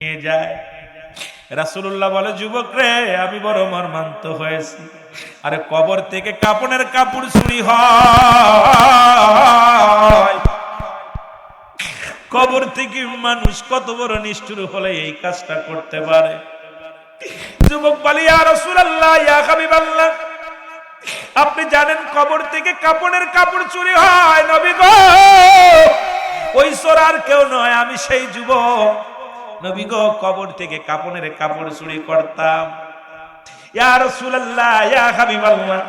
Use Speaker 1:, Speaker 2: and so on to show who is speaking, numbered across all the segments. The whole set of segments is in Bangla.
Speaker 1: নিয়ে যায়। রাসূলুল্লাহ বলে, যুবক রে, আমি বড় মর্মান্ত হয়েছি। আরে কবর থেকে কাপনের কাপড় চুরি হয়, কবর থেকে মানুষ কত বড় নিষ্ঠুর হলে এই কাজটা করতে পারে? যুবক বলে, ইয়া রাসূলুল্লাহ, ইয়া হাবিবাল্লাহ, আপনি জানেন কবর থেকে কাপনের কাপড় চুরি হয়? নবী গো, ওই চোর আর কেউ নয়, আমি সেই যুবক। নবী গো, কবর থেকে কাপনের কাপড় চুরি করতাম। ইয়া রাসূলুল্লাহ, ইয়া হাবিবাল্লাহ,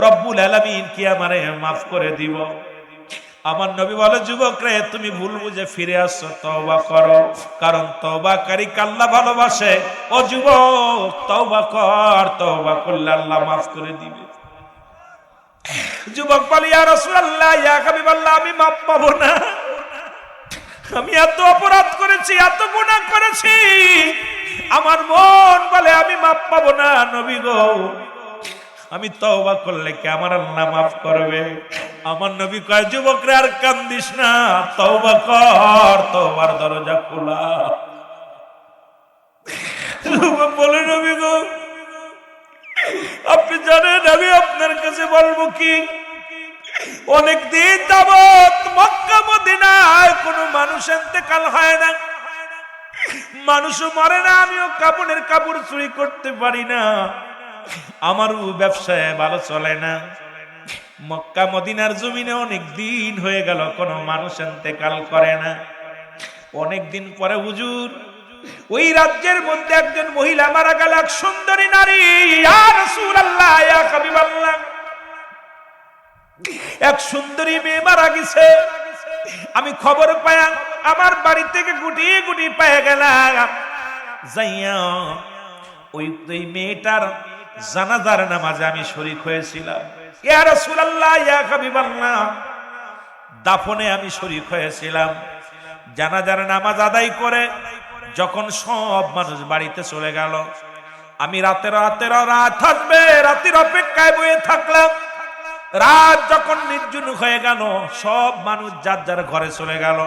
Speaker 1: রব্বুল আলামিন কি আমারে মাফ করে দিব? আমার নবী বলে, যুবক রে, তুমি ভুল বুঝে ফিরে আসছো, তওবা করো, কারণ তওবাকারী আল্লাহ ভালোবাসে। ও যুবক, তওবা কর, তওবা করলে আল্লাহ মাফ করে দিবে। যুবক বলে, ইয়া রাসূলুল্লাহ, ইয়া হাবিবাল্লাহ, আমি মাফ পাবো না। আমি এত অপরাধ করেছি, এত গুনাহ করেছি, আমার মন বলে আমি মাফ পাবো না। নবী গো, আমি তওবা করলে কি আমার আল্লাহ মাফ করবে? আমার নবী কয়, যুবক রে, আর কান্দিস না, তওবা কর, তওবার দরজা খোলা। যুবক বলে, নবী গো, আপনি জানেন আমি আপনার কাছে বলবো কি? অনেকদিন যাবত মক্কা মদিনায় কোনো মানুষ ইন্তেকাল হয় না, মানুষও মরে না, আমিও কাপড়ের কাপড় চুরি করতে পারি না, আমারও ব্যবসায় ভালো চলে না। মক্কা মদিনার জমিনে অনেক দিন হয়ে গেল কোনো মানুষ ইন্তেকাল করে না। অনেকদিন পরে হুজুর, ওই রাজ্যের মধ্যে একজন মহিলা মারা গেল, এক সুন্দরী নারী। ইয়া রাসূলুল্লাহ, ইয়া হাবিবাল্লাহ, এক সুন্দরী মেয়ে মারা গেছে। আমি খবর পায়া আমার বাড়ি থেকে গুটি গুটি পেয়ে গেলাম, যাইয়া ওই মেয়েটার জানাজার নামাজে আমি শরীক হয়েছিলাম। ইয়া রাসূলুল্লাহ, ইয়া হাবিবাল্লাহ, দাফনে আমি শরীক হয়েছিলাম। জানাজার নামাজ আদায় করে যখন সব মানুষ বাড়িতে চলে গেল, আমি রাত আসবে, রাতের অপেক্ষায় বসে থাকলাম। রাত যখন নির্জন হয়ে গেল, সব মানুষ যার যার ঘরে চলে গেল।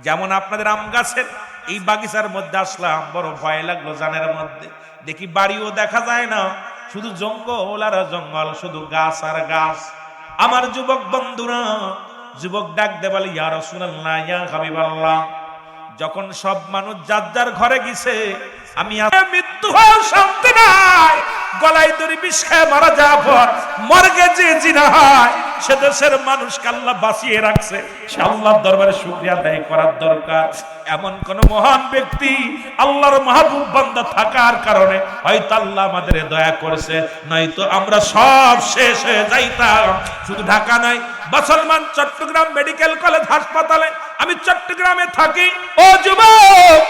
Speaker 1: যেমন আপনাদের আম গাছের এই বাগিচার মধ্যে আসলাম, বড় ভয় লাগলো। জানের মধ্যে দেখি বাড়িও দেখা যায় না, শুধু জঙ্গল আর জঙ্গল, শুধু গাছ আর গাছ। আমার যুবক বন্ধুরা, যুবক ডাক দে বলে, ইয়া রাসূলুল্লাহ, ইয়া হাবিবাল্লাহ, যখন সব মানুষ যার যার ঘরে গেছে, আমি মৃত্যু হয়েও শান্তি নাই, গলায় দড়ি বিষ খেয়ে মারা যাওয়ার পর মর্গে যে জিনা হয়, সে দেশের মানুষকে আল্লাহ বাঁচিয়ে রাখছে, সে আল্লাহর দরবারে শুকরিয়া আদায় করার দরকার। এমন কোন মহান ব্যক্তি, আল্লাহর মাহবুব বান্দা থাকার কারণে হয়তো আল্লাহ আমাদের দয়া করেছে, নয়তো আমরা সব শেষ হয়ে যাইতাম। শুধু ঢাকা নাই, মুসলমান চট্টগ্রাম মেডিকেল কলেজ হাসপাতালে, আমি চট্টগ্রামে থাকি। ও যুবক,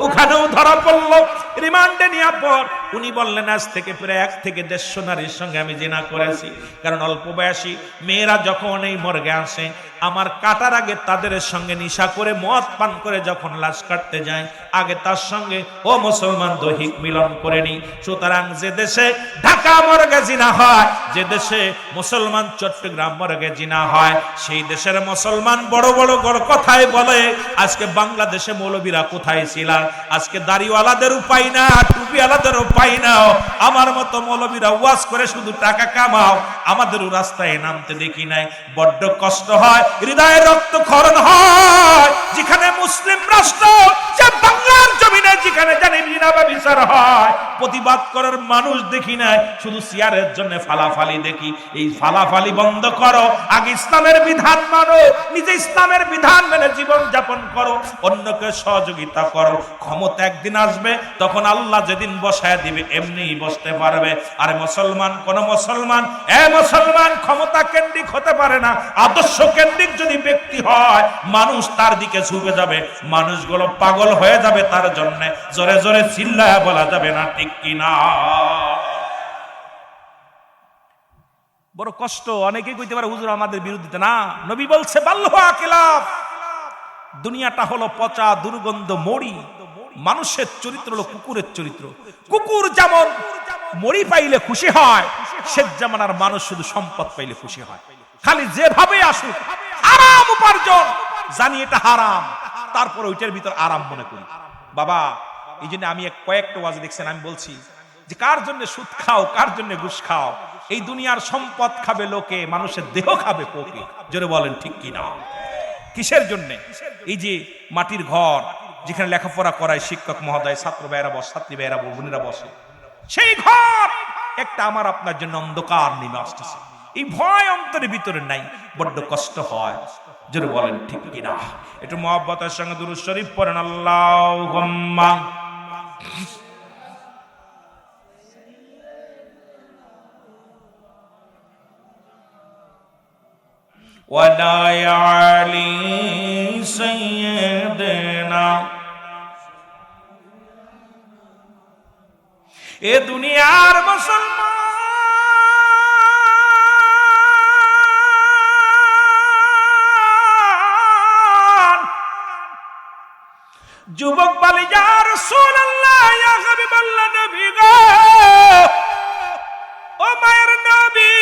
Speaker 1: ওখানেও ধরা পড়লো। রিমান্ডে নেওয়ার পর উনি বললেন, আজ থেকে প্রায় 1 থেকে 150 নারীর সঙ্গে আমি জিনা করেছি। কারণ অল্প বয়সী মেয়েরা যখন এই মর্গে আসে, আমার কাটার আগে তাদের সঙ্গে নিশা করে মদ পান করে যখন লাশ কাটতে যায়, আগে তার সঙ্গে ও মুসলমান দৈহিক মিলন করে নি। সুতরাং যে দেশে ঢাকা মর্গে জিনা হয়, যে দেশে মুসলমান চট্টগ্রাম মর্গে জিনা হয়, সেই দেশের মুসলমান বড় বড় কথায় বলে, আজকে বাংলাদেশে মৌলবীরা কোথায় ছিল? আজকে দাড়িওয়ালাদের উপায় না, টুপিওয়ালাদের উপায় না, আমার মতো মৌলবীরা ওয়াজ করে শুধু টাকা কামাও, আমাদেরও রাস্তায় নামতে দেখি নাই। বড্ড কষ্ট হয়, হৃদয়ের রক্তক্ষরণ হয়। যেখানে মুসলিম রাষ্ট্র, যে বাংলার জমিনে যেখানে জানি জিনা বিচার হয়, প্রতিবাদ করার মানুষ দেখি নাই, শুধু চেয়ারের জন্য ফালাফালি দেখি। এই ফালাফালি বন্ধ করো, আগে ইসলামের বিধান মানো, নিজে ইসলামের বিধান মেনে জীবন যাপন করো, অন্যকে সহযোগিতা করো। ক্ষমতা একদিন আসবে, তখন আল্লাহ যেদিন বসায় দিবে এমনিই বসতে পারবে। আরে মুসলমান, কোন মুসলমান মুসলমান ক্ষমতা কেন্দ্রিক হতে পারে না। আদর্শ কেন্দ্রিক যদি ব্যক্তি হয়, মানুষ তার দিকে ঝুঁকে যাবে, মানুষগুলো পাগল হয়ে যাবে তার জন্য। জোরে জোরে চিল্লায়া বলা যাবে না, ঠিক কিনা? বড় কষ্ট। অনেকেই কইতে পারে, হুজুর আমাদের বিরোধিতা না। নবী বলছে, বাল্লুহা খিলাফ, দুনিয়াটা হলো পচা দুর্গন্ধ মরি। মানুষের চরিত্র হলো কুকুরের চরিত্র। কুকুর যেমন মরি পাইলে খুশি হয়, শেখ জামানার মানুষ শুধু সম্পদ পাইলে খুশি হয়। খালি যেভাবে আসুক, হারাম উপার্জন, জানি এটা হারাম, তারপর ওইটার ভিতর আরাম মনে করি। বাবা এই জন্য আমি কয়েকটা ওয়াজ দেখছেন, আমি বলছি যে কার জন্য সুদ খাও, কার জন্য ঘুষ খাও? এই দুনিয়ার সম্পদ খাবে লোকে, মানুষের দেহ খাবে পোকে। জোরে বলেন ঠিক কিনা? কিসের জন্য? এই যে মাটির ঘর যেখানে লেখাপড়া করায় শিক্ষক মহোদয়, ছাত্র ভাইয়েরা বসে, ছাত্রী ভাইয়েরা বোনেরা বসে, সেই ঘর একটা আমার আপনার জন্য অন্ধকার নেমে আসতেছে। এই ভয় অন্তরের ভিতরে নাই, বড্ড কষ্ট হয়। জোরে বলেন ঠিক কিনা? একটু মহব্বতের সঙ্গে দুরূদ শরীফ পড়েন, আল্লাহুম্মা ওয়ালা আলি সাইয়্যিদিনা। এ দুনিয়ার মুসলমান যুবক বলে, ইয়া রাসূলুল্লাহ, ইয়া হাবিবাল্লাহ, নবী গো, ও মায়ের নবী,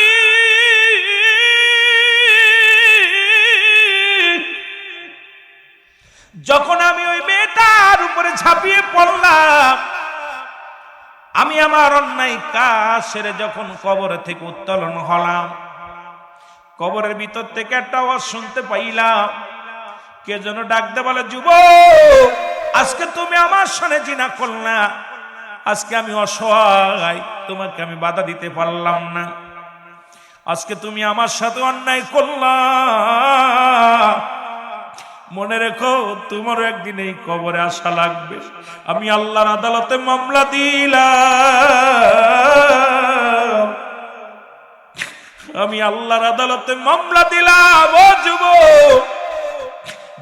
Speaker 1: যখন আমি ওই মেয়েটার উপরে ঝাঁপিয়ে পড়লাম, আমি আমার অন্যায় কাজ সেরে যখন কবর থেকে উত্তোলন হলাম, কবরের ভিতর থেকে একটা আওয়াজ শুনতে পাইলাম, কে যেন ডাকতে বলে, যুবক, আজকে তুমি আমার সঙ্গে জিনা করলা, আজকে আমি অসহায়, তোমাকে আমি বাধা দিতে পারলাম না, আজকে তুমি আমার সাথে অন্যায় করলা, মনে রেখো তোমারও একদিন এই কবরে আসা লাগবে। আমি আল্লাহর আদালতে মামলা দিলাম, আমি আল্লাহর আদালতে মামলা দিলাম। ও যুবক,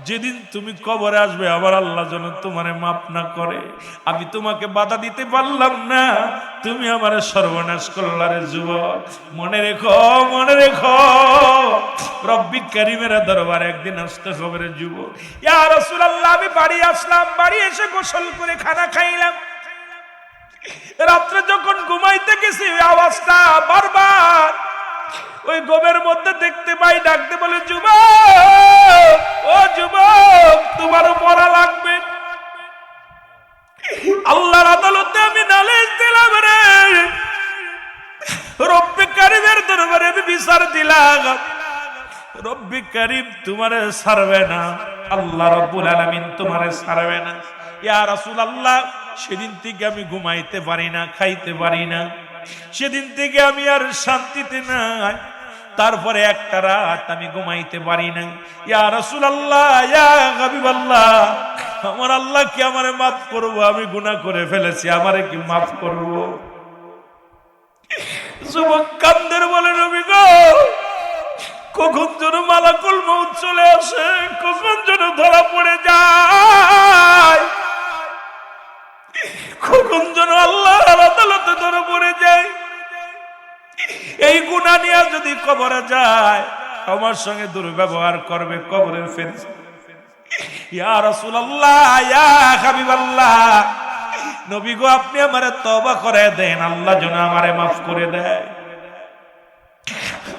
Speaker 1: যেদিন তুমি কবরে আসবে, আবার আল্লাহ যেন তোমারে মাফ না করে। আমি তোমাকে বাধা দিতে পারলাম না, তুমি আমারে সর্বনাশ করলা রে যুবক। মনে রেখো, মনে রেখো, রব্বি কারীমের দরবারে একদিন আসতে হবে রে যুবক। ইয়া রাসূলুল্লাহ, আমি বাড়ি আসলাম, বাড়ি এসে গোসল করে খানা খাইলাম, রাত্রে যখন ঘুমাইতে গেছি, আওয়াজটা বারবার ওই গোবের মধ্যে দেখতে পাই, ডাকতে বলে, যুবক, ও যুবক, তোমারও মরা লাগবে। আল্লাহর আদালতে আমি নালিশ দিলাম রে, রব্বি কারীমের দরবারে আমি বিচার দিলাম, রব্বি কারীম তোমারে ছাড়বে না, আল্লাহ রাব্বুল আলামিন তোমারে ছাড়বে না। ইয়া রাসূলুল্লাহ, সেদিন থেকে আমি ঘুমাইতে পারি না, খাইতে পারি না, সেদিন থেকে আমি আর শান্তিতে নাই, তারপরে একটা রাত আমি ঘুমাইতে পারি না। ইয়া রাসূলুল্লাহ, ইয়া হাবিবাল্লাহ, আমার আল্লাহ কি আমারে মাফ করবো? আমি গুনাহ করে ফেলেছি, আমারে কি মাফ করবো? যুবক কান্দের বলে, নবী গো, কখন যেন মালাকুল মউত চলে আসে, কখন যেন ধরা পড়ে যায়, কখন যেন আল্লাহর আদালতে ধরা পড়ে যায়। এই গুনাহ নিয়ে যদি কবরে যায়, আমার সঙ্গে দুর্ব্যবহার করবে কবরের ফেরেশতা। ইয়া রাসূলুল্লাহ, ইয়া হাবিবাল্লাহ, নবী গো, আপনি আমারে তওবা করে দেন, আল্লাহ যেন আমারে মাফ করে দেয়,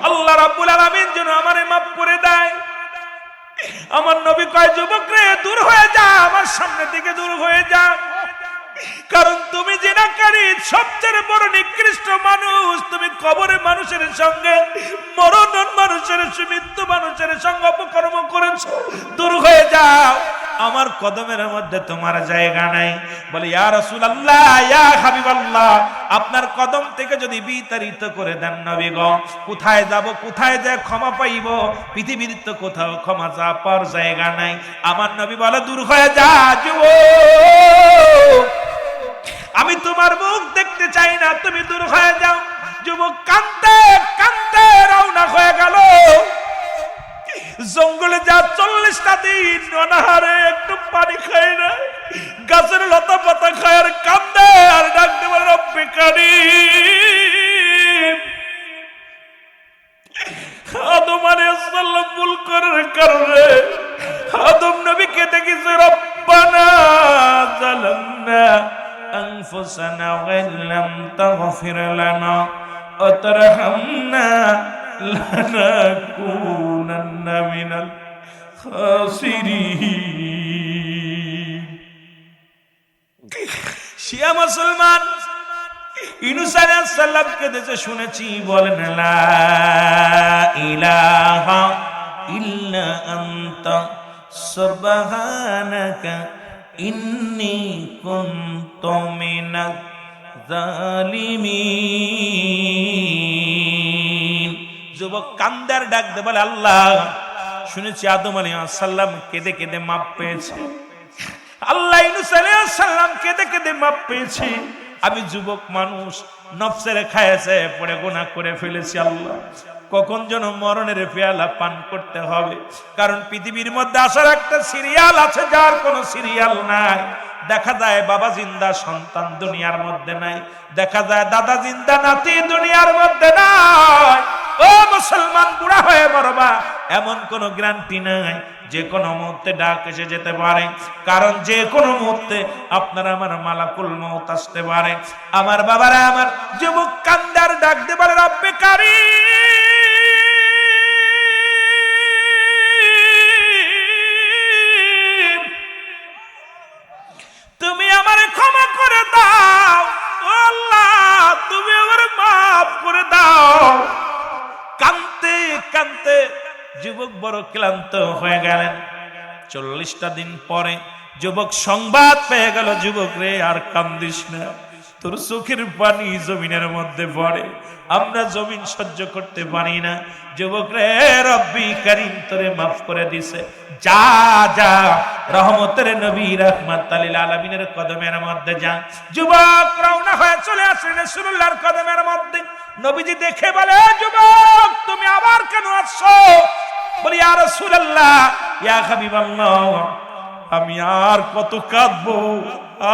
Speaker 1: আল্লাহ রাব্বুল আলামিন যেন আমারে মাফ করে দেয়। আমার নবী কয়, যুবক রে, দূর হয়ে যা, আমার সামনে থেকে দূর হয়ে যা, কারণ তুমি জিনাকারী, সবচেয়ে বড় নিকৃষ্ট মানুষ, তুমি কবরে মানুষের সঙ্গে, মরণ মানুষের, মৃত্যু মানুষের সঙ্গে অপকর্ম করেছো, দূর হয়ে যাও, আমার কদমের মধ্যে তোমার জায়গা নাই। বলে, ইয়া রাসূলুল্লাহ, ইয়া হাবিবাল্লাহ, আপনার কদম থেকে যদি বিতাড়িত করে দেন নবী গো, কোথায় যাব, কোথায় যায় ক্ষমা পাইব? পৃথিবীর তো কোথাও ক্ষমা চাওয়ার জায়গা নাই। আমার নবী বলে, দূর হয়ে যা যুবক, আমি তোমার মুখ দেখতে চাই না, তুমি দূর হয়ে যাও। যুবক কাঁদতে কাঁদতে রওনা হয়ে গেল। জঙ্গলে যা 40টা দিন অনাহারে, একটু পানি খায় না, গাছের লতা পাতা খায় আর কাঁদে আর ডাকতে বলে, রব্বি কারীম। আদম আলাইহিস সালাম ভুল করার কারণে আদম নবী কেঁদে গেছে, রব্বানা যালামনা আনফুসানা ওয়া ইল্লাম তাগফির লানা ওয়া তারহামনা লানাকুনান্না মিনাল খাসিরিন। শিয়া মুসলমান ইউনূস আলাইহিস সালাম কেঁদেছে শুনেছি, বলেন লা ইলাহা ইল্লা আনতা সুবহানাকা ইন্নী কুনতু মিনাজ জালিমিন। যুবক কান্দার ডাক দে বলে, আল্লাহ শুনেছি আদম আলাইহিস সালাম কেঁদে কেঁদে মাপ পেয়েছে, আল্লাহ ইউনূস আলাইহিস সালাম কেঁদে কেঁদে মাপ পেয়েছে, আমি যুবক মানুষ নফসের খায়েছে পড়ে গুনাহ করে ফেলেছি, আল্লাহ কখন যেন মরণের পেয়ালা পান করতে হবে। কারণ পৃথিবীর মধ্যে আসার একটা সিরিয়াল আছে, যার কোনো সিরিয়াল নাই। দেখা যায় বাবা জিন্দা সন্তান দুনিয়ার মধ্যে নাই, দেখা যায় দাদা জিন্দা নাতি দুনিয়ার মধ্যে নাই। ও মুসলমান, বুড়া হয়ে মরবা এমন কোন গ্যারান্টি নাই, যে কোনো মুহূর্তে ডাক এসে যেতে পারে। কারণ যে কোনো মুহূর্তে আপনার আমার মালাকুল মউত আসতে পারে। আমার বাবারা, আমার যুবক কান্দার ডাক দিয়ে বলে, রব্বে কারীম তুমি আমারে ক্ষমা করে দাও, ও আল্লাহ তুমি আমারে মাফ করে দাও। কাঁদতে কাঁদতে যুবক বড় ক্লান্ত হয়ে গেলেন। 40টা দিন পরে যুবক সংবাদ পেয়ে গেল, যুবক রে আর কান্দিস না, তোর চোখের পানি জমিনের মধ্যে পড়ে, আমরা জমিন সহ্য করতে পারি না। যুবক রে, রব্বি কারীম তোরে মাফ করে দিছে, যা যা রহমতের নবী রাহমাতাল লিল আলামিনের কদমের মধ্যে যা। যুবক রওনা হয়ে চলে আসলেন রাসূলুল্লাহর কদমের মধ্যে। নবীজি দেখে বলে, যুবক তুমি আবার কেন আসছো? বলি, ইয়া রাসূলুল্লাহ, ইয়া হাবিবাল্লাহ, আমি আর কত কাঁদবো,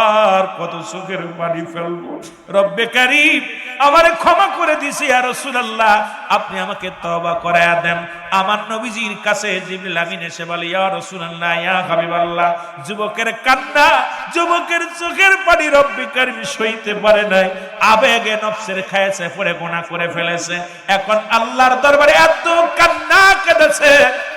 Speaker 1: আর কত চোখের পানি ফেলবো। রব্বে কারীম আমারে ক্ষমা করে দিছে, ইয়া রাসূলুল্লাহ আপনি আমাকে তওবা করায়া দেন। আমার নবীজির কাছে জিবরিল আমিন এসে বলে, ইয়া রাসূলুল্লাহ, ইয়া হাবিবাল্লাহ, যুবকের কান্না, যুবকের চোখের পানি রব্বে কারীম সইতে পারে নাই, আবেগে নফসের খায়েছে পড়ে গুনাহ করে ফেলেছে। এখন আল্লাহর দরবারে এত কান্না কেঁদেছে,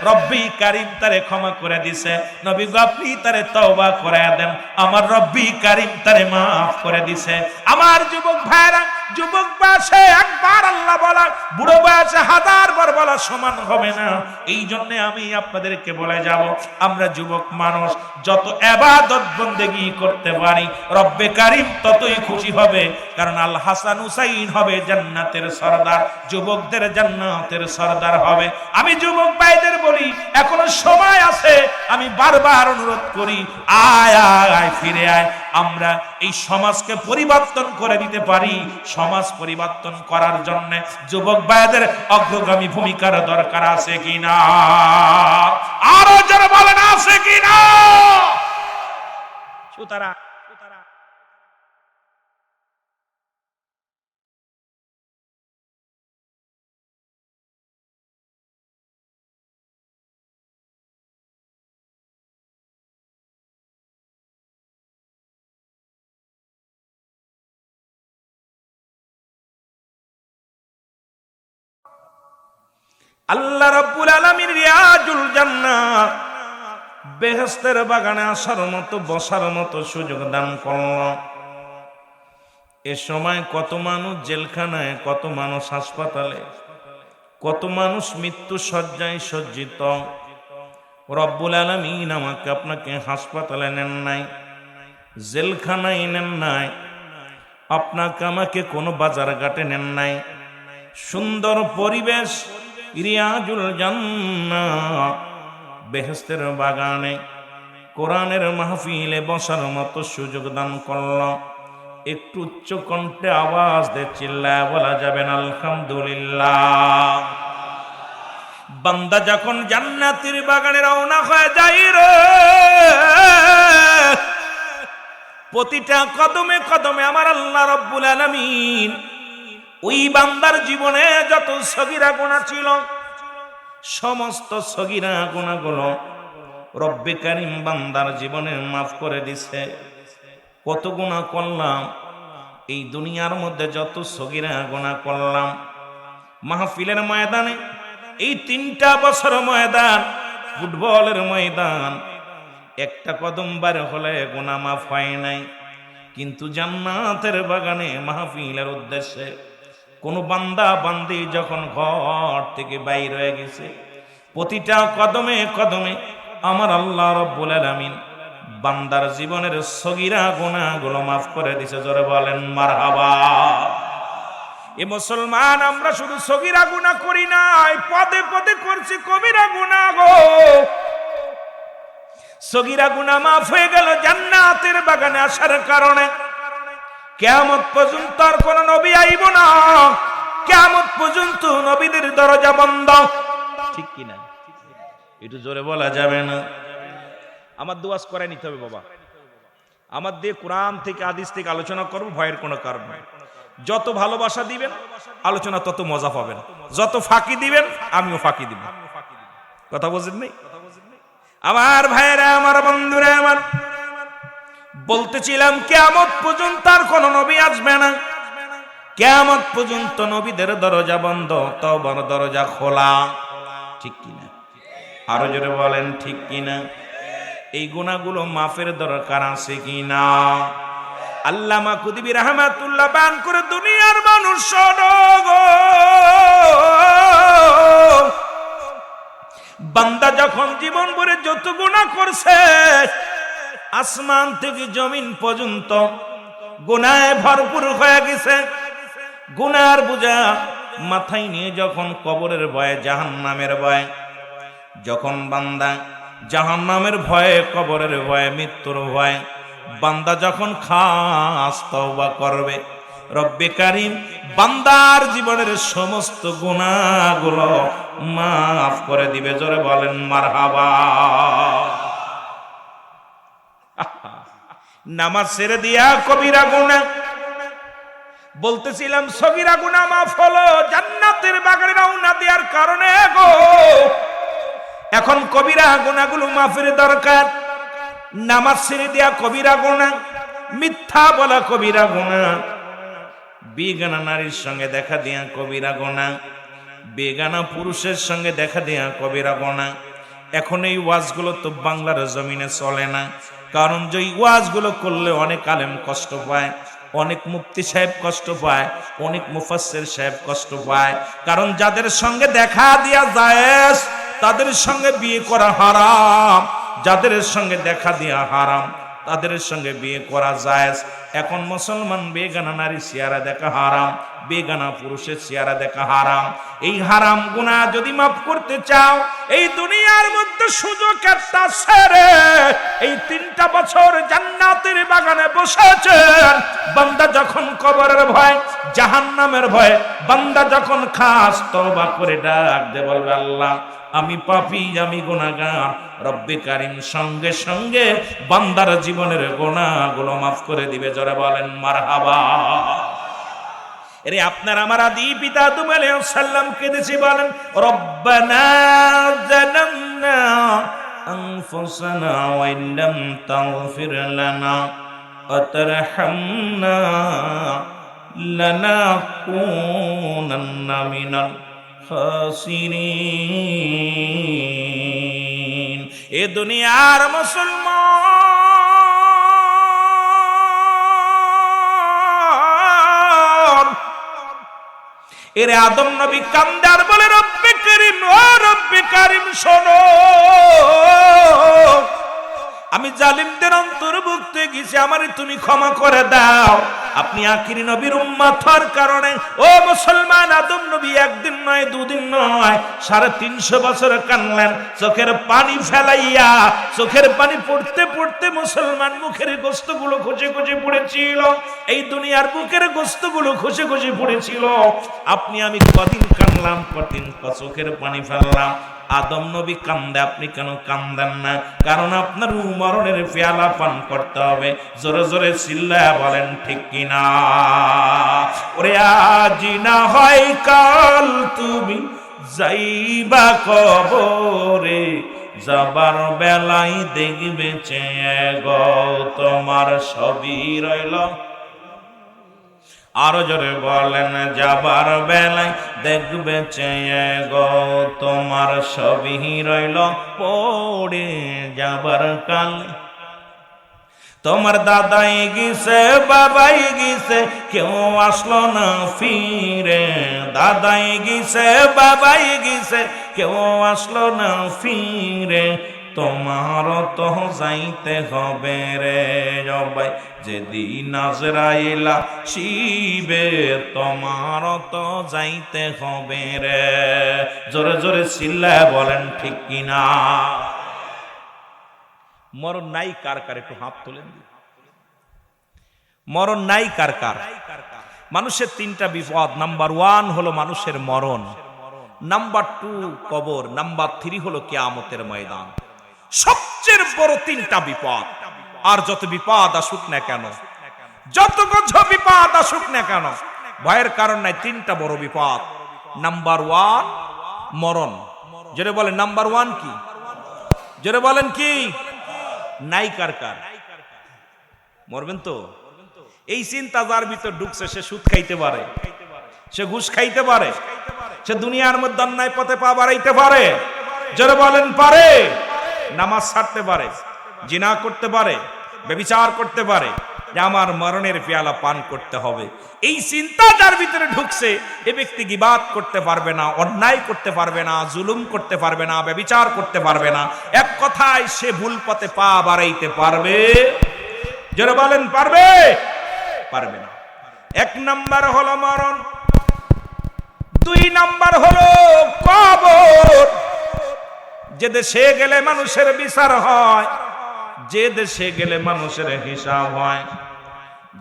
Speaker 1: রব্বি কারীম তারে ক্ষমা করে দিছে। নবী গো আপনি তারে তওবা করায়া দেন, আমার রব্বি কারীম তারে মাফ করে দিছে। আমার যুবক ভাইরা, যুবক বয়সে একবার আল্লাহ বলা বুড়ো বয়সে 1000 বার বলা সমান হবে না। এই জন্য আমি আপনাদেরকে বলে যাব, আমরা যুবক মানুষ যত ইবাদত বন্দেগী করতে পারি রব্বে কারীম ততই খুশি হবে। কারণ আল হাসান হুসাইন হবে জান্নাতের সরদার, যুবকদের জান্নাতের সরদার হবে। আমি যুবক ভাইদের বলি, এখনো সময় আছে, আমি বারবার অনুরোধ করি, আয় আয় ফিরে আয়। আমরা এই সমাজকে পরিবর্তন করে দিতে পারি। সমাজ পরিবর্তন করার জন্য যুবক ভাইদের অগ্রগামী ভূমিকার দরকার আছে কিনা? আরো যারা বলেন আছে কিনা? সুতরাং আল্লাহ রাব্বুল আলামিন রিয়াজুল জান্নাহ বেহেশতের বাগানে আসার মতো বসার মতো সুযোগ দান করল। এ সময় কত মানুষ জেলখানায়, কত মানুষ হাসপাতালে, কত মানুষ মৃত্যু শয্যায় সজ্জিত। রব্বুল আলামিন আমাকে আপনাকে হাসপাতালে নেন নাই, জেলখানায় নেন নাই, আপনাকে আমাকে কোনো বাজার ঘাটে নেন নাই। সুন্দর পরিবেশ রিয়াজুল জান্নাহ বেহেশতের বাগানে কোরআনের মাহফিলে বসার মতো সুযোগ দান করল। একটু উচ্চ কণ্ঠে আওয়াজ দিয়ে চিল্লায় বলা যাবেন আলহামদুলিল্লাহ। বান্দা যখন জান্নাতের বাগানে রওনা হয়ে যায় রে, প্রতিটা কদমে কদমে আমার আল্লাহ রাব্বুল আলামিন ওই বান্দার জীবনে যত সগীরা গুনাহ ছিল, সমস্ত সগীরা গুনাহগুলো রব্বে কারীম বান্দার জীবনে মাফ করে দিছে। কত গুনাহ করলাম এই দুনিয়ার মধ্যে, যত সগীরা গুনাহ করলাম, মাহফিলের ময়দানে, এই 3টা বছর ময়দান, ফুটবলের ময়দান, একটা কদম বার হলে গুনাহ মাফ হয় নাই। কিন্তু জান্নাতের বাগানে মাহফিলের উদ্দেশ্যে কোন বান্দা বান্দি যখন ঘর থেকে বাইর হয়ে গেছে, প্রতিটা কদমে কদমে আমার আল্লাহ রাব্বুল আলামিন বান্দার জীবনের সগীরা গুনাহগুলো মাফ করে দিছে। জোরে বলেন মারহাবা। এ মুসলমান, আমরা শুধু সগীরা গুনাহ করি নাই, পদে পদে করছি কবিরা গুনাহ গো। সগীরা গুনাহ মাফ হয়ে গেল জান্নাতের বাগানে আসার কারণে। কিয়ামত পর্যন্ত আর কোন নবী আইব না, কিয়ামত পর্যন্ত নবীদের দরজা বন্ধ। ঠিক কি না? একটু জোরে বলা যাবে না? আমার দুয়াজ করে নিতে হবে বাবা। আমার দিয়ে কোরআন থেকে হাদিস থেকে আলোচনা করব, ভয়ের কোনো কারণ নাই। যত ভালোবাসা দিবেন আলোচনা তত মজা পাবেন, যত ফাঁকি দিবেন আমিও ফাঁকি দিব। কথা বুঝেন নাই? আমার ভাইয়েরা, আমার বন্ধুরা, আমার বলতেছিলাম কিয়ামত পর্যন্ত আর কোন নবী আসবে না, কিয়ামত পর্যন্ত নবীদের দরজা বন্ধ, তওবার দরজা খোলা। ঠিক কিনা? আরো জোরে বলেন ঠিক কিনা? এই গুনাহগুলো মাফের দরকার আছে কিনা? আল্লামা কুতুবী রাহমাতুল্লাহ বায়ান করে, দুনিয়ার মানুষ শোনো গো, বান্দা যখন জীবন ভরে যত গুনাহ করছে, আসমান থেকে জমিন পর্যন্ত গুনাহে ভরপুর হয়ে গেছে। গুনার বোঝা মাথায় নিয়ে যখন কবরের ভয়ে, জাহান্নামের ভয়ে, যখন বান্দা জাহান্নামের ভয়ে, কবরের ভয়ে, মৃত্যুর ভয়ে বান্দা যখন খাস তওবা করবে, রব্বে কারীম বান্দার জীবনের সমস্ত গুনাহগুলো মাফ করে দিবে। জোরে বলেন মারহাবা। নামাজ ছেড়ে দিয়া কবিরা গুনাহ, বলতেছিলাম সগীরা গুনাহ মাফ হলো জান্নাতের বাগানে রওনা দেওয়ার কারণে গো। এখন কবিরা গুনাহগুলো মাফের দরকার। নামাজ ছেড়ে দেয়া কবিরা গুনাহ, মিথ্যা বলা কবিরা গুনাহ, বেগানা নারীর সঙ্গে দেখা দেয়া কবিরা গুনাহ, বেগানা পুরুষের সঙ্গে দেখা দেয়া কবিরা গুনাহ। এখন এই ওয়াজগুলো তো বাংলার জমিনে চলে না, কারণ যে ওয়াজগুলো করলে অনেক আলেম কষ্ট পায়, অনেক মুফতি সাহেব কষ্ট পায়, অনেক মুফাসসির সাহেব কষ্ট পায়। কারণ যাদের সঙ্গে দেখা দেয়া জায়েজ তাদের সঙ্গে বিয়ে করা হারাম, যাদের সঙ্গে দেখা দেয়া হারাম তাদের সঙ্গে বিয়ে করা জায়েজ। এখন মুসলমান বেগানা নারী চেহারা দেখা হারাম, বেগানা পুরুষের চেহারা দেখা হারাম। এই হারাম গুনাহ যদি মাফ করতে চাও, এই দুনিয়ার মধ্যে সুযোগ একটা ছেড়ে এই 3টা বছর জান্নাতের বাগানে বসেছেন। বান্দা যখন কবরের ভয়, জাহান্নামের ভয়, বান্দা যখন খাস তওবা করে ডাক দে, বলবে আল্লাহ আমি পাপী, আমি গুনাহগার, রব্বে কারীম সঙ্গে সঙ্গে বান্দার জীবনের গুনাহগুলো মাফ করে দিবে। জোরে বলেন মারহাবা। এরে আপনার আমার আদি পিতা আদম আলাইহিস সালাম কেঁদেছে, বলেন রব্বানা যালামনা আনফুসানা ওয়া ইল্লাম তাগফির লানা ওয়া তারহামনা লানাকুনান্না মিনাল খাসিরিন। এ দুনিয়ার মুসলমান, এরে আদম নবী কান্দার বলে রব্বে কারীম, ও রব্বে কারীম শোনো, আমি জালিমদের অন্তর্ভুক্ত গেছি, আমারে তুমি ক্ষমা করে দাও। আপনি আখিরি নবীর উম্মত হওয়ার কারণে ও মুসলমান, আদম নবী একদিন নয়, দুদিন নয়, 350 বছর কানলেন, চোখের পানি ফেলাইয়া, চোখের পানি পড়তে পড়তে মুসলমান মুখের গোস্তগুলো খসে খসে পড়েছিল, এই দুনিয়ার বুকের গোস্তগুলো খসে খসে পড়েছিল। আপনি আমি কদিন কানলাম, কদিন চোখের পানি ফেললাম। আদম নবী কান্দে, আপনি কেন কান্দেন না? কারণ আপনার মরণের পেয়ালা পান করতে হবে। জোরে জোরে চিল্লায়া বলেন ঠিক কিনা? ওরে আজি না হয় কাল তুমি যাইবা কবরে, যাবার বেলায় দেখবে চেয়ে গো তোমার সবই রইল। আরো জোরে বলেন, যাবার বেলায় দেখবে চেয়ে গো তোমার সবই রইল পড়ে, যাবার কাল তোমার দাদাই গেছে বাবাই গেছে কেউ আসলো না ফিরে, দাদাই গেছে বাবাই গেছে কেউ আসলো না ফিরে, তোমারও তো যাইতে হবে রে জবাই যেদিন আজরাইলা শিবে, তোমারও তো যাইতে হবে রে। জোরে জোরে চিল্লায় বলেন ঠিক কিনা? মরণ নাই কার কার, একটু হাত তোলেন। মরণ নাই কার কার? মানুষের তিনটা বিপদ। নাম্বার 1 হলো মানুষের মরণ, নাম্বার 2 কবর, নাম্বার 3 হলো কিয়ামতের ময়দান। সবচেয়ে বড় তিনটা বিপদ। আর যত বিপদ আসুক না কেন, যত গজ বিপদ আসুক না কেন, ভয়ের কারণ নাই। তিনটা বড় বিপদ। নাম্বার 1 মরণ। জোরে বলেন নাম্বার 1 কি? জোরে বলেন কি? নাই কার কার? মরবেন তো। এই চিন্তা যার ভিতর ঢুকছে সে সুদ খাইতে পারে, সে ঘুষ খাইতে পারে, সে দুনিয়ার মধ্যে অন্যায় পথে পা বাড়াইতে পারে। জোরে বলেন পারে। নামাজ ছাড়তে পারে, জিনা করতে পারে, ব্যভিচার করতে পারে, যে আমার মরণের পেয়ালা পান করতে হবে। এই চিন্তা যার ভিতরে ঢুকছে এ ব্যক্তি গীবাত করতে পারবে না, অন্যায় করতে পারবে না, জুলুম করতে পারবে না, ব্যভিচার করতে পারবে না। এক কথায় সে ভুল পথে পা বাড়াইতে পারবে? যারা বলেন পারবে? পারবে না। 1 নাম্বার হলো মরণ, 2 নাম্বার হলো কবর। যে দেশে গেলে মানুষের বিচার হয়, যে দেশে গেলে মানুষের হিসাব হয়,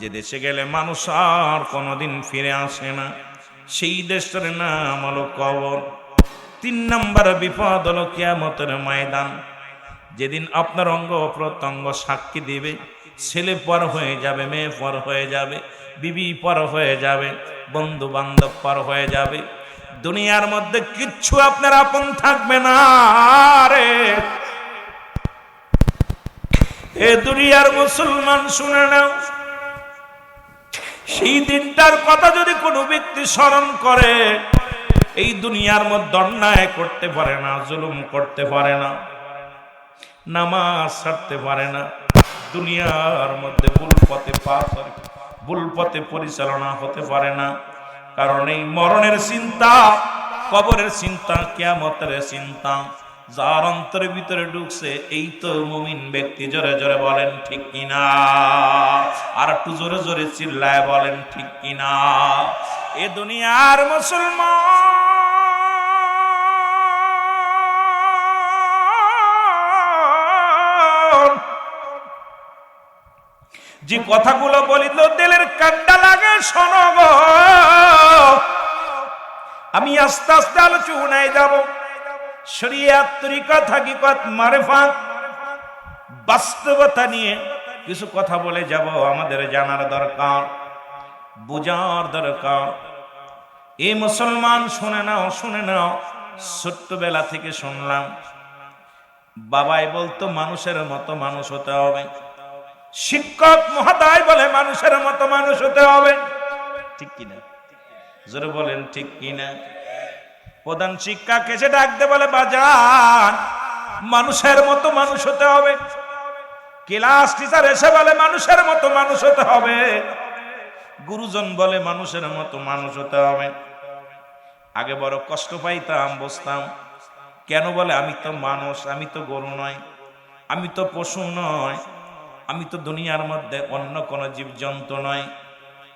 Speaker 1: যে দেশে গেলে মানুষ আর কোনোদিন ফিরে আসে না, সেই দেশের নাম হলো কবর। 3 নাম্বার বিপদ হলো কিয়ামতের ময়দান। যেদিন আপনার অঙ্গ প্রত্যঙ্গ সাক্ষী দিবে, ছেলে পর হয়ে যাবে, মেয়ে পর হয়ে যাবে, বিবি পর হয়ে যাবে, বন্ধু বান্ধব পর হয়ে যাবে, দুনিয়ার মধ্যে কিচ্ছু আপনার আপন থাকবে না রে। এ দুনিয়ার মুসলমান শুনে নাও, সেই দিনটার কথা যদি কোনো ব্যক্তি স্মরণ করে, এই দুনিয়ার মধ্যে অন্যায় করতে পারে না, জুলুম করতে পারে না, নামাজ ছাড়তে পারে না, দুনিয়ার মধ্যে ভুল পথে পরিচালনা হতে পারে না। কারণ এই মরণের চিন্তা, কবরের চিন্তা, কিয়ামতের চিন্তা যার অন্তরের ভিতরে ঢুকছে, এই তো মুমিন ব্যক্তি। জোরে জোরে বলেন ঠিক কিনা? আর একটু জোরে জোরে চিল্লায় বলেন ঠিক কিনা? এ দুনিয়ার মুসলমান যে কথাগুলো বলিল দিলের কান্ডা লাগে, শোনো গো। আমি আস্তে আস্তে আলোচনায় যাব। শরিয়াত, তরিকত, হাকিকত, মারিফাত, বাস্তবতা নিয়ে কিছু কথা বলে যাব। আমাদের জানার দরকার, বুঝার দরকার। এই মুসলমান শুনে নাও, শুনে নাও। ছোট্টবেলা থেকে শুনলাম বাবাই বলতো মানুষের মতো মানুষ হতে হবে, শিক্ষক মহোদয় বলে মানুষের মতো মানুষ হতে হবে। ঠিক কিনা? জোরে বলেন ঠিক কিনা? প্রধান শিক্ষক এসে ডাকতে বলে বাজান মানুষের মতো মানুষ হতে হবে। ক্লাস টিচার এসে বলে মানুষের মতো মানুষ হতে হবে। গুরুজন বলে মানুষের মতো মানুষ হতে হবে। আগে বড় কষ্ট পাইতাম, বসতাম। কেন বলে আমি তো মানুষ, আমি তো গরু নয়, আমি তো পশু নয়, আমি তো দুনিয়ার মধ্যে অন্য কোন জীবজন্তু নয়।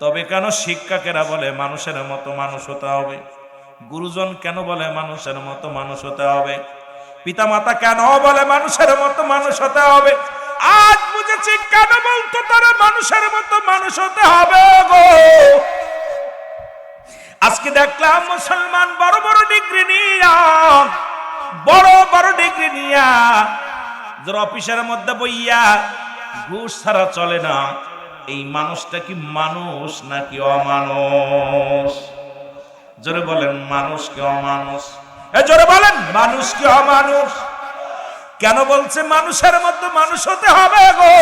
Speaker 1: তবে কেন শিক্ষকেরা বলে মানুষের মতো মানুষ হতে হবে? গুরুজন কেন বলে মানুষের মতো মানুষ হতে হবে? পিতামাতা কেন বলে মানুষের মতো মানুষ হতে হবে? আজ বুঝেছি কেন বলতো তারা মানুষের মতো মানুষ হতে হবে গো। আজকে দেখলাম মুসলমান বড় বড় ডিগ্রি নিয়া, বড় বড় ডিগ্রি নিয়া যারা অফিসের মধ্যে বইয়া ঘুষ ছাড়া চলে না। এই মানুষটা কি মানুষ নাকি অমানুষ? জোরে বলেন মানুষ কি অমানুষ? জোরে বলেন মানুষ কি অমানুষ? কেন বলছে মানুষের মধ্যে মানুষ হতে হবে গো?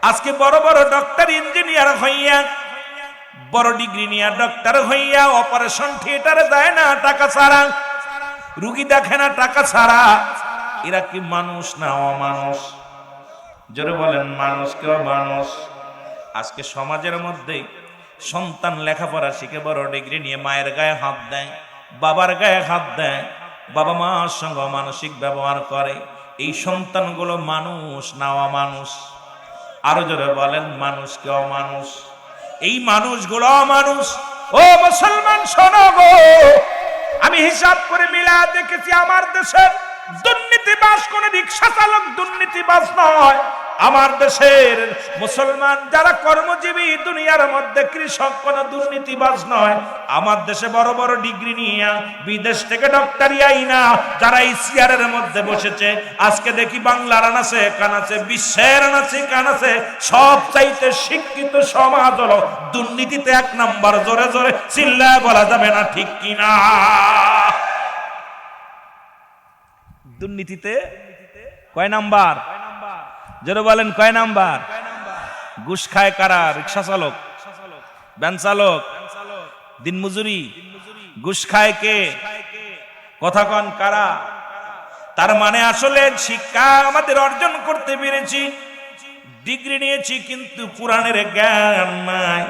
Speaker 1: আজকে বড় বড় ডক্টর, ইঞ্জিনিয়ার হইয়া, বড় ডিগ্রি নিয়ে ডক্টর হইয়া অপারেশন থিয়েটারে যায় না টাকা ছাড়া, রুগী দেখে না টাকা ছাড়া। এরা কি মানুষ না অমানুষ? জোরে বলেন মানুষ কেউ মানুষ। আজকে সমাজের মধ্যে সন্তান লেখাপড়া শিখে বড় ডিগ্রি নিয়ে মায়ের গায়ে হাত দেয়, বাবার গায়ে হাত দেয়, বাবা মার সঙ্গে মানসিক ব্যবহার করে। এই সন্তানগুলো মানুষ না অমানুষ? আরো জোরে বলেন মানুষ কে অমানুষ? এই মানুষগুলো অমানুষ। ও মুসলমান শোনো গো, আমি হিসাব করে মিলা দেখেছি আমার দেশের দুর্নীতিবাজ কোন রিকশা চালক দুর্নীতিবাজ নয়। আমার দেশের মুসলমান যারা কর্মজীবী দুনিয়ার মধ্যে কৃষক কোন দুর্নীতিবাজ নয়। আমার দেশে বড় বড় ডিগ্রি নিয়ে বিদেশ থেকে ডক্টরি আইনা যারা এই চেয়ারের মধ্যে বসেছে, আজকে দেখি বাংলার আনাচে কানাচে, বিশ্বের আনাচে কানাচে সব চাইতে শিক্ষিত সমাজ হলো দুর্নীতিতে এক নাম্বার। জোরে জোরে চিল্লায় বলা যাবে না ঠিক কিনা? দুর্নীতিতে কয় নাম্বার? জোরে বলেন কয় নাম্বার? ঘুষ খায় কারা? রিকশা চালক, ভ্যান চালক, দিনমজুরি। ঘুষ খায় কে? কথা কন কারা? তার মানে আসলে শিক্ষা আমাদের অর্জন করতে পেরেছি, ডিগ্রি নিয়েছি, কিন্তু কোরআনের জ্ঞান নাই।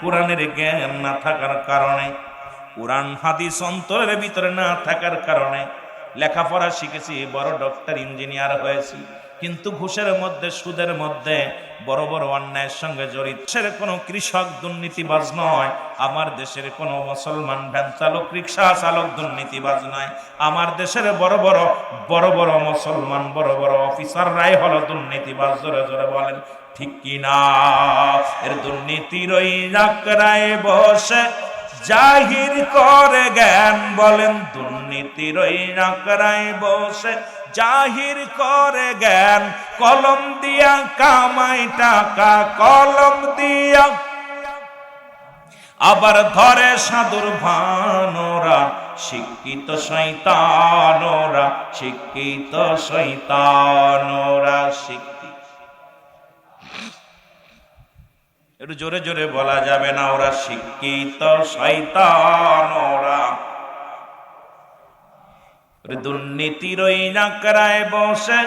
Speaker 1: কোরআনের জ্ঞান না থাকার কারণে, কোরআন হাদিস অন্তরের ভিতরে না থাকার কারণে লেখাপড়া শিখেছি, বড় ডক্টর ইঞ্জিনিয়ার হয়েছি, কিন্তু ঘুষের মধ্যে সুদের মধ্যে বড় বড় অন্যায়ের সঙ্গে জড়িত। দেশের কোনো কৃষক দুর্নীতিবাজ নয়, আমার দেশের কোনো মুসলমান ভ্যান চালক রিকশা চালক দুর্নীতিবাজ নয়। আমার দেশের বড় বড় মুসলমান বড় বড় অফিসাররাই হলো দুর্নীতিবাজ। জোরে জোরে বলেন ঠিক কিনা? এর দুর্নীতির ওই নাকড়ায় বসে জাহির করে জ্ঞান। বলেন দুর্নীতির ওই নাকড়ায় বসে জাহির করে জ্ঞান। কলম দিয়া কামাই টাকা, কলম দিয়া আবার ধরে সাধুর ভানোরা। শিক্ষিত শয়তানোরা, শিক্ষিত শয়তানোরা, শিক্ষিত। একটু জোরে জোরে বলা যাবে না? ওরা শিক্ষিত শয়তানোরা। দুর্নীতির ওই নাকড়ায় বসে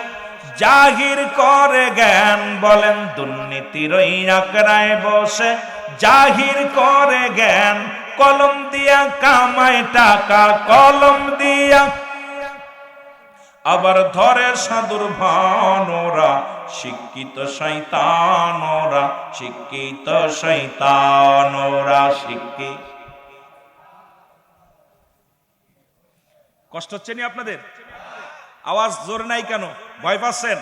Speaker 1: জাহির করে জ্ঞান। বলেন দুর্নীতির ওই নাকড়ায় বসে জাহির করে জ্ঞান। কলম দিয়া কামায় টাকা, কলম দিয়া আবার ধরে সাধুর ভানোরা। শিক্ষিত শয়তানোরা, শিক্ষিত শয়তানোরা, শিক্ষিত। কষ্ট হচ্ছে নি আপনাদের? আওয়াজ জোর নাই কেন? ভয় পাচ্ছেন?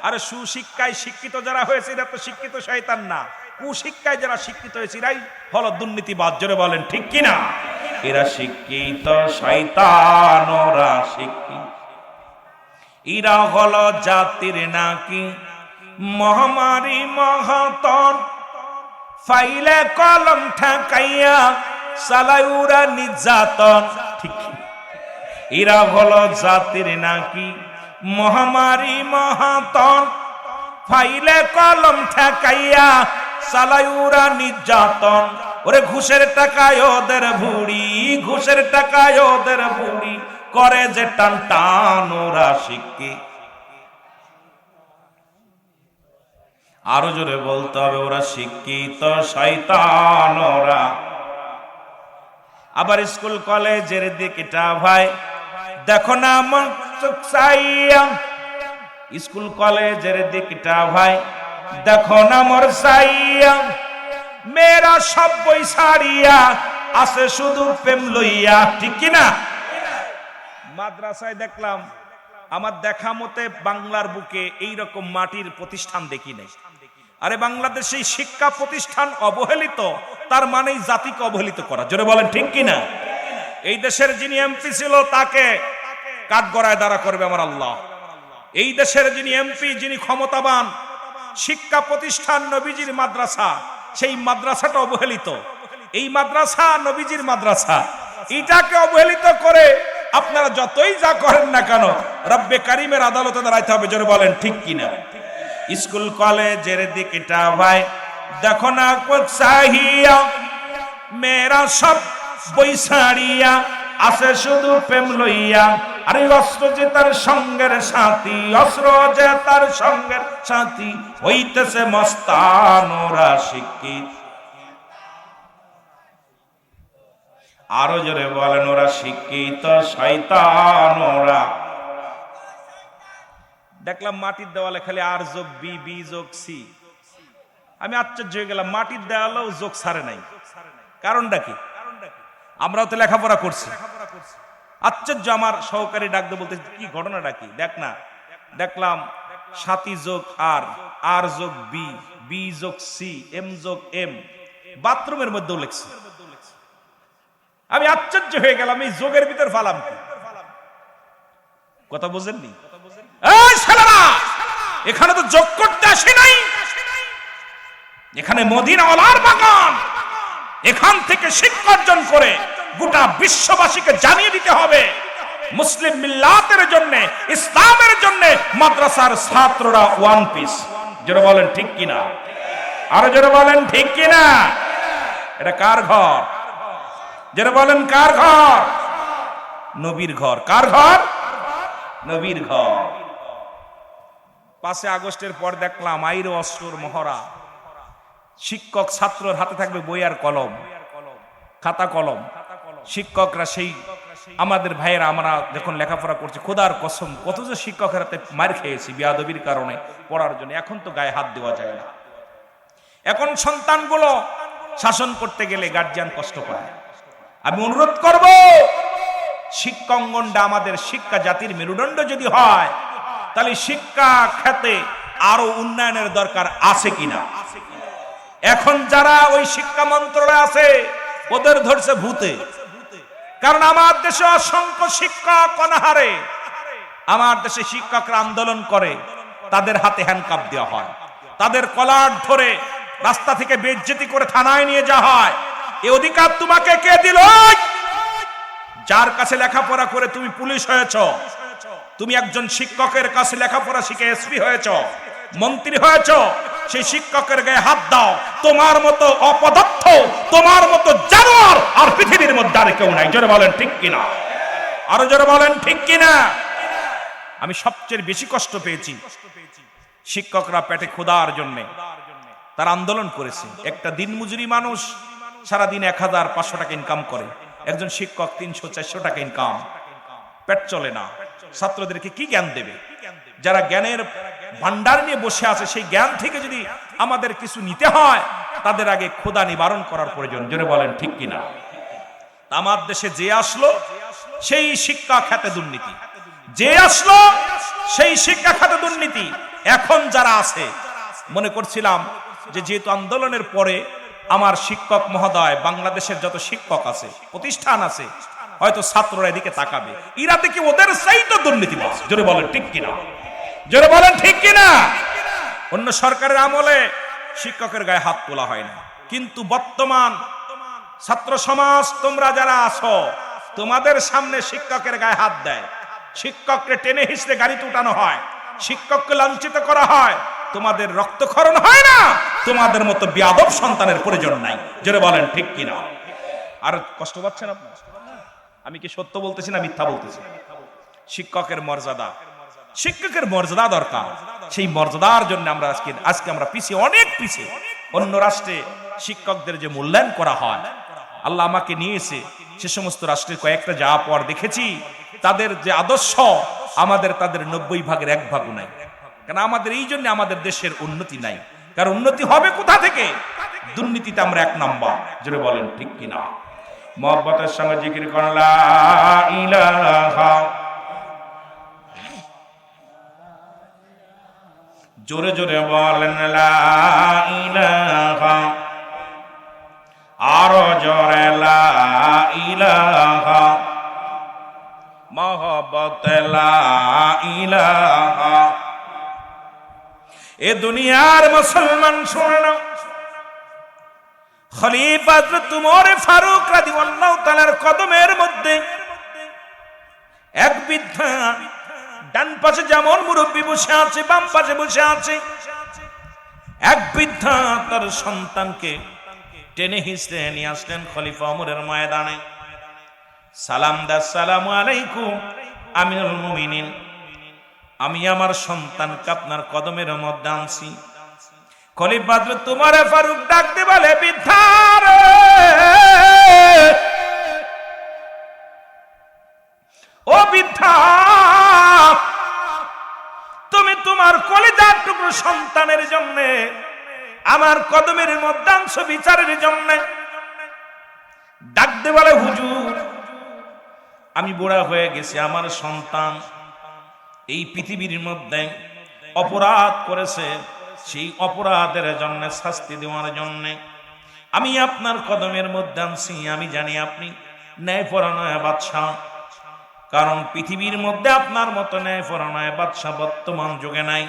Speaker 1: আরে সুশিক্ষায় শিক্ষিত যারা হয়েছে এরা তো শিক্ষিত শয়তান না, কুশিক্ষায় যারা শিক্ষিত হয়েছে এরাই হলো দুর্নীতিবাজ। জোরে বলেন ঠিক কিনা? এরা শিক্ষিত শয়তানোরা, শিক্ষিত। এরা হলো জাতির নাকি মহামারী মহাতন। ফাইলে কলম ঠেকাইয়া চালায় উরা নির্যাতন। ঠিক এরা হলো জাতির নাকি মহামারী মহাতন। ফাইলে কলম ঠেকাইয়া চালায় উরা নির্যাতন। ওরে ঘুষের টাকায় ওদের ভুড়ি, ঘুষের টাকায় ওদের ভুড়ি করে যে টান টান। ওরা শিক্ষিত। আরো জোরে বলতে হবে ওরা শিক্ষিত শয়তানোরা। আবার স্কুল কলেজের দিকটা ভাই দেখো না মন চোখ চাইয়া। স্কুল কলেজের দিকটা ভাই দেখো না মোর চাইয়া। মেয়েরা সব বই ছাড়িয়া আছে শুধু প্রেম লইয়া। ঠিক কিনা? মাদ্রাসায় দেখলাম, আমার দেখা মতে বাংলার বুকে এইরকম মাটির প্রতিষ্ঠান দেখি নাই। আরে বাংলাদেশে শিক্ষা প্রতিষ্ঠান অবহেলিত, তার মানেই জাতিকে অবহেলিত করা। জোরে বলেন ঠিক কিনা? এই দেশের যিনি এমপি ছিল তাকে কাঠগড়ায় দাঁড়া করবে আমার আল্লাহ। এই দেশের যিনি এমপি, যিনি ক্ষমতাবান, শিক্ষা প্রতিষ্ঠান নবীজির মাদ্রাসা, সেই মাদ্রাসাটা অবহেলিত। এই মাদ্রাসা নবীজির মাদ্রাসা, এটাকে অবহেলিত করে আপনারা যতই যা করেন না কেন রব্বে কারিমের আদালতে দাঁড়াইতে হবে। জোরে বলেন ঠিক কিনা? স্কুল কলেজের দিকটা ভাই দেখো না চাহিয়া। মেয়েরা সব বই ছাড়িয়া আছে শুধু প্রেম লইয়া। আরে অস্ত্র যে তার সঙ্গের সাথী, অস্ত্র যে তার সঙ্গের সাথী, হইতেছে মস্তান ওরা শিক্ষিত। আরো জোরে বলেন, ওরা শিক্ষিত শয়তান ওরা। দেখলাম মাটির দেওয়ালে খালি আর যোগ বি, বি যোগ সি। আমি আশ্চর্য হয়ে গেলাম, মাটির দেওয়ালেও যোগ সারে নাই। কারণটা কি? আমরাও তো লেখাপড়া করছি। আশ্চর্য, আমার সহকারী ডাকতে বলতে কি ঘটনাটা কি দেখ না। দেখলাম সাথী যোগ আর, আর যোগ বি, বি যোগ সি, এম যোগ এম, বাথরুমের মধ্যেও লেখছে। আমি আশ্চর্য হয়ে গেলাম, এই যোগের ভিতর ফালাম কি? কথা বুঝেননি? এই শালারা, এখানে তো যোগ করতে আসি নাই, এখানে মদিনাওয়ালার বাগান। এখান থেকে শিক্ষা অর্জন করে গোটা বিশ্ববাসীকে জানিয়ে দিতে হবে, মুসলিম মিল্লাতের জন্য, ইসলামের জন্য মাদ্রাসার ছাত্ররা ওয়ান পিস। যারা বলেন ঠিক কিনা, আরো যারা বলেন ঠিক কিনা। এটা কার ঘর? যারা বলেন কার ঘর? নবীর ঘর। কার ঘর? নবীর ঘর। 5 আগস্টের পর দেখলাম আইর অস্ত্র মহড়া। শিক্ষক ছাত্রর হাতে থাকবে বই আর কলম, খাতা কলম। শিক্ষকরা সেই আমাদের ভাইয়েরা, আমরা যখন লেখাপড়া করছি, খোদার কসম কত যে শিক্ষকের হাতে মার খেয়েছি বেয়াদবির কারণে পড়ার জন্য। এখন তো গায়ে হাত দেওয়া যায় না। এখন সন্তানগুলো শাসন করতে গেলে গার্জিয়ান কষ্ট পায়। আমি অনুরোধ করব, শিক্ষাঙ্গনটা আমাদের শিক্ষা জাতির মেরুদণ্ড যদি হয়, তাহলে শিক্ষা খাতে আরো উন্নয়নের দরকার আছে কিনা। এখন যারা ওই শিক্ষা মন্ত্রণালয়ে আছে, ওদের ধরছে ভূতে। কারণ আমার দেশে অসংখ্য শিক্ষক অনাহারে, আমার দেশে শিক্ষকরা আন্দোলন করে, তাদের হাতে হ্যান্ডকাপ দেওয়া হয়, তাদের কলার ধরে রাস্তা থেকে বেইজ্জতি করে থানায় নিয়ে যাওয়া হয়। এই অধিকার তোমাকে কে দিল? যার কাছে লেখাপড়া করে তুমি পুলিশ হয়েছ, তুমি একজন শিক্ষকের কাছে লেখাপড়া শিখে এসপি হয়েছ, মন্ত্রী হয়েছ, সেই শিক্ষকের গায়ে হাত দাও। তোমার মতো অপদার্থ, তোমার মতো জানোয়ার আর পৃথিবীর মধ্যে আর কেউ নাই। জোরে বলেন ঠিক কিনা, আরো জোরে বলেন ঠিক কিনা। আমি সবচেয়ে বেশি কষ্ট পেয়েছি শিক্ষকরা পেটে ক্ষুধার জন্য তারা আন্দোলন করেছে। একটা দিনমজুরি মানুষ সারাদিন 1500 টাকা ইনকাম করে, একজন শিক্ষক 300-400 টাকা ইনকাম, পেট চলে না। ছাত্রদেরকে কি জ্ঞান দেবে? যারা জ্ঞানের ভান্ডার নিয়ে বসে আছে, সেই জ্ঞান থেকে যদি আমাদের কিছু নিতে হয়, তাদের আগে ক্ষুধা নিবারণ করার প্রয়োজন। জোরে বলেন ঠিক কিনা। আমার দেশে যে আসলো সেই শিক্ষা খাতে দুর্নীতি, যে আসলো সেই শিক্ষা খাতে দুর্নীতি। এখন যারা আছে, মনে করছিলাম যে যেহেতু আন্দোলনের পরে আমার শিক্ষক মহোদয়, বাংলাদেশের যত শিক্ষক আছে, প্রতিষ্ঠান আছে, হয়তো ছাত্ররা এদিকে তাকাবে, এরা দেখি ওদের চাইতে দুর্নীতিবাজ। জোরে বলেন ঠিক কিনা, জোরে বলেন ঠিক কিনা। অন্য সরকারের আমলে শিক্ষকের গায়ে হাত তোলা হয় না, কিন্তু বর্তমান ছাত্র সমাজ, তোমরা যারা আছো, তোমাদের সামনে শিক্ষকের গায়ে হাত দেয়, শিক্ষককে টেনে হিঁচড়ে গাড়িতে উঠানো হয়, শিক্ষককে লাঞ্ছিত করা হয়, তোমাদের রক্তক্ষরণ হয় না? তোমাদের মতো বেয়াদব সন্তানের প্রয়োজন নাই। জোরে বলেন ঠিক কিনা। আর কষ্ট পাচ্ছেন আপনারা? আমি কি সত্য বলতেছি না মিথ্যা বলতেছি? শিক্ষকের মর্যাদা, শিক্ষকের মর্যাদা দরকার। সেই মর্যাদার জন্য আমরা আজকে আমরা পিছিয়ে, অনেক পিছিয়ে। অন্য রাষ্ট্রে শিক্ষকদের যে মূল্যায়ন করা হয়, আল্লাহ আমাকে নিয়েছে সে সমস্ত রাষ্ট্রের কয়েকটা যাওয়া পর দেখেছি, তাদের যে আদর্শ আমাদের তাদের 90 ভাগের 1 ভাগও নাই। কারণ আমাদের এই জন্য আমাদের দেশের উন্নতি নাই। কারণ উন্নতি হবে কোথা থেকে? দুর্নীতিতে আমরা 1 নাম্বার। জোরে বলেন ঠিক কিনা। মহব্বতের সঙ্গে জিকির করেন লা ইলাহা, জোরে জোরে বলেন লা ইলাহা, আরো জোরে লা ইলাহা, মহব্বত লা ইলাহা। এ দুনিয়ার মুসলমান শুনে নাও, খলিফা হযরত ওমর ফারুক রাদিয়াল্লাহু তাআলার কদমের মধ্যে এক বৃদ্ধা, ডান পাশে যেমন মুরব্বী বসে আছে, বাম পাশে বসে আছে, এক বৃদ্ধা তার সন্তানকে টেনে হিঁচড়ে নিয়ে আসলেন খলিফা ওমরের ময়দানে। সালাম দা, আসসালামু আলাইকুম। আমিরুল মুমিনিন, আমি আমার সন্তানকে আপনার কদমের মধ্যে আনছি। খলিফা হযরত উমর ফারুক ডাকতে বলে, বৃদ্ধা রে, ও বৃদ্ধা, তুমি তোমার কলিজার টুকরো সন্তানের জন্য আমার কদমের মধ্যে আনছো বিচারের জন্য। ডাকতে বলে, হুজুর, আমি বুড়া হয়ে গেছি, আমার সন্তান এই পৃথিবীর মধ্যে অপরাধ করেছে, সেই অপরাধের জন্য শাস্তি দেওয়ার জন্য আমি আপনার কদমের মধ্যে আনছি। আমি জানি আপনি ন্যায়পরায়ণ বাদশাহ, কারণ পৃথিবীর মধ্যে আপনার মতো ন্যায়পরায়ণ বাদশাহ বর্তমান যুগে নাই।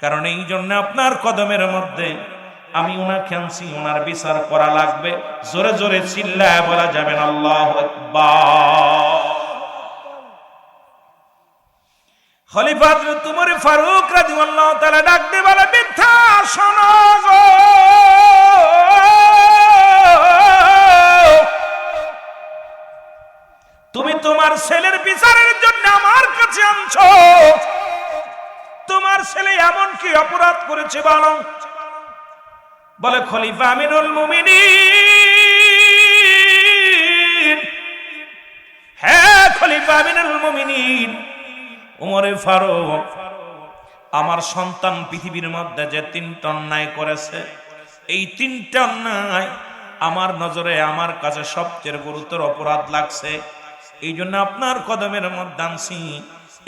Speaker 1: কারণ এই জন্য আপনার কদমের মধ্যে আমি উনাকে আনছি, ওনার বিচার করা লাগবে। জোরে জোরে চিল্লায় বলা যাবেন আল্লাহু আকবার। খলিফা হযরত উমর ফারুক রাদিয়াল্লাহু তাআলা ডাক দিয়ে বলে, বৃদ্ধা শোনো গো, তুমি তোমার ছেলের বিচারের জন্য আমার কাছে আনছো। তোমার ছেলে এমন কি অপরাধ করেছে বলো? বলে, খলিফা আমিরুল মুমিনিন, হ্যাঁ খলিফা আমিরুল মুমিনিন উমরে ফারুক, আমার সন্তান পৃথিবীর মধ্যে যে 3টা অন্যায় করেছে, এই 3টা অন্যায় আমার নজরে, আমার কাছে সবচেয়ে গুরুতর অপরাধ লাগছে। এই জন্য আপনার কদমের মধ্যে আনছি,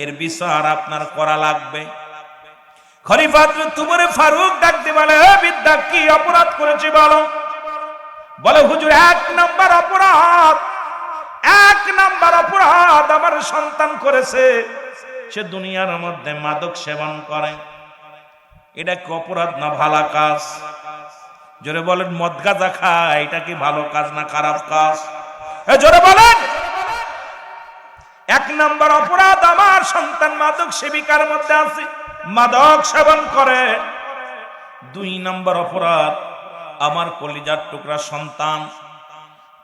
Speaker 1: এর বিচার আপনার করা লাগবে। খলিফা হযরত উমর ফারুক ডাকতে বলে, বিদ্যা কি অপরাধ করেছে বলো? বলে, হুজুর, 1 নাম্বার অপরাধ, 1 নাম্বার অপরাধ আমার সন্তান করেছে, সে দুনিয়ার মধ্যে মাদক সেবন করে। এটা কি অপরাধ না ভালো কাজ? জোরে বলেন, মদ গাঁজা খায়, এটা কি ভালো কাজ না খারাপ কাজ? জোরে বলেন। 1 নাম্বার অপরাধ, আমার সন্তান মাদক সেবিকার মধ্যে আছে, মাদক সেবন করে। 2 নাম্বার অপরাধ, আমার কলিজার টুকরা সন্তান,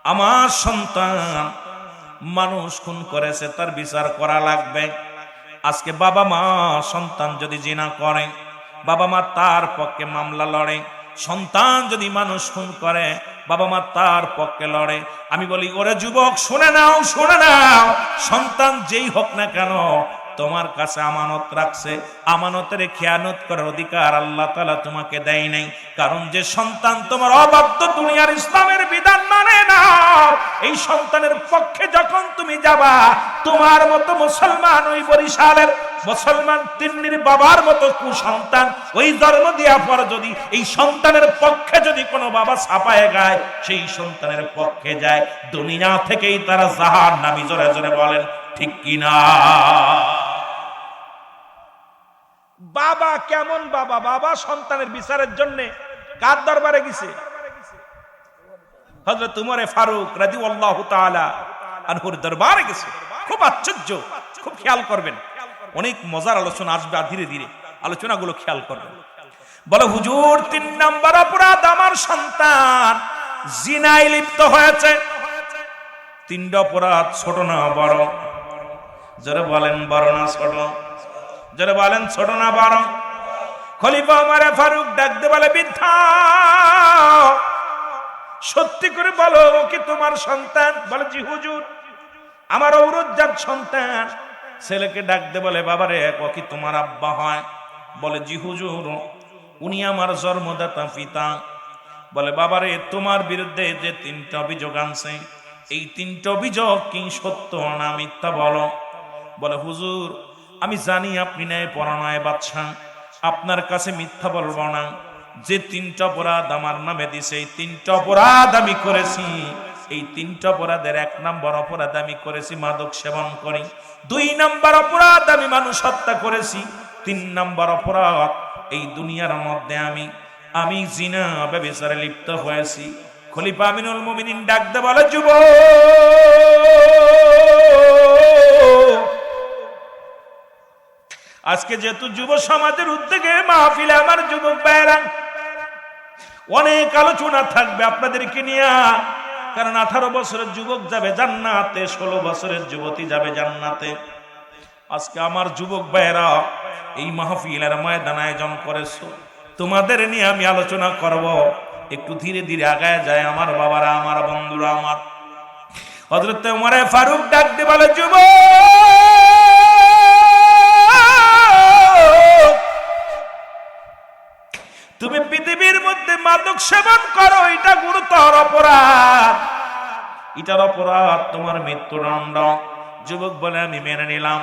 Speaker 1: আমার সন্তান মানুষ খুন করেছে, তার বিচার করা লাগবে। আজকে বাবা মা সন্তান যদি জিনা করে, বাবা মা তার পক্ষে মামলা লড়ে। সন্তান যদি মানুষ খুন করে, বাবা মা তার পক্ষে লড়ে। আমি বলি, ওরে যুবক, শুনে নাও, শুনে নাও, সন্তান যেই হোক না কেন, তোমার কাছে আমানত রাখছে, আমানতের খেয়ানত করার অধিকার আল্লাহ তাআলা তোমাকে দেয় নাই। কারণ যে সন্তান তোমার অবাধ্য, দুনিয়ার ইসলামের বিধান মানে না, এই সন্তানের পক্ষে যখন তুমি যাবা, তোমার মতো মুসলমান, ওই বরিশালের মুসলমান তিন্নির বাবার মতো কুসন্তান ওই জন্ম দেওয়ার পর যদি এই সন্তানের পক্ষে যদি কোনো বাবা ছাপায় গায়, সেই সন্তানের পক্ষে যায়, দুনিয়া থেকেই তারা জাহান্নামী। জোরে জোরে বলেন ঠিক কিনা? বাবা কেমন বাবা? বাবা সন্তানের বিচারের জন্য কার দরবারে গেছে? হযরত উমর ফারুক রাদিয়াল্লাহু তাআলা আনহুর দরবারে গেছে। খুব আশ্চর্য, খুব খেয়াল করবেন, অনেক মজার আলোচনা আসবে, ধীরে ধীরে আলোচনাগুলো খেয়াল করবেন। বলে, হুজুর, 3 নাম্বার অপরাধ, আমার সন্তান জিনায় লিপ্ত হয়েছে। 3টা অপরাধ, ছোট না বড়? যারা বলেন বড় না ছোট? যারা বলেন ছোট না বড়? খলিফা ওমর ফারুক ডাকতে বলে, বৃদ্ধা, সত্যি করে বলো, ও কি তোমার সন্তান? বলে, জি হুজুর, আমার ঔরজাত সন্তান। ছেলেকে ডাকতে বলে, বাবারে, ও কি তোমার আব্বা হয়? বলে, জি হুজুর, উনি আমার জন্মদাতা পিতা। বলে, বাবারে, তোমার বিরুদ্ধে যে 3টা অভিযোগ আনছে, এই 3টা অভিযোগ কি সত্য না মিথ্যা বলো? বলে, হুজুর, আমি জানি আপনি ন্যায়পরায়ণ বাদশা, আপনার কাছে মিথ্যা বলবো না। যে 3টা অপরাধ আমার নামে দিছে, এই 3টা অপরাধ আমি করেছি। এই 3টা অপরাধের 1 নাম্বার অপরাধ আমি করেছি মাদক সেবন করি, 2 নাম্বার অপরাধ আমি মানুষ হত্যা করেছি, 3 নাম্বার অপরাধ এই দুনিয়ার মধ্যে আমি জিনা ব্যভিচারে লিপ্ত হয়েছি। খলিফা আমিনুল মুমিনিন ডাকতে বলে, যুবক, আজকে যেহেতু যুব সমাজের উদ্যোগে মাহফিলে আমার যুবক ভাইরা, অনেক আলোচনা থাকবে আপনাদেরকে নিয়ে। কারণ 18 বছরের যুবক যাবে জান্নাতে, 16 বছরের যুবতী যাবে জান্নাতে। আজকে আমার যুবক ভাইয়েরা এই মাহফিলের ময়দান আয়োজন করেছো, তোমাদের নিয়ে আমি আলোচনা করব। একটু ধীরে ধীরে আগায় যায় আমার বাবারা, আমার বন্ধুরা। আমার হযরত ওমর ফারুক ডাক দিয়ে বলে, যুবক, তুমি পৃথিবীর মধ্যে মাদক সেবন করো, এটা গুরুতর অপরাধ, এটার অপরাধ তোমার মৃত্যুদণ্ড। যুবক বলে, আমি মেনে নিলাম,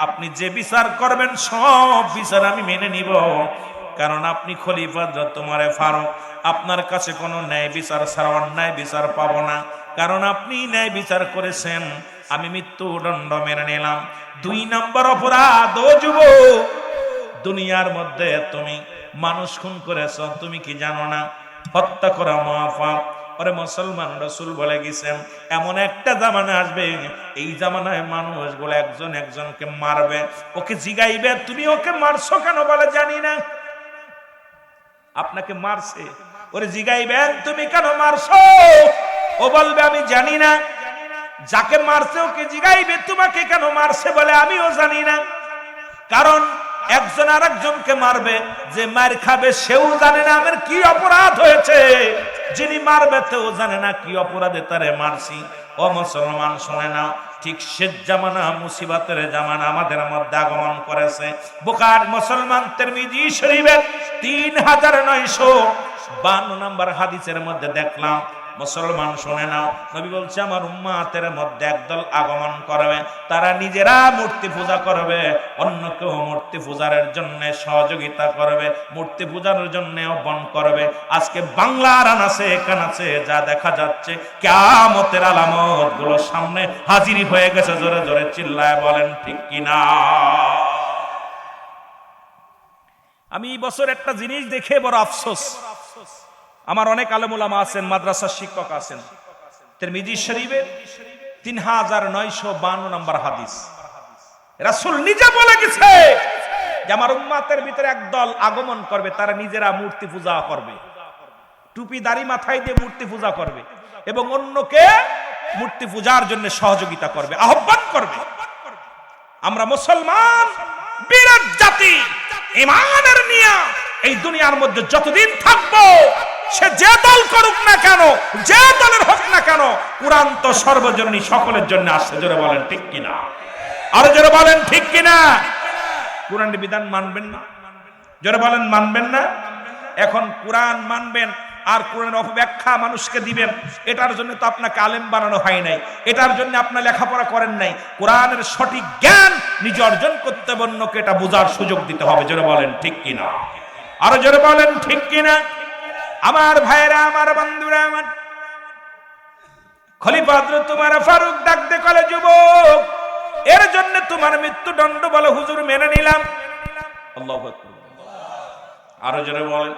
Speaker 1: আপনি যে বিচার করবেন সব বিচার আমি মেনে নিব, কারণ আপনি খলিফা তোমার ফারুক, আপনার কাছে কোনো ন্যায় বিচার ছাড়া অন্যায় বিচার পাবো না, কারণ আপনি ন্যায় বিচার করেছেন, আমি মৃত্যুদণ্ড মেনে নিলাম। 2 নম্বর অপরাধ, ও যুবক, দুনিয়ার মধ্যে তুমি মানুষ খুন করেছ, তুমি কি জানো না হত্যা করা মহাপাপ? ওরে মুসলমান, রাসূল বলে গেছেন এমন একটা জামানা আসবে, এই জামানায় মানুষগুলো একজন একজনকে মারবে, ওকে জিগাইবে তুমি ওকে মারছো কেন? বলে জানি না। আপনাকে মারছে, ওরে জিগাইবেন তুমি কেন মারছো? ও বলবে আমি জানি না। যাকে মারছে ওকে জিগাইবে তোমাকে কেন মারছে? বলে আমিও জানি না। কারণ একজন আরেকজনকে মারবে, যে মার খাবে সেও জানে না আমার কি অপরাধ হয়েছে, যিনি মারবে তেও জানে না কি অপরাধে তারে মারছি। ও মুসলমান শুনে নাও, ঠিক সে জামানা, মুসিবতের জামানা আমাদের মধ্যে আগমন করেছে। বুখারী মুসলমান তিরমিজি শরীফের 3952 নম্বর হাদিসের মধ্যে দেখলাম, মুসলমান শুনে নাও, নবী বলছে আমার উম্মতের মধ্যে একদল আগমন করবে, তারা নিজেরা মূর্তি পূজা করবে, অন্য কেউ মূর্তি পূজার জন্য সহযোগিতা করবে, মূর্তি পূজার জন্য আহ্বান করবে। আজকে বাংলার আনাচে কানাচে যা দেখা যাচ্ছে, কিয়ামতের আলামত গুলো সামনে হাজির হয়ে গেছে। জোরে জোরে চিল্লায় বলেন ঠিক কিনা? আমি এই বছর একটা জিনিস দেখে বড় আফসোস, আমার অনেক আলেম উলামা আছেন, মাদ্রাসার শিক্ষক আছেন, তিরমিজি শরীফের 3952 নম্বর হাদিস, রাসূল নিজে বলে গেছে যে আমার উম্মতের ভিতরে একদল আগমন করবে, তারা নিজেরা মূর্তি পূজা করবে, টুপি দাড়ি মাথায় দিয়ে মূর্তি পূজা করবে এবং অন্যকে মূর্তি পূজার জন্য সহযোগিতা করবে, আহ্বান করবে। আমরা মুসলমান বিরাট জাতি, ঈমানের নিয়া এই দুনিয়ার মধ্যে যতদিন থাকবো, সে যে দল করুক না কেন, যে দলের হোক না কেন, কুরআন তো সর্বজনীন, সকলের জন্য আসছে। জোরে বলেন ঠিক কিনা? আরো জোরে বলেন ঠিক কিনা? কুরআনের বিধান মানবেন না? জোরে বলেন মানবেন না? এখন কুরআন মানবেন আর কোরআনের অপব্যাখ্যা মানুষকে দিবেন, এটার জন্য তো আপনাকে আলেম বানানো হয় নাই, এটার জন্য আপনার লেখাপড়া করেন নাই। কোরআনের সঠিক জ্ঞান নিজে অর্জন করতে অন্যকে এটা বোঝার সুযোগ দিতে হবে। জোরে বলেন ঠিক কিনা? আরো জোরে বলেন ঠিক কিনা? আমার ভাইরা, আমার বন্ধুরা, আমার খলিফা হযরত ওমর ফারুক ডাক দিয়ে কলে, যুবক, এর জন্য তোমার মৃত্যুদণ্ড? বলে হুজুর মেনে নিলাম। আল্লাহু আকবার। আরো জোরে বলেন।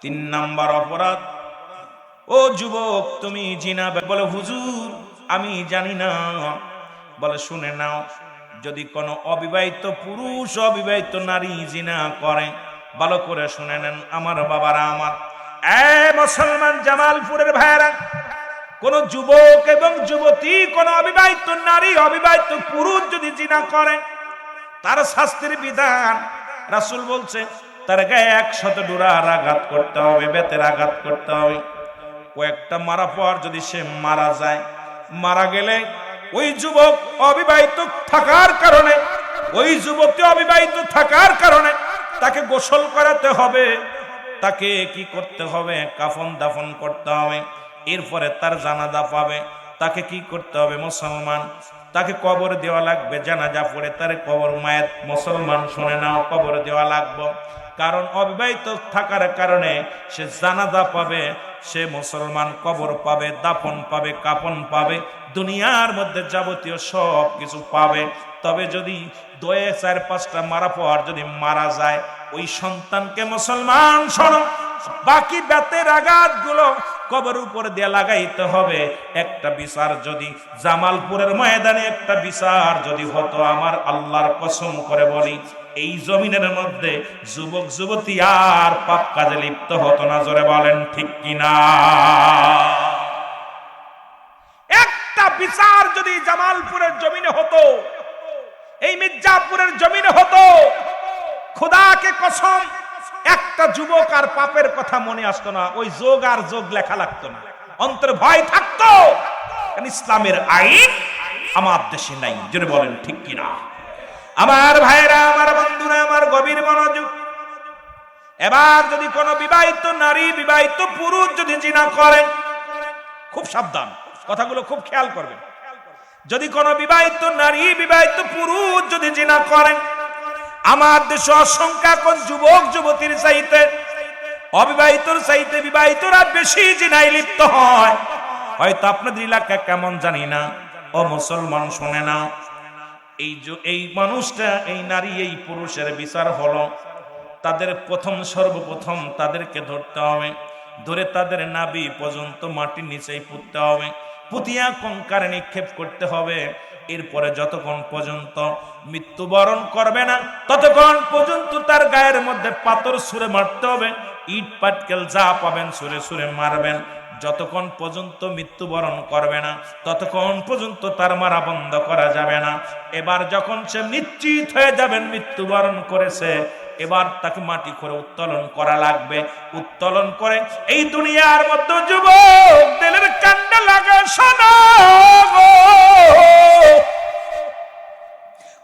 Speaker 1: 3 নম্বর অপরাধ, ও যুবক তুমি জিনা? বলে হুজুর আমি জানি না। বলে শুনে নাও, যদি কোনো অবিবাহিত পুরুষ অবিবাহিত নারী জিনা করে, ভালো করে শুনে নেন আমার বাবারা, আমার মুসলমান জামালপুরের ভাইরা, কোন যুবক এবং যুবতী, কোন অবিবাহিত নারী অবিবাহিত পুরুষ যদি জিনা করে, তার শাস্তির বিধান রাসূল বলছে তার গায়ে 100 ডোরার আঘাত করতে হবে, বেতের আঘাত করতে হবে। কয়েকটা মারা পর যদি সে মারা যায়, মারা গেলে ওই যুবক অবিবাহিত থাকার কারণে, ওই যুবতী অবিবাহিত থাকার কারণে তাকে গোসল করাতে হবে, তাকে কি করতে হবে? কাফন দাফন করতে হবে, এরপরে তার জানাজা পাবে। তাকে কি করতে হবে মুসলমান? তাকে কবর দেওয়া লাগবে, জানাজা পড়ে তার কবর মায়ের, মুসলমান শুনে নাও, কবর দেওয়া লাগবে। কারণ অবিবাহিত থাকার কারণে সে জানাজা পাবে, সে মুসলমান কবর পাবে, দাফন পাবে, কাফন পাবে, দুনিয়ার মধ্যে যাবতীয় সব কিছু পাবে। তবে যদি 2, 4, 5টা মারা পর যদি মারা যায়, ওই সন্তানকে মুসলমান শোনো, বাকি বেতের আঘাতগুলো কবর উপরে দিয়ে লাগাইতে হবে। একটা বিচার যদি জামালপুরের ময়দানে একটা বিচার যদি হতো, আমার আল্লাহর কসম করে বলি, এই জমিনের মধ্যে যুবক যুবতী আর পাপ কাজে লিপ্ত হতো না। জোরে বলেন ঠিক কিনা? একটা বিচার যদি জামালপুরের জমিনে হতো, এই মির্জাপুরের জমিনে হতো, খোদাকে কসম একটা যুবক আর পাপের কথা মনে আসতো না, ওই যোগ আর যোগ লেখা লাগতো না, অন্তরে ভয় থাকতো, কারণ ইসলামের আইন আমার দেশে নাই। জোরে বলেন ঠিক কিনা? আমার ভাইরা, আমার বন্ধুরা, আমার গভীর মনোযোগ। এবার যদি কোনো বিবাহিত নারী, বিবাহিত পুরুষ যদি জিনা করেন, খুব সাবধান, কথাগুলো খুব খেয়াল করবেন। যদি কোনো বিবাহিত নারী, বিবাহিত পুরুষ যদি জিনা করেন, আমার দেশে অসংখ্য কোন যুবক যুবতীর চাইতে অবিবাহিতর চাইতে বিবাহিতরা বেশি জিনায় লিপ্ত হয়। হয়তো আপনাদের এলাকা কেমন জানি না, ও মুসলমান শোনে না, এই মানুষটা, এই নারী, এই পুরুষের বিচার হলো, তাদের সর্বপ্রথম তাদেরকে ধরতে হবে, ধরে তাদের নাভি পর্যন্ত মাটির নিচেই পুঁততে হবে, পুঁতিয়া কঙ্কারে নিক্ষেপ করতে হবে। এরপরে যতক্ষণ পর্যন্ত মৃত্যুবরণ করবে না, ততক্ষণ পর্যন্ত তার গায়ের মধ্যে পাথর ছুঁড়ে মারতে হবে, ইট পাটকেল যা পাবেন ছুঁড়ে ছুঁড়ে মারবেন। যতক্ষণ পর্যন্ত মৃত্যুবরণ করবে না, ততক্ষণ পর্যন্ত তার মারা বন্ধ করা যাবে না। এবার যখন সে নিশ্চিত হয়ে যাবেন মৃত্যুবরণ করেছে, এবার তাকে মাটি করে উত্তোলন করা লাগবে। উত্তোলন করে এই দুনিয়ার মধ্যে যুবক দিলের কান্ডা লাগা শোনো,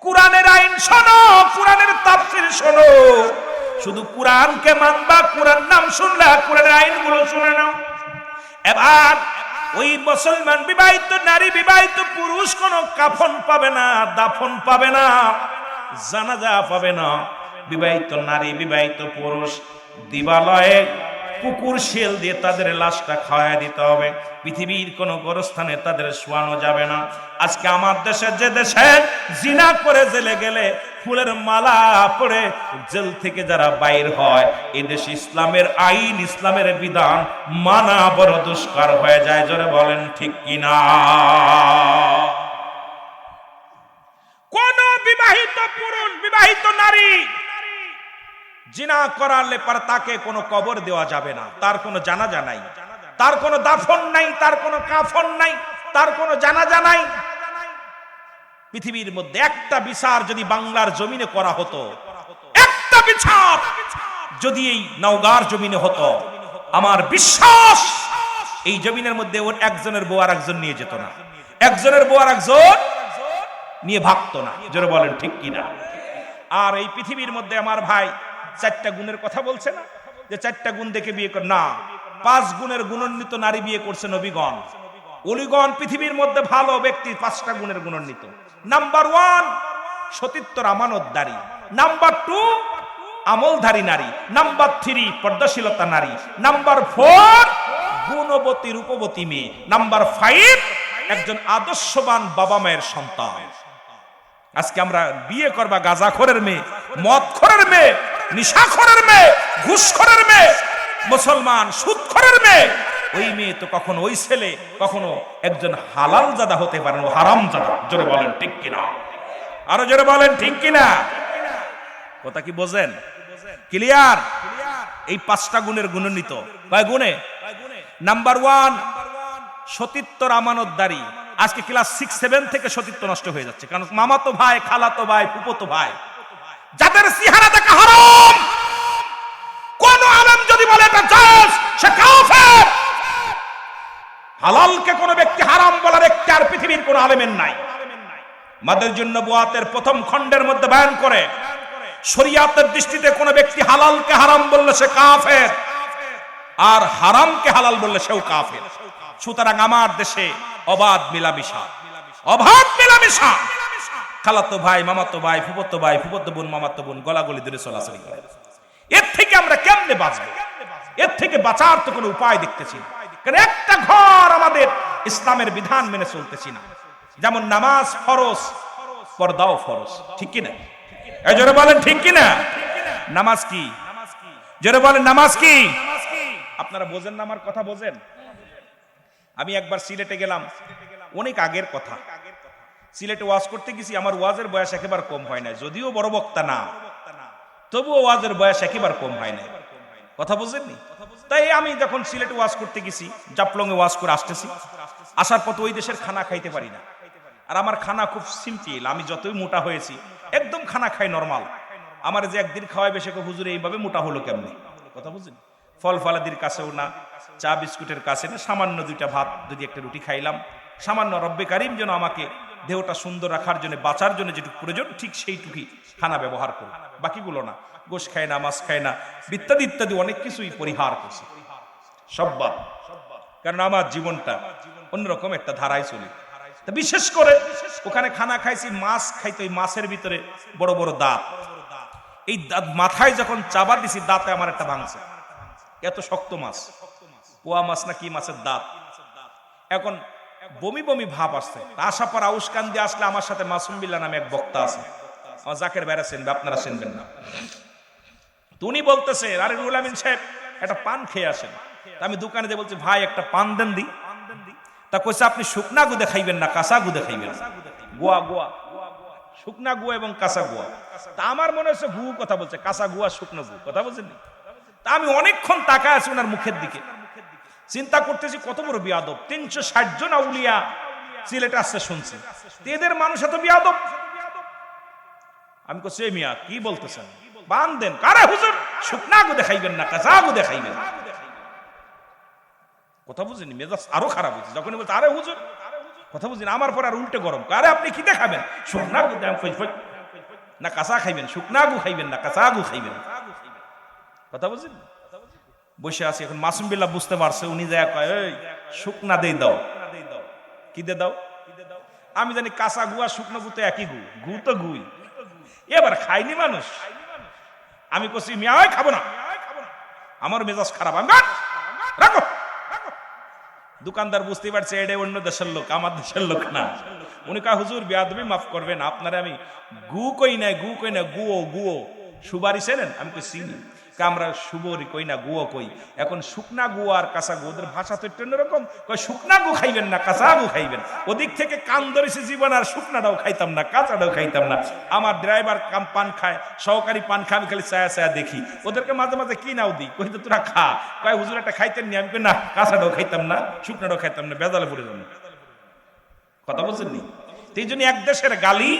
Speaker 1: কোরআনের আইন শোনো, কোরআনের তাফসীর শোনো। শুধু কোরআনকে মানবা, কোরআন নাম শুনলা, কোরআনের আইনগুলো শুনে নাও। এবার ওই মুসলমান বিবাহিত নারী, বিবাহিত পুরুষ কোনো কাফন পাবে না, দাফন পাবে না, জানাজা পাবে না। বিবাহিত নারী, বিবাহিত পুরুষ দিবালয়ে কুকুর শিয়াল দিয়ে তাদের লাশটা খাওয়াই দিতে হবে। পৃথিবীর কোনো গোরস্থানে তাদের শোয়ানো যাবে না। আজকে আমার দেশে, যে দেশে জিনা করে জেলে গেলে ফুলের মালা পরে জেল থেকে যারা বাইর হয়, এই দেশে ইসলামের আইন, ইসলামের বিধান মানা বড় দুষ্কর হয়ে যায়। জোরে বলেন ঠিক কিনা? কোন বিবাহিত পুরুষ, বিবাহিত নারী জিনা করালে পর তাকে কোনো কবর দেওয়া যাবে না, তার কোনো জানাজা নাই, তার কোনো দাফন নাই, তার কোনো কাফন নাই, তার কোনো জানাজা নাই। পৃথিবীর মধ্যে একটা বিচার যদি বাংলার জমিনে করা হতো, একটা বিচার যদি এই নওগাঁর জমিনে হতো, আমার বিশ্বাস এই জমিনের মধ্যে ওর একজনের বউ আর একজন নিয়ে যেত না, একজনের বউ আর একজন নিয়ে ভাগতো না। জোরে বলেন ঠিক কিনা? আর এই পৃথিবীর মধ্যে আমার ভাই চারটা গুণের কথা বলছে না, যে চারটা গুণ দেখে বিয়ে কর না, 5 গুণের গুণান্বিত নারী বিয়ে করছে নবীগণ, ওলিগণ। পৃথিবীর মধ্যে ভালো ব্যক্তি 5টা গুণের গুণান্বিত। নাম্বার 1 সতীত্বর আমানতদারী, নাম্বার 2 আমলধারী নারী, নাম্বার 3 পর্দাশীলতা নারী, নাম্বার 4 গুণবতী রূপবতী মেয়ে, নাম্বার 5 একজন আদর্শবান বাবা মায়ের সন্তান। আজকে আমরা বিয়ে করবা গাঁজাখোরের মেয়ে, মদখোরের মেয়ে, নিশাখোরের মেয়ে, ঘুষখোরের মেয়ে, মুসলমান সুদখোরের মেয়ে, ওই মেয়ে তো কখনো, ওই ছেলে কখনো একজন হালাল জাদা হতে পারে না, হারাম জাদা। জোরে বলেন ঠিক কিনা? আরো জোরে বলেন ঠিক কিনা? কথা কি বোঝেন? ক্লিয়ার? এই 5টা গুণের গুণান্বিত। কয় গুণে? নাম্বার 1 সতীত্বর আমানতদারী। আজকে ক্লাস 6, 7 থেকে সতীত্ব নষ্ট হয়ে যাচ্ছে, কারণ মামাতো ভাই, খালাতো ভাই, ফুফাতো ভাই, যাদের চেহারা দেখা হারাম, কোন আলেম যদি বলে এটা জায়েজ, সে কাফের। হালালকে কোন ব্যক্তি হারাম বলার এখতিয়ার পৃথিবীর কোন আলেমের নাই। আমাদের জন্য বুয়াতের প্রথম খণ্ডের মধ্যে বয়ান করে, শরীয়তের দৃষ্টিতে কোন ব্যক্তি হালালকে হারাম বললে সে কাফের, আর হারামকে হালাল বললে সেও কাফের। সুতরাং আমার দেশে অবাধ মিলামিশা, অবাধ মিলামিশা, খালাতো ভাই, মামাতো ভাই, ফুফাতো ভাই, ফুফাতো বোন, মামাতো বোন গলাগলি ধরে চলাচলি করে। এর থেকে আমরা কেমনে বাঁচবো? এর থেকে বাঁচার তো কোনো উপায় দেখতেছি না, কারণ একটা ঘর আমাদের ইসলামের বিধান মেনে চলতেছি না। যেমন নামাজ ফরজ, পর্দাও ফরজ, ঠিক কিনা? এই জোরে বলেন ঠিক কিনা? নামাজ কি? জোরে বলেন নামাজ কি? আপনারা বোঝেন না আমার কথা? বোঝেন? আমি একবার সিলেটে গেলাম, অনেক আগের কথা। সিলেটে ওয়াজ করতে গেছি, আমার ওয়াজের বয়স একেবারে কম হয় না, যদিও বড় বক্তা না, তবুও ওয়াজের বয়স একেবারে কম হয় না। কথা বুঝেননি? তাই আমি যখন সিলেটে ওয়াজ করতে গেছি, জাফলং এ ওয়াজ করে আসতেছি, আসার পথে ওই দেশের খানা খাইতে পারি না। আর আমার খানা খুব সিম্পল, আমি যতই মোটা হয়েছি একদম খানা খাই নরমাল। আমার যে একদিন খাওয়াই বেশি হুজুর এইভাবে মোটা হলো কেমনি, কথা বুঝলেন? ফল ফলাদির কাছেও না, চা বিস্কুটের কাছে না, সামান্য দুইটা ভাত যদি একটা রুটি খাইলাম, সামান্য রব্বে কারিম যেন আমাকে দেহটা সুন্দর রাখার জন্য, বাঁচার জন্য যেটুকু প্রয়োজন ঠিক সেইটুকুই খানা ব্যবহার করি, বাকিগুলো না। গোশ খায় না, মাছ খায় না, ইত্যাদি ইত্যাদি অনেক কিছুই পরিহার করছি, সব বাদ। কারণ আমার জীবনটা অন্যরকম একটা ধারায় চলে। তা বিশেষ করে ওখানে খানা খাইছি, মাছ খাইতে, ওই মাছের ভিতরে বড় বড় দাঁত, এই দাঁত মাথায় যখন চাবার দিছি দাঁতে আমার একটা ভাঙছে, এত শক্ত মাছ, পোয়া মাছ না কি মাছের দাঁত। এখন বমি বমি ভাব আসছে। আশা পর আউসকান দিয়ে আসলে আমার সাথে মাসুম বিল্লাহ নামে এক বক্তা আছে, আমার জাকের বাইরে চিনবে, আপনারা চিনবেন না। তো উনি বলতেছে, আরে রুহুল আমিন সাহেব একটা পান খেয়ে আসেন। আমি দোকানে দিয়ে বলছি, ভাই একটা পান দেন দি। তা কইছে, আপনি শুকনা গুদে খাইবেন না কাঁচা গুদে খাইবেন? গোয়া গোয়া, শুকনা গুয়া এবং কাঁচা গুয়া। তা আমার মনে হচ্ছে গু কথা বলছে, কাঁচা গুয়া শুকনো গু কথা বলছেন। তা আমি অনেকক্ষণ তাকায় আছি ওনার মুখের দিকে, চিন্তা করতেছি কত বড় বিয়াদব। 360 জন আউলিয়া সিলেটে আসছে শুনছি, এদের মানুষ এত বিয়াদব। আমি কইছি, এই মিয়া কি বলতেছেন, বান দেন। কারে হুজুর, শুকনা গুদে খাইবেন না কাঁচা গুদে খাইবেন? কথা বুঝিনি, মেজাজ আরো খারাপ হয়েছে যখন বলছে আরে হুজুর কথা বুঝিনি। আমার পর আর উল্টে গরম, আরে আপনি কি দেখাবেন, শুকনা গু না কাঁচা খাইবেন, শুকনা গু খাইবেন না কাঁচা গু খাইবেন? কথা বুঝিনি। বসে আছি, এখন মাসুম বিল্লাহ বুঝতে পারছে, উনি যা কয়, এই শুকনা দেই দাও, কি দে দাও? আমি জানি কাঁচা গু আর শুকনো গু তো একই গু, গু তো গুই। এবার খাইনি মানুষ। আমি কছি, মিয়া খাবো না, আমার মেজাজ খারাপ, আমি রাখো। দোকানদার বুঝতে পারছে এটা অন্য দেশের লোক, আমার দেশের লোক না। উনি কা হুজুর বেয়াদবি মাফ করবেন, আপনারে আমি গু কই না, গু কই না, গুয়ো গুয়ো। সুবারি চেনেন? আমি কই চিনি। আমরা সুবরি কই না, গুয়ো কই। এখন শুকনা গু আর কাঁচা গু, ওদের ভাষা তো একটু অন্যরকম। কয় শুকনা গু খাইবেন না কাঁচা গু খাইবেন। ওদিক থেকে কান ধরেছে জীবন, আর শুকনাটাও খাইতাম না কাঁচাটাও খাইতাম না। আমার ড্রাইভার পান খায়, সহকারী পান খায়, আমি খালি ছায়া ছায়া দেখি। ওদেরকে মাঝে মাঝে কি নাও দিই, কই তো তোরা খা। কয় হুজুর একটা খাইতেন নি? আমি কই না, কাঁচাটাও খাইতাম না শুকনাটাও খাইতাম না, বেজালে পড়ে যাবো। কথা বলছেন? এই জন্য এক দেশের গালি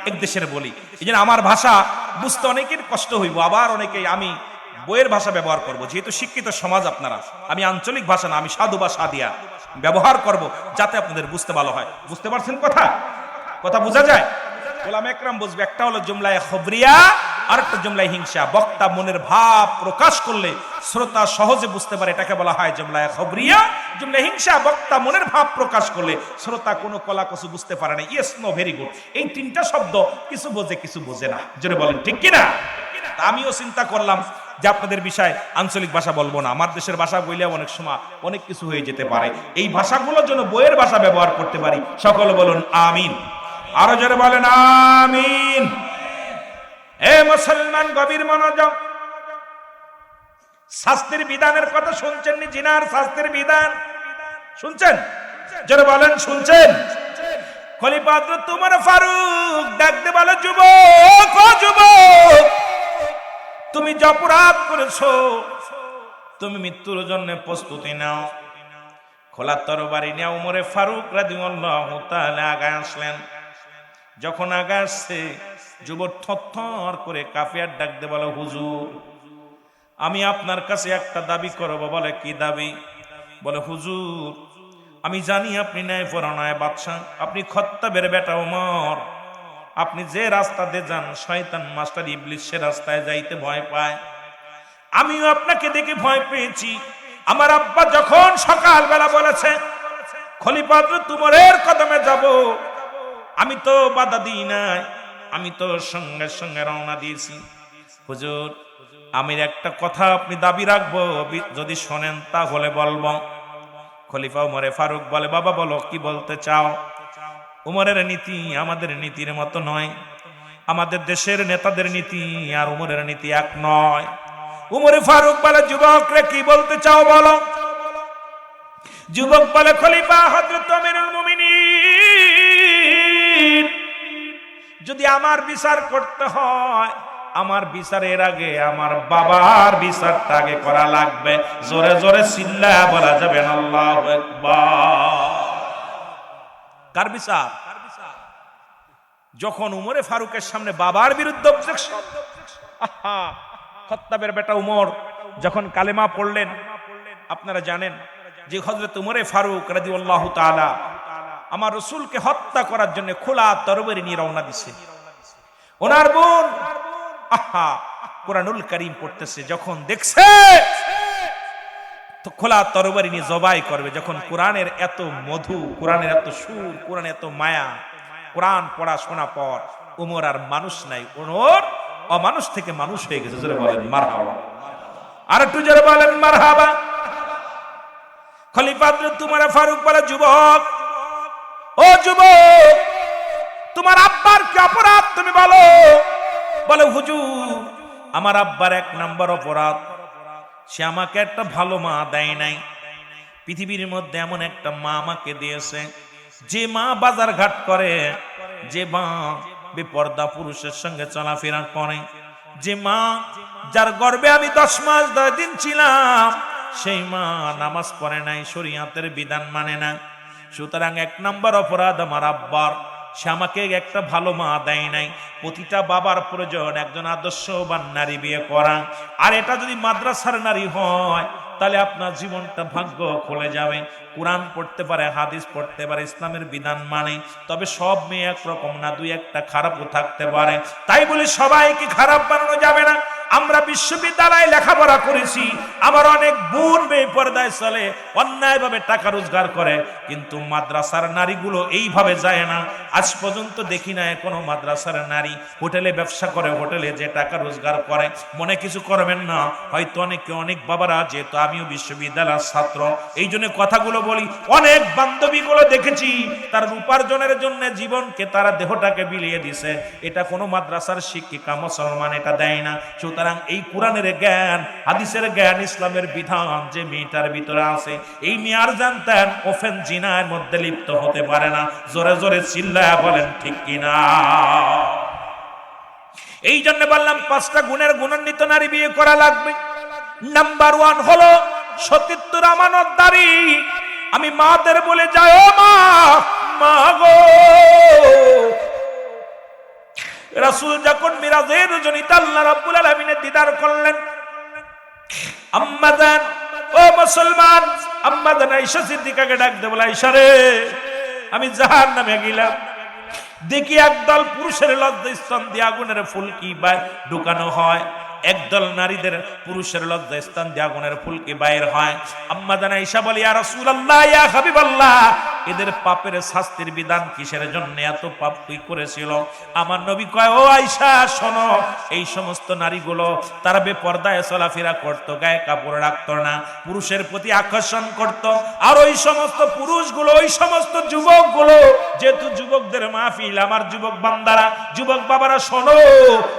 Speaker 1: এক দেশের বলি। এই জন্য আমার ভাষা বুঝতে অনেকের কষ্ট হইব, আবার অনেকেই আমি বইয়ের ভাষা ব্যবহার করব। যেহেতু শিক্ষিত সমাজ আপনারা, আমি আঞ্চলিক ভাষা না, আমি সাধু বা সাদিয়া ব্যবহার করব, যাতে আপনাদের বুঝতে ভালো হয়। বুঝতে পারছেন কথা? কথা বোঝা যায়? ওলামা একরাম বুঝবে। একটা হলো জুমলায়ে খবরিয়া, আর একটা জুমলায়ে হিংসা। বক্তা মনের ভাব প্রকাশ করলে শ্রোতা সহজে বুঝতে পারে, এটাকে বলা হয় জুমলায়ে খবরিয়া। জুমলায়ে হিংসা, বক্তা মনের ভাব প্রকাশ করলে শ্রোতা কোনো কলা কিছু বুঝতে পারে না। ইয়েস, নো, ভেরি গুড, এই তিনটা শব্দ কিছু বোঝে কিছু বোঝে না। জোরে বলেন ঠিক কিনা? আমিও চিন্তা করলাম যে আপনাদের বিষয় আঞ্চলিক ভাষা বলবো না, আমার দেশের ভাষা বললে অনেক সময় অনেক কিছু হয়ে যেতে পারে। এই ভাষাগুলোর জন্য বইয়ের ভাষা ব্যবহার করতে পারি। সকলে বলুন আমিন। আরো জোরে বলেন আমিন। এ মুসলমান, গভীর মনোযোগ। শাস্তির বিধানের কথা শুনছেন নি? জিনার শাস্তির বিধান শুনছেন? জোরে বলেন শুনছেন? খলিফা হযরত ওমর ফারুক ডাকতে বলে, যুবক, ও যুবক, তুমি যে অপরাধ করেছো, তুমি মৃত্যুর জন্য প্রস্তুতি নাও। খোলা তরবারি নিয়ে ওমরে ফারুক রাদিয়াল্লাহু তাআলা আগায় আসলেন। যখন আগায় আসছে, যুবক থরথর করে কাফিয়ার ডাকতে বলে, হুজুর, আমি আপনার কাছে একটা দাবি করব। বলে, কি দাবি? বলে, হুজুর, আমি জানি আপনি ন্যায়পরায়ণ বাদশাহ, আপনি খত্তাবের বেটা ওমর। আপনি যে রাস্তা দিয়ে যান, শয়তান মাস্টার ইবলিস সে রাস্তায় যাইতে ভয় পায়। আমিও আপনাকে দেখে ভয় পেয়েছি। আমার আব্বা যখন সকালবেলা বলেছে খলিফা হযরত ওমরের কদমে যাব, আমি তো বাধা দিই নাই, আমি তো সঙ্গে সঙ্গে রওনা দিয়েছি। হুজুর, আমি একটা কথা আপনি দাবি রাখবো, যদি শোনেন তাহলে বলবো। খলিফা ওমরে ফারুক বলে, বাবা বলো, কি বলতে চাও? উমরের নীতি আমাদের নীতির মতো নয়, আমাদের দেশের নেতাদের নীতি আর উমরের নীতি এক নয়। উমরে ফারুক বলে, যুবক রে, কি বলতে চাও বলো। যুবক বলে, খলিফা হযরত আমিরুল মুমিনিন, যদি আমার বিচার করতে হয়, আমার বিচারের আগে আমার বাবার বিচারটা আগে করা লাগবে। জোরে জোরে চিল্লায়া বলা যাবে আল্লাহু আকবার। কার বিচার? যখন উমরে ফারুকের সামনে বাবার বিরুদ্ধে অবজেকশন, আহা, খাত্তাবের বেটা উমর যখন কালেমা পড়লেন, আপনারা জানেন যে হযরত উমরে ফারুক রাদিয়াল্লাহু তাআলা আমার রাসূলকে হত্যা করার জন্য খোলা তরবারি নিয়ে রওনা দিছে। ওনার বোন আহা কুরআনুল কারীম পড়তেছে, যখন দেখছে তো খোলা তরবারি নিয়ে জবাই করবে, যখন কোরআনের এত মধু, কোরআনের এত সুর, কোরআনের এত মায়া, কোরআন পড়া শোনা পর উমর আর মানুষ নাই, উমর অমানুষ থেকে মানুষ হয়ে গেছে। জোরে বলেন মারহাবা, আর একটু জোরে বলেন মারহাবা। খলিফা হযরত উমর ফারুক বলে, যুবক, ও যুবক, তোমার আব্বার কি অপরাধ তুমি বলো? বলে, হুজুর, আমার আব্বার এক নাম্বার অপরাধ, সে আমাকে একটা ভালো মা দেয় নাই। পৃথিবীর মধ্যে এমন একটা মা আমাকে দিয়েছে, যে মা বাজার ঘাট করে, যে মা বেপর্দা পুরুষের সঙ্গে চলাফেরা করে, যে মা যার গর্ভে আমি 10 মাস 10 দিন ছিলাম, সেই মা নামাজ পড়ে নাই, শরীয়তের বিধান মানে না। সুতরাং এক নাম্বার অপরাধ আমার আব্বার, সে আমাকে একটা ভালো মা দেয় নাই। প্রতিটা বাবার প্রয়োজন একজন আদর্শবান নারী বিয়ে করা। আর এটা যদি মাদ্রাসার নারী হয়, তাহলে আপনার জীবনটা ভাগ্য খুলে যাবে। কোরআন পড়তে পারে, হাদিস পড়তে পারে, ইসলামের বিধান মানে। তবে সব মেয়ে একরকম না, দুই একটা খারাপও থাকতে পারে। তাই বলে সবাইকে খারাপ বানানো যাবে না। আমরা বিশ্ববিদ্যালয়ে লেখাপড়া করেছি, আমার অনেক বোন বেপরদায় চলে, অন্যায়ভাবে টাকা রোজগার করে, কিন্তু মাদ্রাসার নারীগুলো এইভাবে যায় না। আজ পর্যন্ত দেখি না কোনো মাদ্রাসার নারী হোটেলে ব্যবসা করে, হোটেলে যে টাকা রোজগার করে। মনে কিছু করবেন না, হয়তো অনেক বাবারা, যেহেতু আমিও বিশ্ববিদ্যালয়ের ছাত্র, এই জন্য কথাগুলো বলি। অনেক বান্ধবীগুলো দেখেছি তার উপার্জনের জন্য জীবনকে, তারা দেহটাকে বিলিয়ে দিছে। এটা কোনো মাদ্রাসার শিক্ষিকা মুসলমান এটা দেয় না। সুতরাং এই কোরআনের জ্ঞান, হাদিসের জ্ঞান, ইসলামের বিধান যে মেয়েটার ভিতরে আছে, এই মেয়ে আর জানতেন ওফেন জিনার মধ্যে লিপ্ত হতে পারে না। জোরে জোরে চিল্লায়া বলেন ঠিক কিনা? এই জন্য বললাম 5টা গুণের গুণান্বিত নারী বিয়ে করা লাগবে। নাম্বার 1 হলো সতীত্বর আমানতদারি। আমি মাদের বলে যাই, ও মা, মা গো, রাসূল যখন মিরাজের রজনীতে আল্লাহ রাব্বুল আলামিনের দিদার করলেন, আম্মা জান, ও মুসলমান, আম্মা জান আয়েশা সিদ্দিকাকে ডাক দিয়ে বলে, আয়েশা রে, আমি জাহান্নামে গেলাম, দেখি একদল পুরুষের লজ্জাস্থান দিয়ে আগুনের ফুলকি ঢুকানো হয়, একদল নারীদের পুরুষের লজ্জাস্থান দিয়ে আগুনের ফুলকি বাইর হয়। আম্মা জান আয়েশা বলে, ইয়া রাসূলুল্লাহ, ইয়া হাবিবাল্লাহ, এদের পাপের শাস্তির বিধান কিসের জন্য? এত পাপ কি করেছিল? আমার নবী কয়, ও আয়েশা শোনো, এই সমস্ত নারীগুলো তারা বেপরদায় চলাফেরা করতো, গায়ে কাপড় রাখতো না, পুরুষের প্রতি আকর্ষণ করত। আর ওই সমস্ত পুরুষগুলো, ওই সমস্ত যুবকগুলো, যেহেতু যুবকদের মাহফিল, আমার যুবক বান্দারা, যুবক বাবারা শোনো,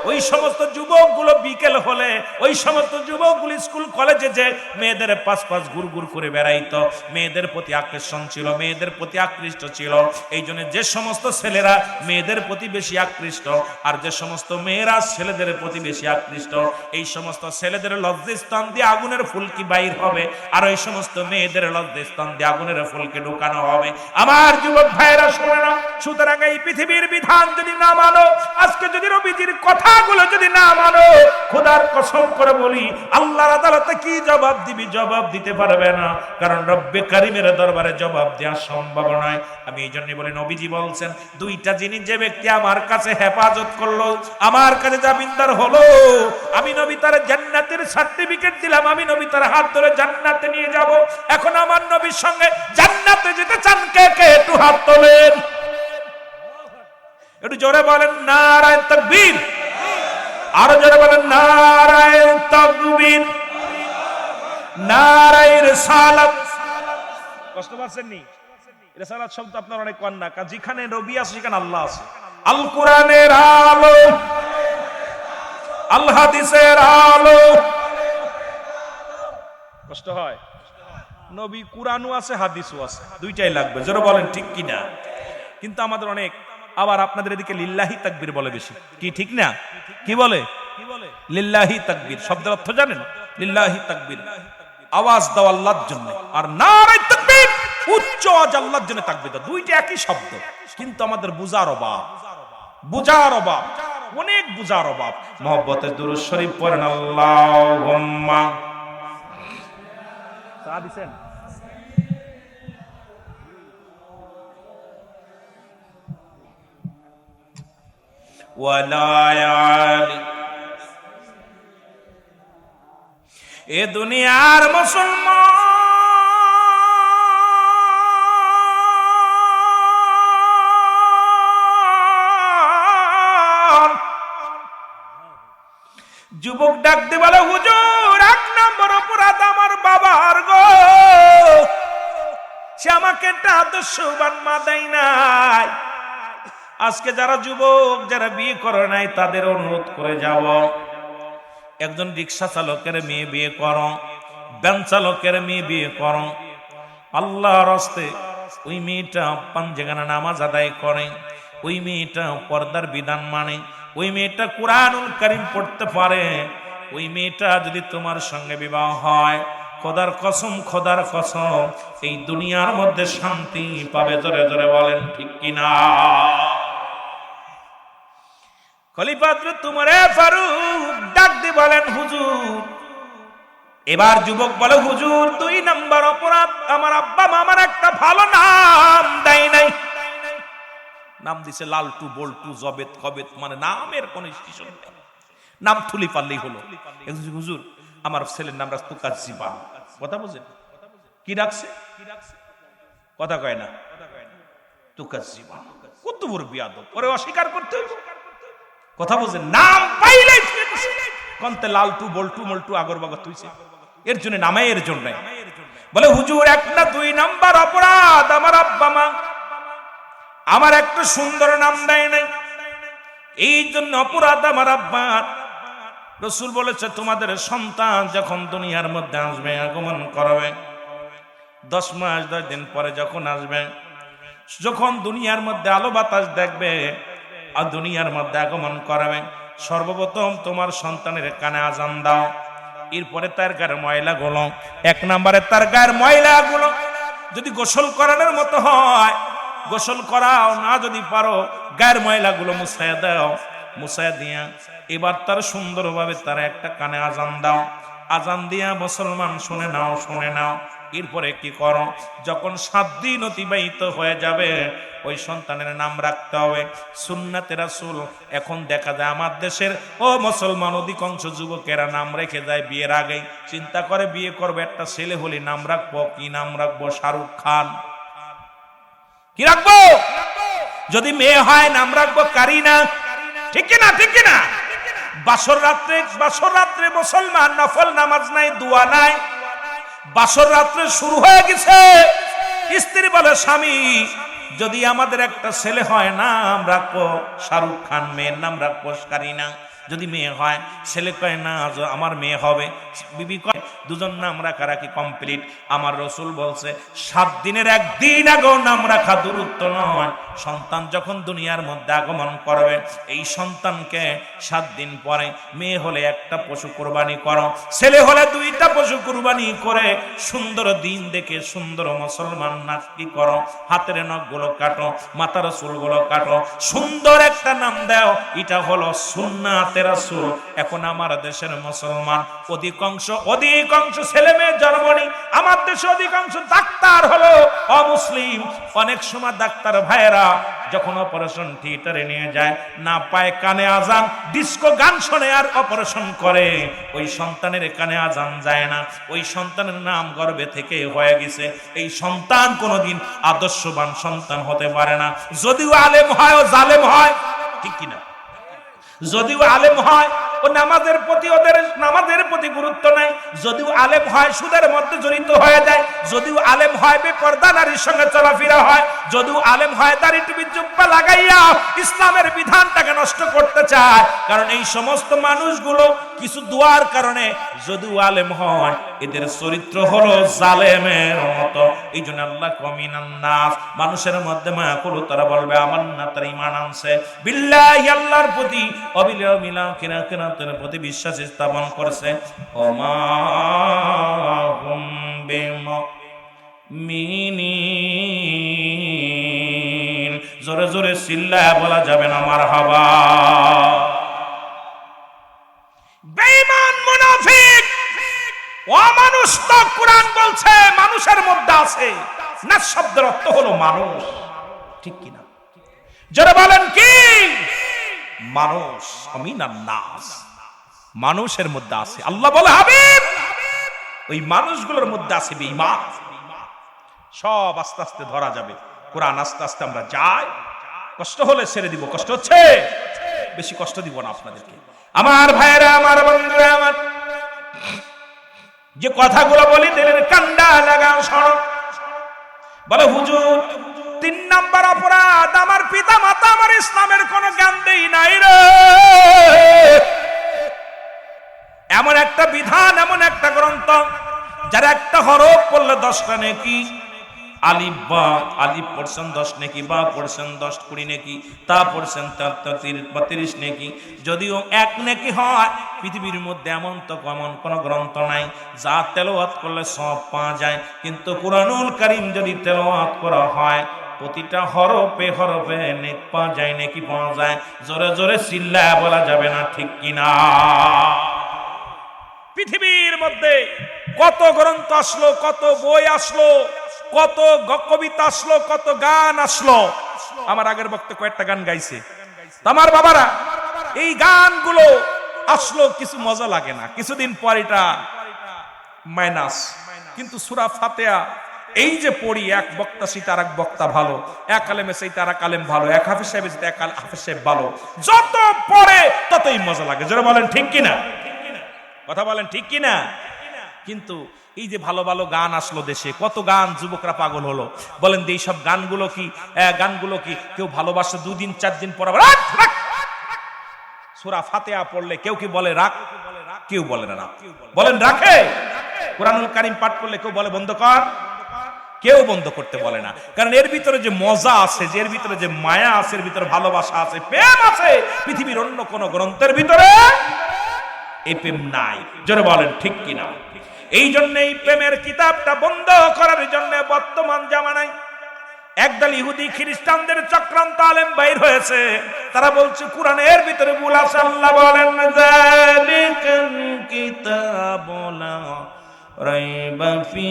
Speaker 1: ওই সমস্ত যুবকগুলো বিকেল হলে ওই সমস্ত যুবকগুলো স্কুল কলেজে যে মেয়েদের পাশ ঘুরঘুর করে বেড়াইতো, মেয়েদের প্রতি আকর্ষণ ছিল, মেয়েদের প্রতি আকৃষ্ট ছিল। এই জন্য যে সমস্ত ছেলেরা মেয়েদের প্রতি বেশি আকৃষ্ট, আর যে সমস্ত মেয়েরা ছেলেদের প্রতি বেশি আকৃষ্ট, এই সমস্ত ছেলেদের লজ্জাস্থান দিয়ে আগুনের ফুলকি বাইর হবে, আর ওই সমস্ত মেয়েদের লজ্জাস্থান দিয়ে আগুনের ফুলকি ঢুকানো হবে। আমার যুবক ভাইরা শোনে না, সুতরাং এই পৃথিবীর বিধান যদি না মানো, আজকে যদি নবীজির কথাগুলো যদি না মানো, খোদার কসম করে বলি, আল্লাহর আদালতে কি জবাব দিবি? জবাব দিতে পারবে না, কারণ রব্বে কারিমের দরবারে জবাব দেওয়া সম্ভব নয়। আমি এই জন্য বলি, নবীজি বলছেন, 2টা জিনিস যে ব্যক্তি আমার কাছে হেফাজত করলো, আমার কাছে জামিনদার হলো, আমি নবী তার জান্নাতের সার্টিফিকেট দিলাম, আমি নবী তার হাত ধরে জান্নাতে নিয়ে যাব। এখন আমার নবীর সঙ্গে জান্নাতে যেতে চান কে কে? একটু হাত তোলেন, একটু জোরে বলেন নারায়ে তাকবীর, আরো জোরে বলেন নারায়ে তাকবীর, নারায়ে রিসালাত। কষ্ট পাচ্ছেন নি? রিসালাত শব্দ আপনার অনেক কন্যা, যেখানে নবী আছে সেখানে আল্লাহ আছে। আল কোরআনের আলো, আল হাদিসের আলো। কষ্ট হয়? নবী কোরআনও আছে, হাদিসও আছে, দুইটাই লাগবে। জোরে বলেন ঠিক কিনা? কিন্তু আমাদের অনেক, আবার আপনাদের এদিকে লিল্লাহি তাকবীর বলে বেশি, কি ঠিক না? কি বলে? লিল্লাহি তাকবীর শব্দের অর্থ জানেন? লিল্লাহি তাকবীর আওয়াজ দাও আল্লাহর জন্য, আর নারায়ে তাকবীর উচ্চ আওয়াজ আল্লাহর জন্য তাকবীর দাও। দুইটা একই শব্দ, কিন্তু আমাদের বুঝার অভাব। বুঝার অভাব, অনেক বুঝার অভাব। মহব্বতের দুরূদ শরীফ পড়েন আল্লাহুম্মা দিছেন এ দুনিয়ার মুসলমান যুবক ডাক দিয়ে বলে, হুজুর 1 নম্বর অপরাধ আমার বাবার গো, সে আমাকে একটা আদর্শবান মা দেয় নাই। আজকে যারা যুবক, যারা বিয়ে করে নাই, তাদের অনুরোধ করে যাব, একজন রিক্সা চালকের মেয়ে বিয়ে করো, ভ্যান চালকের মেয়ে বিয়ে করো। আল্লাহর রাস্তে ওই মেয়েটা পাঞ্জেগানা নামাজ আদায় করে, ওই মেয়েটা পর্দার বিধান মানে, ওই মেয়েটা কুরআনুল কারীম পড়তে পারে, ওই মেয়েটা যদি তোমার সঙ্গে বিবাহ হয়, খোদার কসম, খোদার কসম, এই দুনিয়ার মধ্যে শান্তি পাবে। জোরে জোরে বলেন ঠিক কিনা? খলিফা হযরত উমর ফারুক ডাক দিয়ে বলেন, হুজুর। এবার যুবক বলে, হুজুর 2 নম্বর অপরাধ, আমার আব্বা মা আমার একটা ভালো নাম দেয় নাই। নাম দিছে লালটু, বল্টু, জবেদ, কবেদ, মানে নামের কোন স্টেশন নেই, নাম থুলি পারলেই হলো। হুজুর আমার ছেলের নাম রাখতো কাজীবা। কথা বুঝেন? কি রাখছে? কথা কয় না, তুকাজীবা। কত বড় বিয়াদব, ওরে অস্বীকার করতে হইব। কথা বুঝেন? নাম পাইলেই কন্তে লালটু, বল্টু, মল্টু, আগরবাগর তুইছে, এর জন্য নামে, এর জন্য বলে, হুজুর 1 না 2 নাম্বার অপরাধ, আমার আব্বা মা আমার একটা সুন্দর নাম দেয় নাই, এই জন্য অপরাধ আমার আব্বা। রাসূল বলেছে, তোমাদের সন্তান যখন দুনিয়ার মধ্যে আসবে, আগমন করবে, 10 মাস 10 দিন পরে যখন আসবে, যখন দুনিয়ার মধ্যে আলো বাতাস দেখবে আর দুনিয়ার মধ্যে আগমন করবে, সর্বপ্রথম তোমার সন্তানের কানে আজান দাও। এরপরে তার গায়ের ময়লাগুলো, 1 নম্বরে তার গায়ের ময়লাগুলো যদি গোসল করানোর মতো হয় গোসল করাও, না যদি পারো গায়ের ময়লাগুলো মুছাইয়া দাও, মুছাইয়া দিয়া এবার তার সুন্দরভাবে তার একটা কানে আজান দাও। আজান দিয়া মুসলমান শুনে নাও, শুনে নাও। এরপরে কি করো, যখন 7 দিন অতিবাহিত হয়ে যাবে, ওই সন্তানের নাম রাখতে হবে সুন্নাতে রাসূল। এখন দেখা যায় আমার দেশের ও মুসলমান অধিকাংশ যুবকেরা নাম রেখে যায় বিয়ের আগে, চিন্তা করে বিয়ে করবে, একটা ছেলে হলে নাম রাখবো, কি নাম রাখবো? শাহরুখ খান। কি রাখবো? যদি মেয়ে হয় নাম রাখবো কারিনা। ঠিক কিনা? ঠিক কিনা? বাসর রাত্রে মুসলমান নফল নামাজ নাই, দোয়া নাই। বাসর রাত্রে শুরু হয়ে গেছে, স্ত্রী বলে, স্বামী যদি আমাদের একটা ছেলে হয় নাম রাখবো শাহরুখ খান, মেয়ের নাম রাখবো কারিনা। যদি মেয়ে হয়, ছেলে কয় না আমার মেয়ে হবে, বিবি কয় দুজন নাম রাখারাখি কমপ্লিট। আমার রাসূল বলছে 7 দিনের 1 দিন আগেও নাম রাখা দূরত্ব নয়। সন্তান যখন দুনিয়ার মধ্যে আগমন করবে, এই সন্তানকে 7 দিন পরে, মেয়ে হলে 1টা পশু কুরবানি করো, ছেলে হলে 2টা পশু কুরবানি করে সুন্দর দিন দেখে সুন্দর মুসলমান নাকি করো, হাতের নখগুলো কাটো, মাথার চুলগুলো কাটো, সুন্দর একটা নাম দাও। এটা হলো সুন্নাত রাসূল। এখন আমার দেশের মুসলমান অধিকাংশ ছেলে মেয়ে জন্ম নেই, আমার দেশে অধিকাংশ ডাক্তার হলো অমুসলিম। অনেক সময় ডাক্তার ভাইয়েরা যখন অপারেশন থিয়েটারে নিয়ে যায়, না পায় কানে আজান, ডিস্কো গান শুনে আর অপারেশন করে, ওই সন্তানের কানে আজান যায় না, ওই সন্তানের নাম গর্ভে থেকে হয়ে গেছে। এই সন্তান কোনোদিন আদর্শবান সন্তান হতে পারে না। যদিও আলেম হয় ও জালেম হয়, ঠিক কিনা? যদিও আলেম হয় ও নামাজের প্রতি গুরুত্ব নাই, যদিও আলেম হয় সুদের মধ্যে জড়িত হয়ে যায়, যদিও আলেম হয় বেপরদা নারীর সঙ্গে চলাফেরা হয়, যদিও আলেম হয় দাড়ি টুপি জুব্বা লাগাইয়া ইসলামের বিধানটাকে নষ্ট করতে চায়। কারণ এই সমস্ত মানুষগুলো কিছু দোয়ার কারণে যদিও আলেম হয়, এদের চরিত্র হলো জালেমের মতো। এই জন্য আল্লাহ কমিনান নাস, মানুষের মধ্যে মায়া করো, তারা বলবে আমান্না, তারা ঈমান আনছে বিল্লাহি, আল্লাহর প্রতি, অবিল মিলা কিরাতের প্রতি বিশ্বাস স্থাপন করছে। ওমা হুম বিমুমিনিন, জোরে জোরে চিল্লায়া বলা যাবে না মারহাবা। বেঈমান মুনাফিক অমানুষ তো কুরআন বলছে মানুষের মধ্যে আছে। নাস শব্দের অর্থ হলো মানুষ, ঠিক কি না? যারা বলেন কি মানুষ, আমিনান নাস, মানুষের মধ্যে আছে। আল্লাহ বলে হাবিব ওই মানুষগুলোর মধ্যে আছে বেঈমান। সব আস্তে আস্তে ধরা যাবে। কোরআন আস্তে আস্তে আমরা যাই, কষ্ট হলে ছেড়ে দিব। কষ্ট হচ্ছে, বেশি কষ্ট দিব না আপনাদেরকে। আমার ভাইরা, আমার বন্ধুরা, আমার যে কথাগুলো বলি দিলেন কান্ডা লাগাও সড়ক। বলে হুজুর 3 নাম্বার অপরাধ, আমার পিতা মাতা আমার ইসলামের কোনো জ্ঞান দেই নাই রে। এমন একটা বিধান, এমন একটা গ্রন্থ যার একটা হরফ পড়লে 10টা নেকি। আলিফ বা আলিফ পড়ছেন 10 নেকি, বা পড়ছেন 10 20 নেকি, তা পড়ছেন 30 নেকি। যদিও 1 নেকি হয়, পৃথিবীর মধ্যে এমন তো কমন কোন গ্রন্থ নাই যা তেলাওয়াত করলে সব পাওয়া যায়। কিন্তু কুরআনুল কারীম যদি তেলাওয়াত করা হয় প্রতিটা হরফে হরফে নেক পাওয়া যায়, নেকি পাওয়া যায়। জোরে জোরে চিল্লায়া বলা যাবে না, ঠিক কিনা? পৃথিবীর মধ্যে কত গ্রন্থ আসলো, কত বই আসলো, কত কবিতা আসলো, কত গান আসলো। আমার আগের বক্তা কয়েকটা গান গাইছে। আমার বাবারা, এই গানগুলো আসলো, কিছু মজা লাগে না, কিছুদিন পর এটা মাইনাস। কিন্তু সূরা ফাতিহা এই যে পড়ি, এক বক্তা সেটা আর এক বক্তা ভালো, এক আলেমে সেইটা আর এক আলেম ভালো, এক হাফেজ সাহেব সেটা এক হাফেজ সাহেব ভালো। যত পড়ে ততই মজা লাগে। যারা বলেন ঠিক কিনা, কথা বলেন ঠিক কিনা? কিন্তু এই যে ভালো ভালো গান আসলো দেশে, কত গান, যুবকরা পাগল হলো। বলেন এই সব গানগুলো কি কেউ ভালোবাসে 2 দিন 4 দিন পর রাখ রাখ। সূরা ফাতিহা পড়লে কেউ কি বলে রাখ? কেউ বলে না রাখ। বলেন রাখে? কুরআনুল কারীম পাঠ করলে কেউ বলে বন্ধ কর? কেউ বন্ধ করতে বলে না। কারণ এর ভিতরে যে মজা আছে, যে এর ভিতরে যে মায়া আছে, এর ভিতরে ভালোবাসা আছে, প্রেম আছে, পৃথিবীর অন্য কোন গ্রন্থের ভিতরে এই প্রেম নাই। জোরে বলেন ঠিক কিনা? এই জন্য এই প্রেমের কিতাবটা বন্ধ করার জন্য বর্তমান জামানায় একদল ইহুদি খ্রিস্টানদের চক্রান্ত আলেম বাইর হয়েছে। তারা বলছে কুরআনের ভিতরে ভুল আছে। আল্লাহ বলেন যালিকাল কিতাবু লা রাইবা ফি।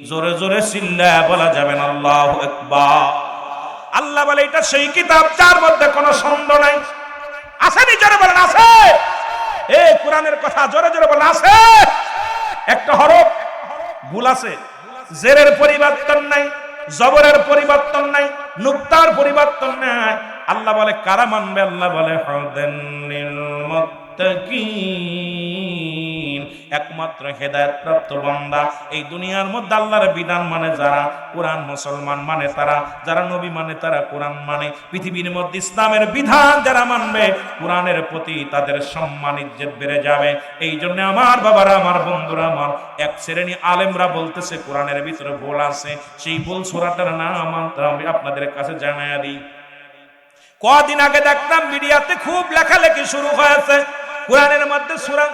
Speaker 1: জোরে জোরে চিল্লায়া বলা যাবে না আল্লাহু আকবার। আল্লাহ বলে এটা সেই কিতাব যার মধ্যে কোনো সন্দেহ নাই। আছে নি? জোরে বলেন আছে। এই কোরআনের কথা জোরে জোরে বলেন আছে। একটা হরফ ভুল আছে, জেরের পরিবর্তন নাই, জবরের পরিবর্তন নাই, নুক্তার পরিবর্তন নাই। আল্লাহ বলে কারা মানবে? আল্লাহ বলে হুদাল লিল মুত্তাকিন, একমাত্র হেদায়েত প্রাপ্ত বান্দা। এই দুনিয়ার মধ্যে আল্লাহর বিধান মানে যারা, কোরআন মুসলমান মানে তারা, যারা নবী মানে তারা, কোরআন মানে। পৃথিবীর মধ্যে ইসলামের বিধান যারা মানবে, কোরআনের প্রতি তাদের সম্মান ইজ্জত বেড়ে যাবে। এই জন্য আমার বাবারা, আমার বন্ধুরা, আমার এক শ্রেণী আলেমরা বলতেছে কোরআনের ভিতরে ভুল আছে। সেই ভুল সূরাটার নাম আমি আপনাদের কাছে জানাইয়া দিই। কদিন আগে দেখলাম মিডিয়াতে খুব লেখালেখি শুরু হয়েছে কোরআনের মধ্যে সূরা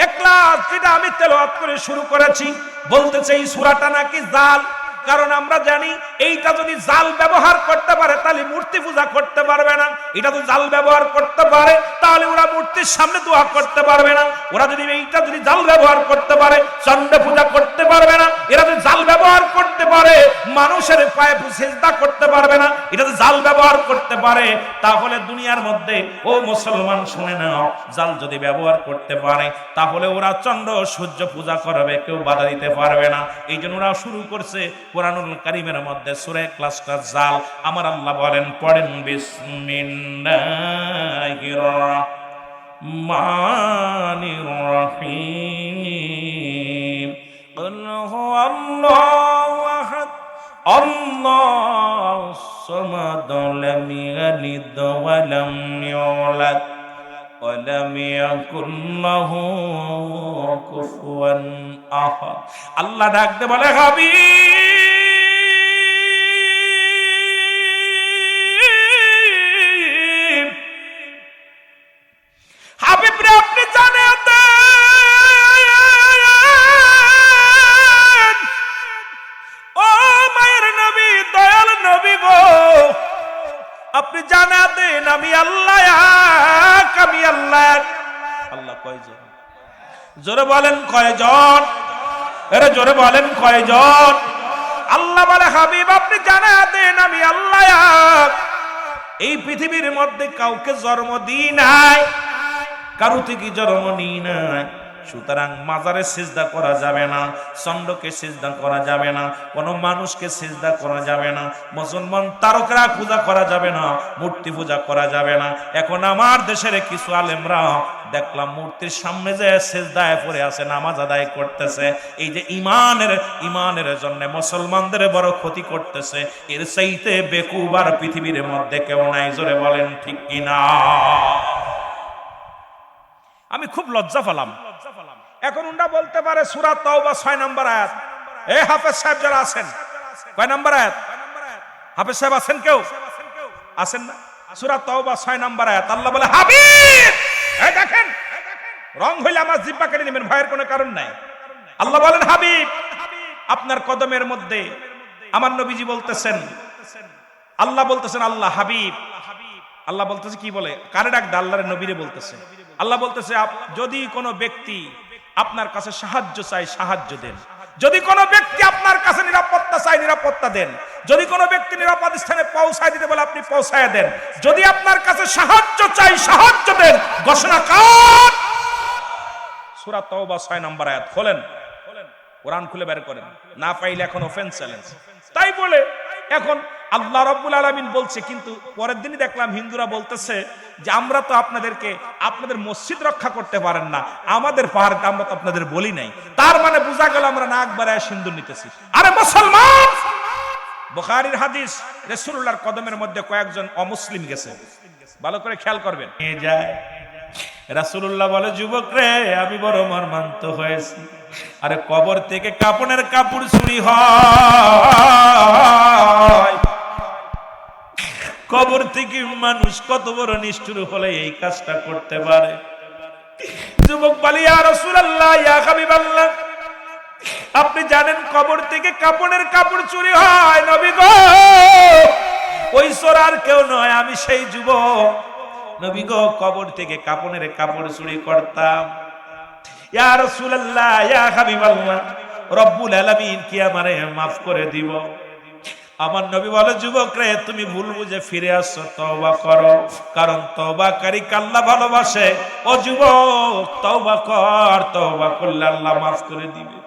Speaker 1: ইখলাস, যেটা আমি তেলাওয়াত করে শুরু করেছি, বলতেছে এই সূরাটা নাকি জাল। কারণ আমরা জানি এইটা যদি জাল ব্যবহার করতে পারে তাহলে মূর্তি পূজা করতে পারবে না। এটা যদি জাল ব্যবহার করতে পারে তাহলে ওরা মূর্তির সামনে দোয়া করতে পারবে না। ওরা যদি এইটা যদি জাল ব্যবহার করতে পারে চন্ড পূজা করতে পারবে না। এরা যদি জাল ব্যবহার করতে পারে মানুষের পায়ে সিজদা করতে পারবে না। এটা যদি জাল ব্যবহার করতে পারে তাহলে দুনিয়ার মধ্যে, ও মুসলমান শুনে নাও, জাল যদি ব্যবহার করতে পারে তাহলে ওরা চন্দ্র সূর্য পূজা করবে, কেউ বাধা দিতে পারবে না। এই জন্য ওরা শুরু করছে কোরআনুল কারীমের মধ্যে সূরা ইখলাসটা জাল। আমার আল্লাহ বলেন, পড়েন বিসমিল্লাহির রহমানির রহিম। কুল হুয়াল্লাহু আহাদ আল্লাহুস সামাদ লাম ইয়ালিদ ওয়া লাম ইউলাদ ওয়া লাম ইয়াকুল লাহু কুফুয়ান আহাদ। আল্লাহ ডাকতে বলে, হাবিব হাবিবরে আপনি জানেন ও মায়ের নবী, দয়াল নবী গো, আপনি জানা দেন আমি আল্লাহ এক, আমি আল্লাহ এক। আল্লাহ কয়জন? জোরে বলেন কয়জন? আরে জোরে বলেন কয়জন? আল্লাহ বলে হাবিব আপনি জানা দেন আমি আল্লাহ এক। এই পৃথিবীর মধ্যে কাউকে জন্ম দিই নাই, কারো থেকে জন্ম নিই নাই। সুতরাং মাজারে সিজদা করা যাবে না, চন্দ্রকে সিজদা করা যাবে না, কোনো মানুষকে সিজদা করা যাবে না, মুসলমান তারকরা পূজা করা যাবে না, মূর্তি পূজা করা যাবে না। এখন আমার দেশের কিছু আলেমরা দেখলাম মূর্তির সামনে যে সিজদায় পড়ে আছে, নামাজ আদায় করতেছে। এই যে ইমানের জন্য মুসলমানদের বড় ক্ষতি করতেছে। এর চাইতে বেকুব আর পৃথিবীর মধ্যে কেউ নাই। জোরে বলেন ঠিক কিনা? আমি খুব লজ্জা পেলাম। এখন উন্ডা বলতে পারে সূরা তাওবা 6 নম্বর আয়াত। এ হাফেজ সাহেব যারা আছেন, কয় নম্বর আয়াত? হাফেজ সাহেব আছেন কেউ? আছেন না? সূরা তাওবা 6 নম্বর আয়াত। আল্লাহ বলে হাবিব, এই দেখেন রং হইলে আমার জিহ্বা কেটে নেবেন, ভয়ের কোনো কারণ নাই। আল্লাহ বলেন হাবিব আপনার কদমের মধ্যে, আমার নবীজি বলতেছেন, আল্লাহ বলতেছেন আল্লাহ হাবিব, আল্লাহ বলতেছে কি বলে, কারে ডাক দা? আল্লাহর নবীরে বলতেছে। আল্লাহ বলতেছে যদি কোনো ব্যক্তি আপনার কাছে সাহায্য চাই সাহায্য দেন, যদি কোনো ব্যক্তি আপনার কাছে নিরাপত্তা চাই নিরাপত্তা দেন, যদি কোনো ব্যক্তি নিরাপদ স্থানে পৌঁছায় দিতে বলে আপনি পৌঁছায় দেন, যদি আপনার কাছে সাহায্য চাই সাহায্য দেন। ঘোষণা কার? সূরা তাওবা 6 নম্বর আয়াত। খোলেন কোরআন খুলে বের করেন, না পাইলে এখন ওপেন চ্যালেঞ্জ। তাই বলে এখন আল্লাহ রাব্বুল আলামিন বলছে, কিন্তু পরের দিনই দেখলাম হিন্দুরা বলতেছে যে আমরা তো আপনাদের মসজিদ রক্ষা করতে পারেন না, আমাদের পাহাড় আমরা তো আপনাদের বলি নাই। তার মানে বোঝা গেল আমরা নাক বাড়ায় সিন্দুর নিতেছি। আরে মুসলমান, বুখারীর হাদিস, রাসূলুল্লাহর কদমের মধ্যে কয়েকজন অমুসলিম গেছে, ভালো করে খেয়াল করবেন। নিয়ে যায় রাসূলুল্লাহ বলে যুবক রে আমি বড় মর্মান্ত হয়েছি। আরে কবর থেকে কাপনের কাপড় চুরি হয়, কবর থেকে মানুষ কত বড় নিষ্ঠুর হলে এই কাজটা করতে পারে। যুবক বলে ইয়া রাসূলুল্লাহ ইয়া হাবিবাল্লাহ আপনি জানেন কবর থেকে কাপনের কাপড় চুরি হয়। নবী গো ওই চোর আর কেউ নয়, আমি সেই যুবক। নবী গো কবর থেকে কাপনের কাপড় চুরি করতাম। ইয়া রাসূলুল্লাহ ইয়া হাবিবাল্লাহ রব্বুল আলামিন কি আমারে maaf করে দিব? আমার নবী বলে যুবক রে তুমি ভুল বুঝে ফিরে আসছো, তওবা করো, কারণ তওবাকারীকে আল্লাহ ভালোবাসে। ও যুবক তওবা কর, তওবা করলে আল্লাহ maaf করে দিবে।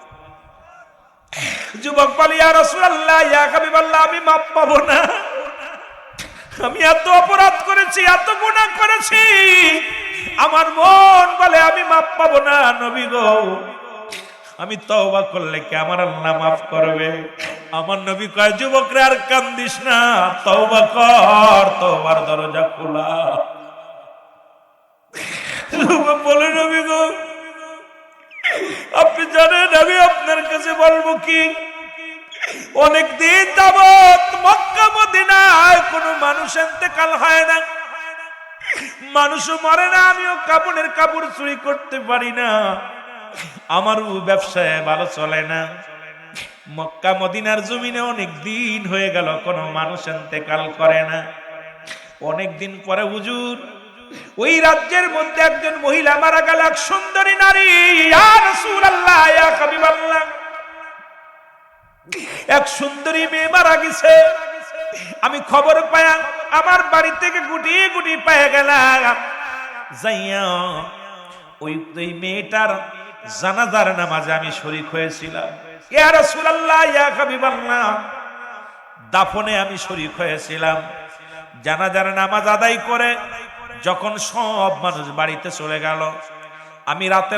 Speaker 1: যুবক বলে ইয়া রাসূলুল্লাহ ইয়া হাবিবাল্লাহ আমি maaf পাবো না, আমি এত অপরাধ করেছি, এত গুনাহ করেছি, আমার মন বলে আমি maaf পাবো না। নবী গো আমি তওবা করলে কি আমার আল্লাহ maaf করবে? আমার নবী কয় যুবকরা আর কান্দিস না, তওবা কর, তওবার দরজা খোলা। যুবক বলে নবী গো আপনি জানেন আমি আপনার কাছে বলবো কি, অনেক দিন যাবত মক্কা মদিনায় কোনো মানুষ ইন্তেকাল হয় না, মানুষও মরে না, আমিও কাপড়ের কাপড় চুরি করতে পারি না, আমারও ব্যবসায় ভালো চলে না। মক্কা মদিনার জমিনে অনেক দিন হয়ে গেল কোনো মানুষ ইন্তেকাল করে না। অনেক দিন পরে হুজুর ওই রাজ্যের মধ্যে একজন মহিলা মারা গেল, এক সুন্দরী নারী। ইয়া রাসূলুল্লাহ ইয়া হাবিবাল্লাহ এক সুন্দরী মেয়ে মারা গেছে। আমি খবর পায়া আমার বাড়ি থেকে গুটি গুটি পেয়ে গেলাম, যাইয়া ওই মেয়েটার জানাজার নামাজে আমি শরীক হয়েছিলাম। ইয়া রাসূলুল্লাহ ইয়া হাবিবাল্লাহ দাফনে আমি শরীক হয়েছিলাম। জানাজার নামাজ আদায় করে যখন সব মানুষ বাড়িতে চলে গেল, আমি রাত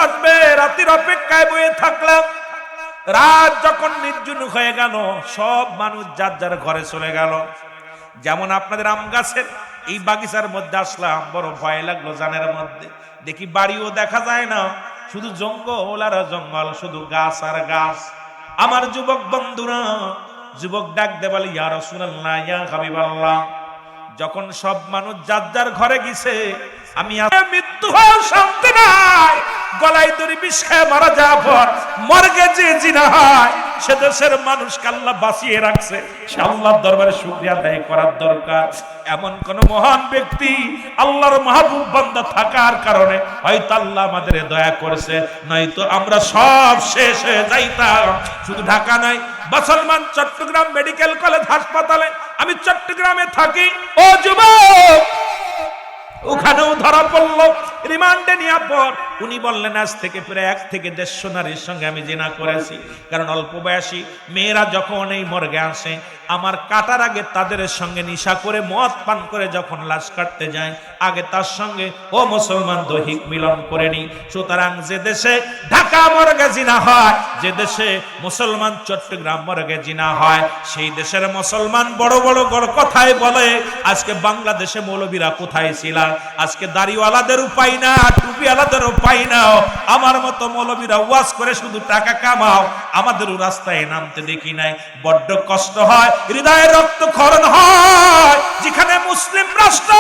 Speaker 1: আসবে রাতের অপেক্ষায় বসে থাকলাম। রাত যখন নির্জন হয়ে গেল, সব মানুষ যার যার ঘরে চলে গেল। যেমন আপনাদের আম গাছের এই বাগিচার মধ্যে আসলাম, বড় ভয় লাগলো। জানের মধ্যে দেখি বাড়িও দেখা যায় না, শুধু জঙ্গল আর জঙ্গল, শুধু গাছ আর গাছ। আমার যুবক বন্ধুরা, যুবক ডাক দে বলে ইয়া রাসূলুল্লাহ ইয়া হাবিবাল্লাহ যখন সব মানুষ যার যার ঘরে গেছে, আমি মৃত্যু হয়েও শান্তি নাই, গলায় দড়ি বিষে মারা যাওয়ার পর মর্গে যে জিনা হয় সে দেশের মানুষকে আল্লাহ বাঁচিয়ে রাখছে, সে আল্লাহর দরবারে শুকরিয়া আদায় করার দরকার। এমন কোন মহান ব্যক্তি আল্লাহর মাহবুব বান্দা থাকার কারণে হয়তো আল্লাহ আমাদের দয়া করেছে, নয়তো আমরা সব শেষ হয়ে যাইতাম। শুধু ঢাকা নাই, মুসলমান চট্টগ্রাম মেডিকেল কলেজ হাসপাতালে, আমি চট্টগ্রামে থাকি, ও যুবক ওখানেও ধরা পড়লো। রিমান্ডে নেওয়ার পর উনি বললেন আজ থেকে প্রায় 1 থেকে 150 নারীর সঙ্গে আমি জিনা করেছি। কারণ অল্প বয়সী মেয়েরা যখন এই মর্গে আসে, আমার কাটার আগে তাদের সঙ্গে নিশা করে মদ পান করে যখন লাশ কাটতে যায়, আগে তার সঙ্গে ও মুসলমান দৈহিক মিলন করে নি। সুতরাং যে দেশে ঢাকা মর্গে জিনা হয়, যে দেশে মুসলমান চট্টগ্রাম মর্গে জিনা হয়, সেই দেশের মুসলমান বড় বড় কথাই বলে আজকে বাংলাদেশে মৌলবীরা কোথায় ছিল, আজকে দাড়িওয়ালাদের উপায় না, টুপিওয়ালাদের উপায় না, আমার মতো মৌলবীরা ওয়াজ করে শুধু টাকা কামাও, আমাদেরও রাস্তায় নামতে দেখি নাই। বড্ড কষ্ট হয়, হৃদয়ে রক্তক্ষরণ হয়। যেখানে মুসলিম রাষ্ট্র,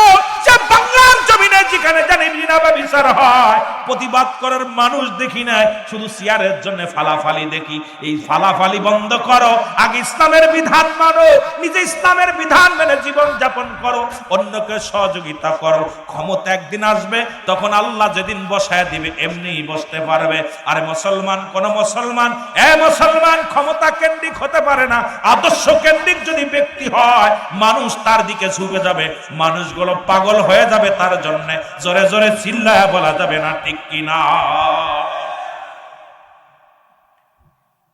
Speaker 1: যে বাংলার জমিনে যেখানে জানি জিনাবা বিচার হয়, প্রতিবাদ করার মানুষ দেখি নাই, শুধু চেয়ারের জন্য ফালাফালি দেখি। এই ফালাফালি বন্ধ করো, আগে ইসলামের বিধান মানো, নিজে ইসলামের বিধান মেনে জীবন যাপন করো, অন্যকে সহযোগিতা করো। ক্ষমতা একদিন আসবে, তখন আল্লাহ যেদিন বসায় দিবে এমনিই বসতে পারবে। আরে মুসলমান, কোন মুসলমান মুসলমান ক্ষমতা কেন্দ্রিক হতে পারে না। আদর্শ কেন্দ্রিক যদি ব্যক্তি হয়, মানুষ তার দিকে ঝুঁকে যাবে, মানুষগুলো পাগল হয়ে যাবে তার জন্য। জোরে জোরে চিল্লায়া বলা যাবে না, ঠিক কিনা?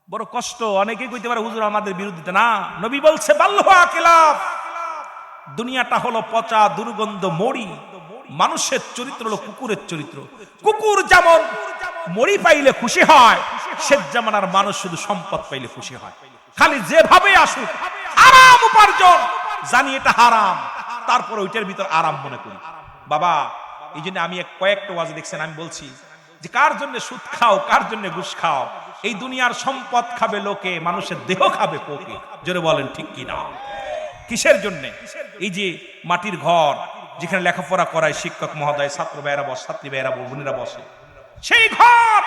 Speaker 1: বড় কষ্ট। অনেকেই কইতে পারে হুজুর আমাদের বিরোধিতা না, নবী বলছে বাল্লুহা কিলাব, দুনিয়াটা হলো পচা দুর্গন্ধ মরি, মানুষের চরিত্র হলো কুকুরের চরিত্র। কুকুর যেমন মরি পাইলে খুশি হয়, শেষ জামানার মানুষ শুধু সম্পদ পাইলে খুশি হয়। খালি যেভাবে আসুক, হারাম উপার্জন, জানি এটা হারাম, তারপর ওইটার ভিতর আরাম মনে করি। বাবা, এই জন্য আমি কয়েকটা ওয়াজ দেখছেন, আমি বলছি যে কার জন্য সুদ খাও, কার জন্য ঘুষ খাও? এই দুনিয়ার সম্পদ খাবে লোকে, মানুষের দেহ খাবে পোকে। জোরে বলেন ঠিক কিনা? কিসের জন্য? এই যে মাটির ঘর যেখানে লেখাপড়া করায় শিক্ষক মহোদয়, ছাত্র ভাইয়েরা বসে, ছাত্রী ভাইয়েরা বোনেরা বসে, সেই ঘর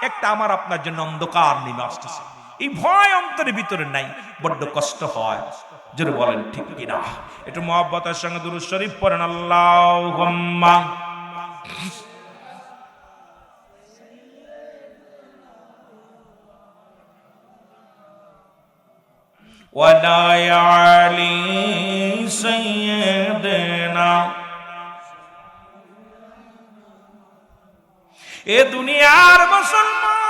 Speaker 1: একটা আমার আপনার জন্য অন্ধকার নেমে আসতেছে। এই ভয় অন্তরের ভিতরে নাই, বড্ড কষ্ট হয়। জোরে বলেন ঠিক কিনা? একটু মহব্বতের সঙ্গে দুরূদ শরীফ পড়েন, আল্লাহুম্মা ওয়ালা আলি সাইয়্যিদিনা। এ দুনিয়ার মুসলমান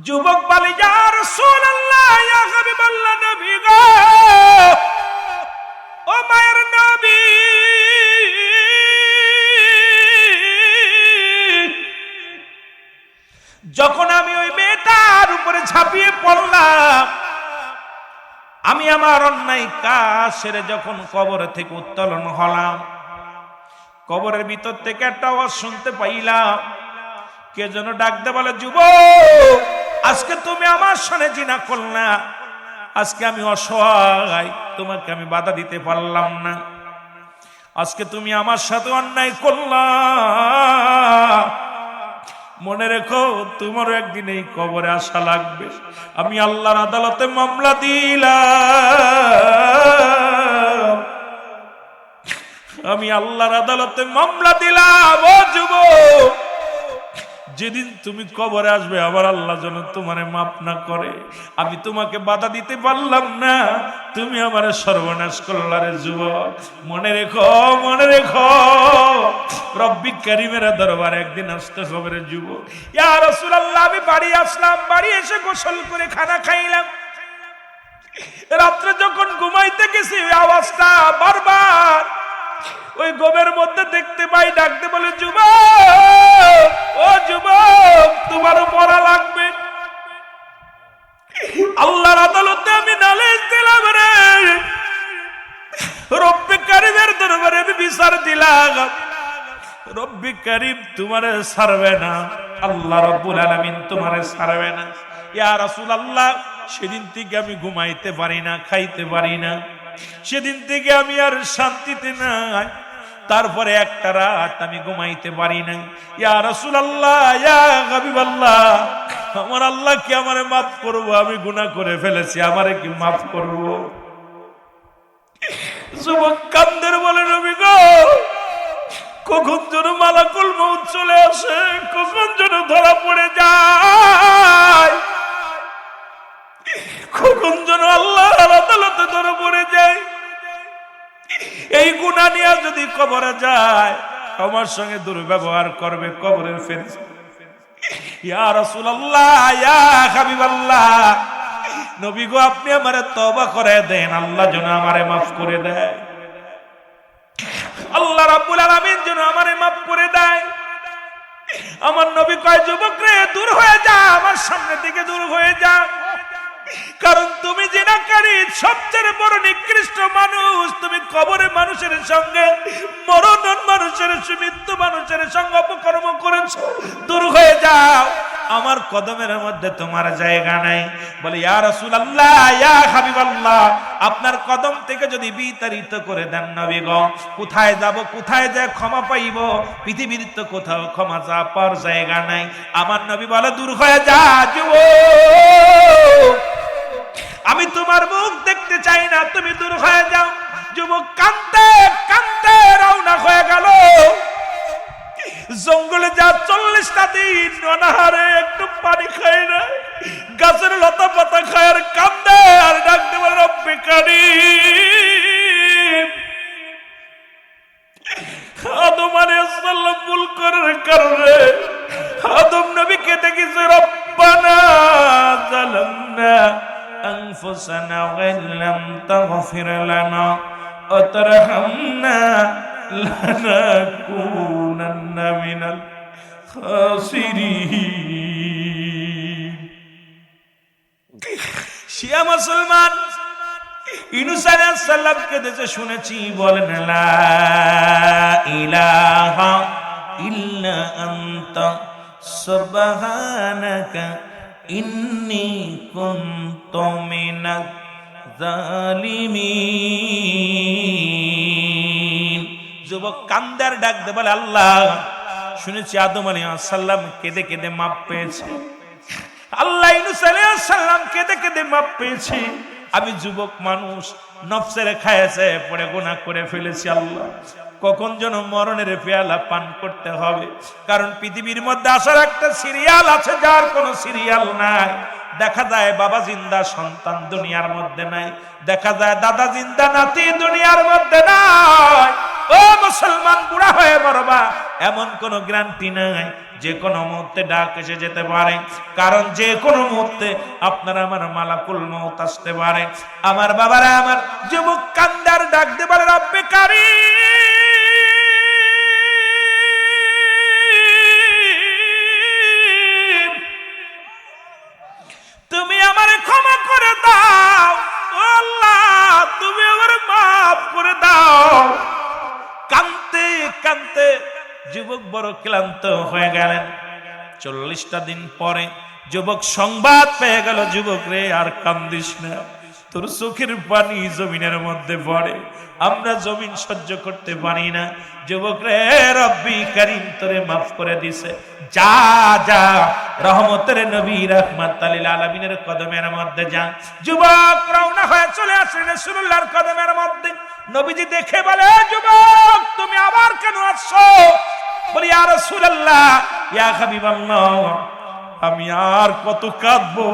Speaker 1: যুবক বলে, ইয়া রাসূলুল্লাহ, ইয়া হাবিবাল্লাহ, নবী গো, ও মায়ের নবী, যখন আমি ওই মেয়েটার উপরে ঝাঁপিয়ে পড়লাম, আমি আমার অন্যায় কাজ সেরে যখন কবর থেকে উত্তোলন হলাম, কবরের ভিতর থেকে একটা আওয়াজ শুনতে পাইলাম, কে যেন ডাকতে বলে, যুবক, আজকে তুমি আমার সঙ্গে জিনা করলা, আজকে আমি অসহায়, তোমাকে আমি বাধা দিতে পারলাম না, আজকে তুমি আমার সাথে অন্যায় করলা, মনে রেখো তোমারও একদিন এই কবরে আসা লাগবে। আমি আল্লাহর আদালতে মামলা দিলাম, আমি আল্লাহর আদালতে মামলা দিলাম। ও যুবক, যেদিন তুমি কবরে আসবে, আবার আল্লাহ যেন তোমারে মাফ না করে। আমি তোমাকে বাধা দিতে পারলাম না, তুমি আমারে সর্বনাশ করলা রে যুবক। মনে রেখো, মনে রেখো, রব্বি কারীমের দরবারে একদিন আসতে হবে রে যুবক। ইয়া রাসূলুল্লাহ, আমি বাড়ি আসলাম, বাড়ি এসে গোসল করে খানা খাইলাম। রাত্রে যখন ঘুমাইতে গেছি, ওই আওয়াজটা বারবার ওই গবের মধ্যে দেখতে পাই, ডাকতে বলে, যুবক, ও যুবক, তোমারও মরা লাগবে। আল্লাহর আদালতে আমি নালিশ দিলাম রে, রব্বি কারীমের দরবারে আমি বিচার দিলাম, রব্বি কারীম তোমারে ছাড়বে না, আল্লাহ রাব্বুল আলামিন তোমারে ছাড়বে না। ইয়া রাসূলুল্লাহ, সেদিন থেকে আমি ঘুমাইতে পারি না, খাইতে পারি না, সেদিন থেকে আমি আর শান্তিতে নাই। তারপরে একটা রাত আমি ঘুমাইতে পারি নাই। ইয়া রাসূলুল্লাহ, ইয়া হাবিবাল্লাহ, আমার আল্লাহ কি আমারে মাফ করবো? আমি গুনাহ করে ফেলেছি, আমারে কি মাফ করবো? যুবক কান্দের বলে, নবী গো, কখন যেন মালাকুল মউত চলে আসে, কখন যেন ধরা পড়ে যায়, কখন যেন আল্লাহর আদালতে ধরা পড়ে যায়। এই গুনাহ নিয়ে যদি কবরে যায়, আমার সঙ্গে দুর্ব্যবহার করবে কবরের ফেরেশতা। ইয়া রাসূলুল্লাহ, ইয়া হাবিবাল্লাহ, নবী গো, আপনি আমারে তওবা করে দেন, আল্লাহ যেন আমারে মাফ করে দেয়, আল্লাহ রাব্বুল আলামিন যেন আমারে মাফ করে দেয়। আমার নবী কয়, যুবক রে, দূর হয়ে যা, আমার সামনে থেকে দূর হয়ে যা, কারণ তুমি জিনাকারী, সবচেয়ে বড় নিকৃষ্ট মানুষ। তুমি কবরে মানুষের সঙ্গে, মরণ মানুষের, মৃত্যু মানুষের সঙ্গে অপকর্ম করেছো, দূর হয়ে যাও, আমার কদমের মধ্যে তোমার জায়গা নাই। বলে, ইয়া রাসূলুল্লাহ, ইয়া হাবিবাল্লাহ, আপনার কদম থেকে যদি বিতাড়িত করে দেন নবী গো, কোথায় যাব, কোথায় যায় ক্ষমা পাইব? পৃথিবীর তো কোথাও ক্ষমা চাওয়ার জায়গা নাই। আমার নবী বলে, দূর হয়ে যা যুবক, আমি তোমার মুখ দেখতে চাই না, তুমি দূর হয়ে যাও। যুবক কাঁদতে কাঁদতে রওনা হয়ে গেল। জঙ্গলে যা 40টা দিন অনাহারে, একটু পানি খায় না, গাছের লতা পাতা খায় আর কাঁদে আর ডাকতে বলে, রব্বে কারীম। আদম আলাইহিস সালাম ভুল করার কারণে আদম নবীকে দেখেছে, রব্বানা যালামনা আনফুসানা ওয়া লাম তাগফির লানা ওয়া তারহামনা লানাকুনান্না মিনাল খাসিরিন। শিয়া মুসলমান ইউনূস আলাইহিস সালামকে দেখে শুনেছি, বলেন লা ইলাহা ইল্লা আনতা সুবহানাকা ইন্নী কুনতু মিনাজ জালিমিন। যুবক কান্দার ডাক দে বলে, আল্লাহ, শুনেছি আদম আলাইহিস সালাম কেঁদে কেঁদে মাপ পেয়েছে, আল্লাহ ইউনূস আলাইহিস সালাম কেঁদে কেঁদে মাপ পেয়েছি, আমি যুবক মানুষ, নফসের খায়েছে পড়ে গুনাহ করে ফেলেছি, আল্লাহ কখন যেন মরণের পেয়ালা পান করতে হবে। কারণ পৃথিবীর মধ্যে আসার একটা সিরিয়াল আছে, যার কোনো সিরিয়াল নাই। দেখা যায় বাবা জিন্দা, সন্তান দুনিয়ার মধ্যে নাই। দেখা যায় দাদা জিন্দা, নাতি দুনিয়ার মধ্যে নাই। ও মুসলমান, বুড়া হয়ে মরবা এমন কোনো গ্যারান্টি নাই, যে কোনো মুহূর্তে ডাক এসে যেতে পারে। কারণ যে কোনো মুহূর্তে আপনার আমার মালাকুল মউত আসতে পারে। আমার বাবারা, আমার যুবক কান্দার ডাক দে বলে, রব্বে কারীম, তুমি আমারে ক্ষমা করে দাও, আল্লাহ তুমি আমারে মাফ করে দাও। কাঁদতে কাঁদতে যুবক বড় ক্লান্ত হয়ে গেলেন। 40টা দিন পরে যুবক সংবাদ পেয়ে গেল, যুবক রে, আর কান্দিস না, তোর চোখের পানি জমিনের মধ্যে পড়ে, আমরা জমিন সহ্য করতে পারি না। যুবক রে, রব্বি কারীম তোরে মাফ করে দিছে, যা যা, রহমতের নবী রাহমাতাল লিল আলামিনের কদমের মধ্যে যা। যুবক রওনা হয়ে চলে আসলেন রাসূলুল্লাহর কদমের মধ্যে। নবীজি দেখে বলে, যুবক তুমি আবার কেন আসছো? বলি, ইয়া রাসূলুল্লাহ, ইয়া হাবিবাল্লাহ, আমি আর কত কাঁদবো,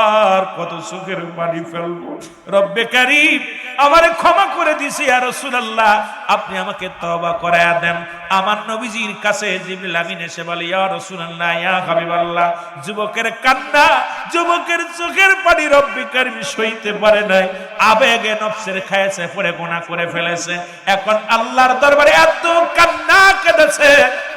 Speaker 1: আর কত চোখের পানি ফেলবো? রব্বে কারীম আমারে ক্ষমা করে দিছে, ইয়া রাসূলুল্লাহ আপনি আমাকে তওবা করায়া দেন। আমার নবীজির কাছে জিবরিল আমিন এসে বলে, ইয়া রাসূলুল্লাহ, ইয়া হাবিবাল্লাহ, যুবকের কান্না, যুবকের চোখের পানি রব্বে কারীম সইতে পারে নাই, আবেগে নফসের খায়েছে পড়ে গুনাহ করে ফেলেছে। এখন আল্লাহর দরবারে এত কান্না কেঁদেছে,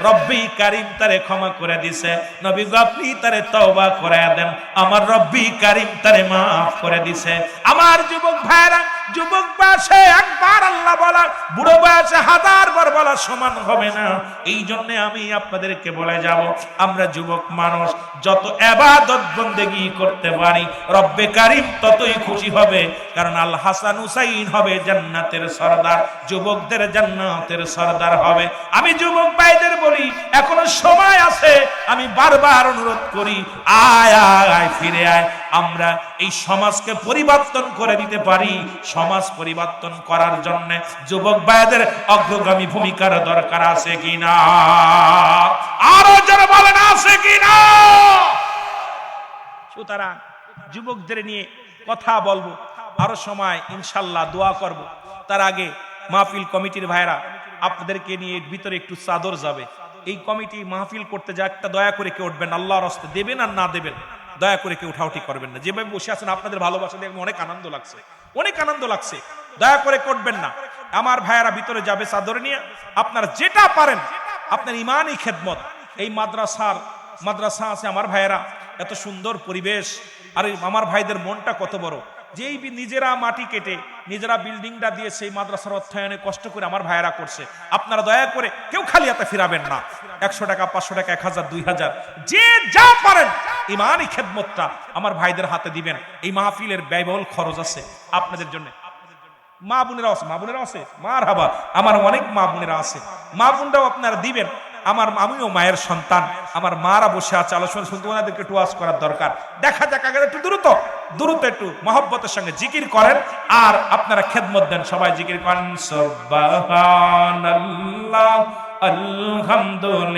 Speaker 1: রব্বি কারীম তারে ক্ষমা করে দিছে। নবী গো, আপনি তারে তওবা করায়া দেন, আমার রব্বি কারীম তারে মাফ করে দিছে। আমার যুবক ভাইরা, যুবক বয়সে একবার আল্লাহ বলা বুড়ো বয়সে 1000 বার বলা সমান হবে না। এই জন্য আমি আপনাদেরকে বলে যাব, আমরা যুবক মানুষ যত ইবাদত বন্দেগী করতে পারি রব্বে কারীম ততই খুশি হবে। কারণ আল হাসান হুসাইন হবে জান্নাতের সরদার, যুবকদের জান্নাতের সরদার হবে। আমি যুবক ভাইদের বলি, এখনো সময় আছে। আমি বারবার অনুরোধ করি, আয় আয় ফিরে আয়। আমরা এই সমাজকে পরিবর্তন করে দিতে পারি। সমাজ পরিবর্তন করার জন্য যুবক ভাইদের অগ্রগামী ভূমিকার দরকার আছে কিনা? আরো যারা বলেন আছে কিনা? সুতরাং যুবকদের নিয়ে কথা বলবো, আরো সময় ইনশাল্লাহ দোয়া করব। তার আগে মাহফিল কমিটির ভাইরা আপনাদেরকে নিয়ে ভিতরে একটু চাদর যাবে। এই কমিটি মাহফিল করতে যা একটা দয়া করে কেউ উঠবেন, আল্লাহর রাস্তায় দেবেন আর না দেবেন দয়া করে কেউ উঠাউঠি করবেন না। যেভাবে বসে আছেন আপনাদের ভালোবাসা দেখে অনেক আনন্দ লাগছে, অনেক আনন্দ লাগছে। দয়া করে করবেন না। আমার ভাইয়ারা ভিতরে যাবে চাদর নিয়ে। আপনারা যেটা পারেন আপনার ইমানই খেদমত। এই মাদ্রাসা আছে আমার ভাইয়েরা, এত সুন্দর পরিবেশ। আর আমার ভাইদের মনটা কত বড়, যেই নিজেরা মাটি কেটে নিজেরা বিল্ডিংটা দিয়ে সেই মাদ্রাসার অর্থায়নে কষ্ট করে আমার ভাইয়েরা করছে। আপনারা দয়া করে কেউ খালি হাতে ফিরাবেন না। 100 টাকা, 500 টাকা, 1000, 2000 যে যা পারেন ইমানই খেদমতটা আমার ভাইদের হাতে দিবেন। এই মাহফিলের ব্যয়বহুল খরচ আছে আপনাদের জন্য। মা বোনেরা আছে মারহাবা, আমার অনেক মা বোনেরা আছে, মা বোনরাও আপনারা দিবেন। আমিও মায়ের সন্তান, আমার মারা বসে আছে, আলোচনা শুনতে ওনাদেরকে একটু ওয়াজ করার দরকার। দেখা যাক আগে একটু দ্রুত একটু মহব্বতের সঙ্গে জিকির করেন আর আপনারা খেদমত দেন। সবাই জিকির করেন, সুবহানাল্লাহ আলহামদুলিল্লাহ।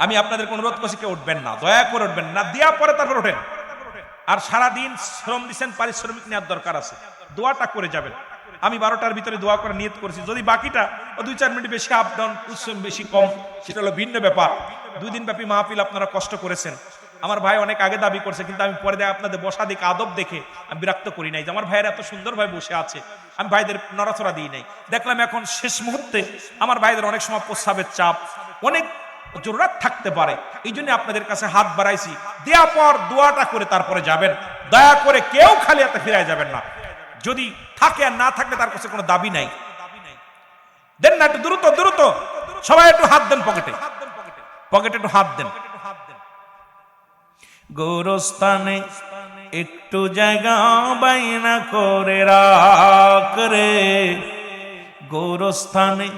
Speaker 1: আমি আপনাদের অনুরোধ করছি কেউ উঠবেন না, দয়া করে উঠবেন না, দিয়া পরে তারপর ওঠেন। আর সারাদিন শ্রম দিচ্ছেন, পারিশ্রমিক নেওয়ার দরকার আছে, দোয়াটা করে যাবেন। আমি 12টার ভিতরে দোয়া করে নিয়ত করেছি। যদি বাকিটা 2-4 মিনিট বেশি আপ ডাউন, বেশি কম, সেটা হলো ভিন্ন ব্যাপার। 2 দিন ব্যাপী মাহফিল আপনারা কষ্ট করেছেন। আমার ভাই অনেক আগে দাবি করছে, কিন্তু আমি পরে আপনাদের বসা দেখে আদব দেখে আমি বিরক্ত করি নাই যে আমার ভাইয়ের এত সুন্দর ভাই বসে আছে, আমি ভাইদের নড়াচড়া দিই নাই। দেখলাম এখন শেষ মুহূর্তে আমার ভাইদের অনেক সময় প্রস্রাবের চাপ, অনেক জরুরত থাকতে পারে। এই জন্য আপনাদের কাছে হাত বাড়াইছি। দেয়া পর দোয়াটা করে তারপরে যাবেন। দয়া করে কেউ খালি হাতে ফিরে যাবেন না। যদি থাকে আর না থাকলে তার কাছে কোনো দাবি নাই। দেন না, একটু দ্রুত সবাই একটু হাত দেন, পকেটে একটু হাত দেন। গোরস্থানে একটু জায়গা বাইনা করে রাখ রে, গোরস্থানে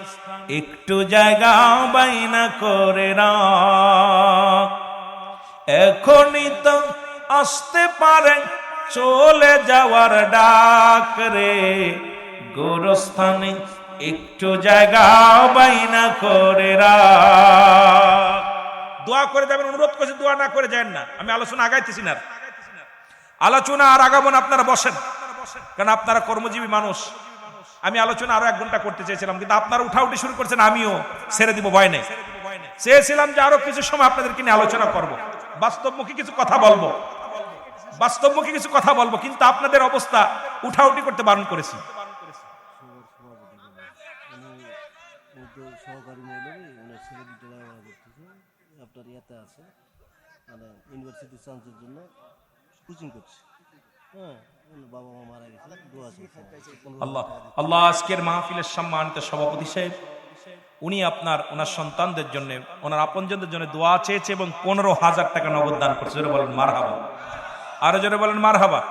Speaker 1: একটু জায়গা বাইনা করে রাখ। এখনই তো আসতে পারে চলে যাওয়ার ডাক রে, গোরস্থানে একটু জায়গা বাইনা করে রাখ। দোয়া করে যাবেন, অনুরোধ করছি, দোয়া না করে যান না। আমি আলোচনা আগাইতেছি না, আলোচনা আর আগাবো না, আপনারা বসেন, কারণ আপনারা কর্মজীবী মানুষ। আমি আলোচনা আরো 1 ঘন্টা করতে চেয়েছিলাম, কিন্তু আপনারা উঠাউঠি শুরু করছেন, আমিও ছেড়ে দিব, ভয় নেই। চেয়েছিলাম যে আরো কিছু সময় আপনাদেরকে নিয়ে আলোচনা করব, বাস্তবমুখী কিছু কথা বলবো, কিন্তু আপনাদের অবস্থা উঠাউঠি করতে বারণ করেছি।
Speaker 2: সহকারী মৌলভী ওনার ছেলে দুটো আপনার ইয়াতে আছে, মানে ইউনিভার্সিটি চান্সের জন্য কোচিং করছে। হ্যাঁ, বাবা মা মারা গেছে, দোয়া চলছে।
Speaker 1: আল্লাহ আজকের মাহফিলের সম্মানিত সভাপতি সাহেব, উনি ওনার সন্তানদের জন্য, ওনার আপনজনদের জন্য দোয়া চেয়েছে এবং 15,000 টাকা নগদ দান করছে। জোরে বলেন মারহাবা, আরো জোরে বলেন মারহাবা।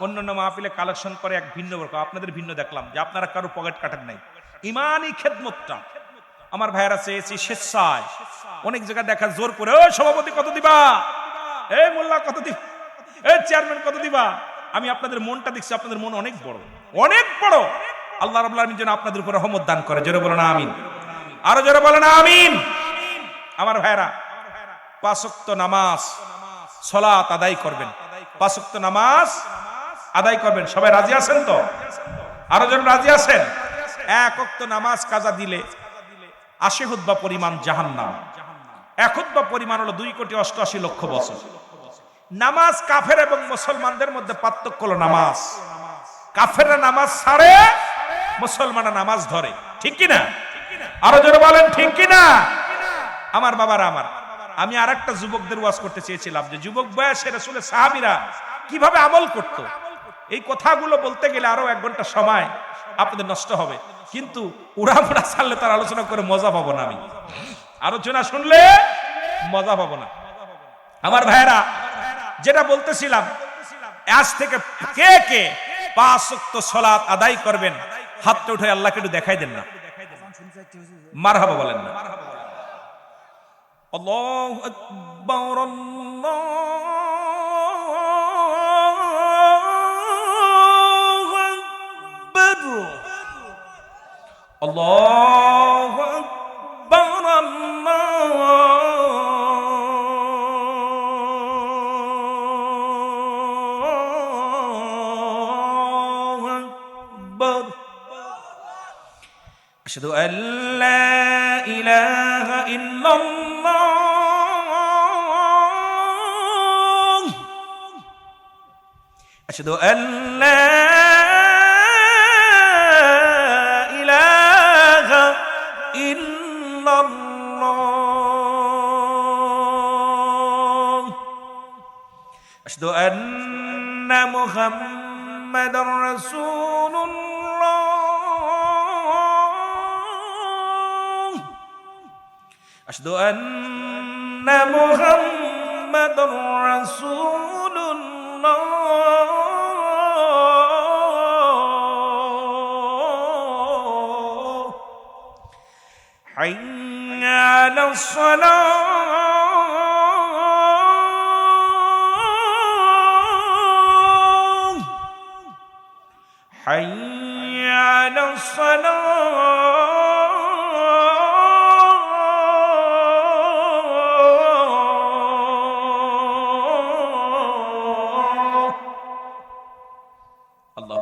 Speaker 1: অন্যান্য মাহফিলে কালেকশন করে এক ভিন্ন রকম, আপনাদের ভিন্ন দেখলাম যে আপনারা কারো পকেট কাটেন নাই। ইমানি খেদমতটা আমার ভাইয়েরা চেয়েছি স্বেচ্ছায়। অনেক জায়গায় দেখা জোর করে, ও সভাপতি কত দিবা, এই মোল্লা কত দিবা, এই চেয়ারম্যান কত দিবা। আমি আপনাদের মনটা দেখছি, আপনাদের মন অনেক বড়, অনেক বড়। আল্লাহ রাব্বুল আলামিন যেন আপনাদের উপর রহমত দান করে। জোরে বলেন আমিন, আরো জোরে বলেন আমিন। আমার ভাইয়েরা 5 ওয়াক্ত নামাজ সালাত আদায় করবেন, 5 ওয়াক্ত নামাজ আদায় করবেন। সবাই রাজি আছেন তো? আরো জন রাজি আছেন? 1 ওয়াক্ত নামাজ কাজা দিলে 80 খুতবা পরিমাণ জাহান্নাম। 1 খুতবা পরিমাণ হলো 2,88,00,000 বছর। নামাজ কাফের এবং মুসলমানদের মধ্যে পার্থক্য হলো নামাজ। কাফেররা নামাজ ছাড়ে, মুসলমানরা নামাজ ধরে। ঠিক কি না? আরো জোরে বলেন ঠিক কি না? আমার বাবারা, আমি আরেকটা যুবকদের ওয়াজ করতে চেয়েছিলাম যে যুবক বয়সে রাসূলের সাহাবীরা কিভাবে আমল করত। এই কথাগুলো বলতে গেলে আরো 1 ঘন্টা সময় আপনাদের নষ্ট হবে, কিন্তু উড়ামুড়া ছাড়লে তার আলোচনা করে মজা পাবো না। আমি আলোচনা শুনলে মজা পাবো না। আমার ভাইরা, যেটা বলতেছিলাম, আজ থেকে কে কে 5 ওয়াক্ত সালাত আদায় করবেন হাতটা উঠে আল্লাহকে একটু দেখাই দেন না, মারহাবা বলেন না। আল্লাহু আকবার, আল্লাহু আকবার, আল্লাহু আকবার, আল্লাহু আকবার। আশহাদু আল্লা ইলাহা ইল্লাল্লাহ, আশহাদু আল্লা ইলাহা ইল্লাল্লাহ, আশহাদু আন্না মুহাম্মাদার রাসূলুল্লাহ, আশহাদু আন্না মুহাম্মাদার রাসূলুল্লাহ, হাইয়া আলাস সালাহ, হাইয়া আলাস সালাহ। আল্লাহ।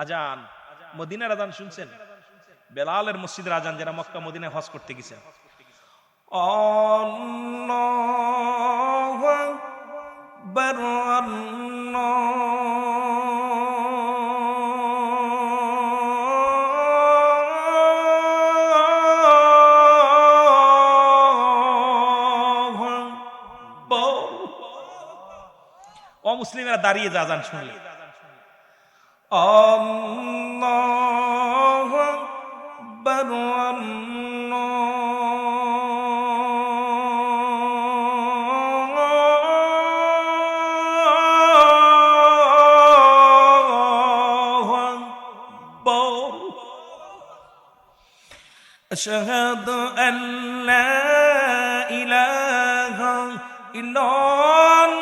Speaker 1: আজান, মদিনার আজান শুনছেন? বেলালের মসজিদের আজান, যারা মক্কা মদিনায় হজ করতে গেছেন। আল্লাহু আকবার, আল্লাহু আকবার। অমুসলিমেরা দাঁড়িয়ে যা আজান শুনলে। আল্লাহু আকবার, আল্লাহু আকবার। আশহাদু আল্লা ইলাহা ইল্লাল্লাহ,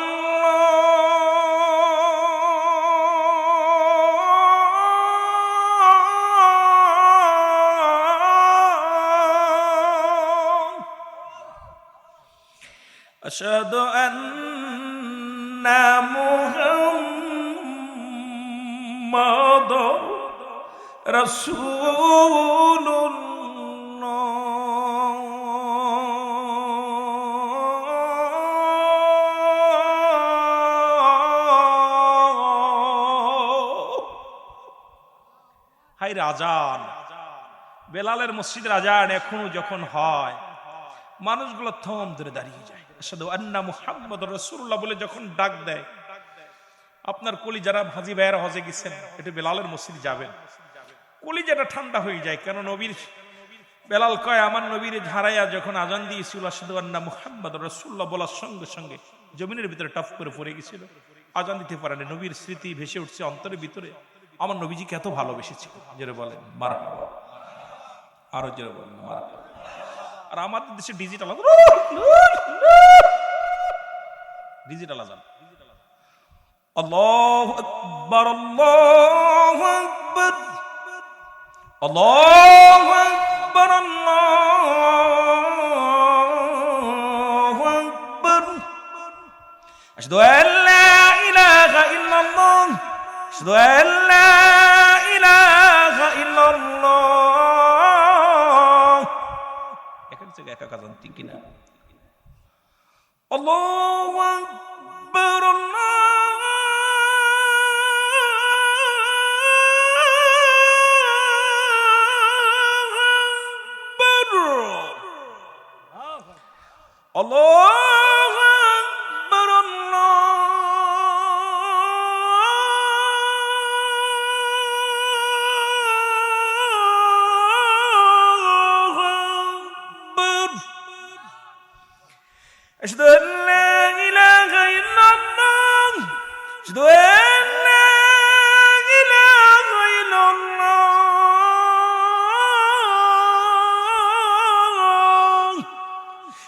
Speaker 1: আশহাদু আন্না মুহাম্মাদার রাসূলুল্লাহ। হায় আজান, বেলালের মসজিদের আজান এখনো যখন হয় মানুষগুলো থম ধরে দাঁড়িয়ে যায়। আশহাদু আন্না মুহাম্মাদুর রাসূলুল্লাহ বলে যখন ডাক দেয়, আপনার কলিজারা ভাজি ভাইয়েরা হজে গেছেন, একটু বেলালের মসজিদে যাবেন, কলিজাটা ঠান্ডা হয়ে যায়। কেন নবীর, বেলাল কয় আমার নবীর ঝাড়াইয়া যখন আজান দিয়েছিল আশহাদু আন্না মুহাম্মাদুর রাসূলুল্লাহ বলার সঙ্গে সঙ্গে জমিনের ভিতরে টপ করে পড়ে গেছিল, আজান দিতে পারেনি। নবীর স্মৃতি ভেসে উঠছে অন্তরের ভিতরে, আমার নবীজিকে এত ভালোবেসেছি। জোরে বলেন মারহাবা, আরো জোরে বলেন মারহাবা। আর আমাদের দেশে ডিজিটাল ডিজিটাল আজান। আল্লাহু আকবার, আল্লাহু আকবার, আল্লাহু আকবার, আল্লাহু আকবার। আশহাদু আল্লা ইলাহা ইল্লাল্লাহ, আশহাদু আল্লা ইলাহা ইল্লাল্লাহ। এখান থেকে একা কাজান ঠিক কিনা? আল্লাহু আকবার, আল্লাহু আকবার। আল্লাহু আকবার, আল্লাহু আকবার। আশহাদু আন লা ইলাহা ইল্লাল্লাহ, আশহাদু আন লা ইলাহা ইল্লাল্লাহ,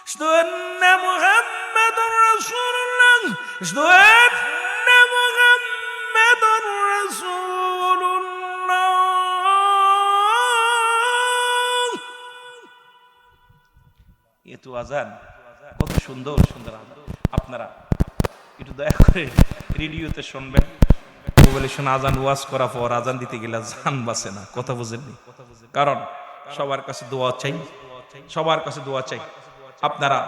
Speaker 1: আশহাদু আন্না মুহাম্মাদুর রাসূলুল্লাহ, আশহাদু আন্না মুহাম্মাদুর রাসূলুল্লাহ। এ তো আজান, কত সুন্দর সুন্দর আজান। আপনারা একটু দয়া করে রেডিওতে শুনবেন, মোবাইলে শুনে আজান ওয়াজ করা পর আজান দিতে গেলে জান বাঁচে না, কথা বুঝেননি? কারণ সবার কাছে দোয়া চাই, সবার কাছে দোয়া চাই। আপনারা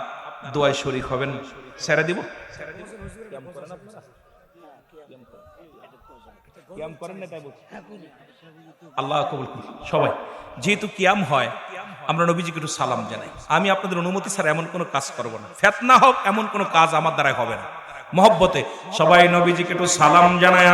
Speaker 1: দোয়ায় শরীক হবেন। ছেড়ে দিব, আল্লাহ কবুল করুন। সবাই যেহেতু কিয়াম হয়, আমরা নবীজিকে একটু সালাম জানাই। আমি আপনাদের অনুমতি ছাড়া এমন কোনো কাজ করব না, ফিতনা হোক এমন কোনো কাজ আমার দ্বারা হবে না। মহব্বতে সবাই নবীজিকে একটু সালাম জানায়।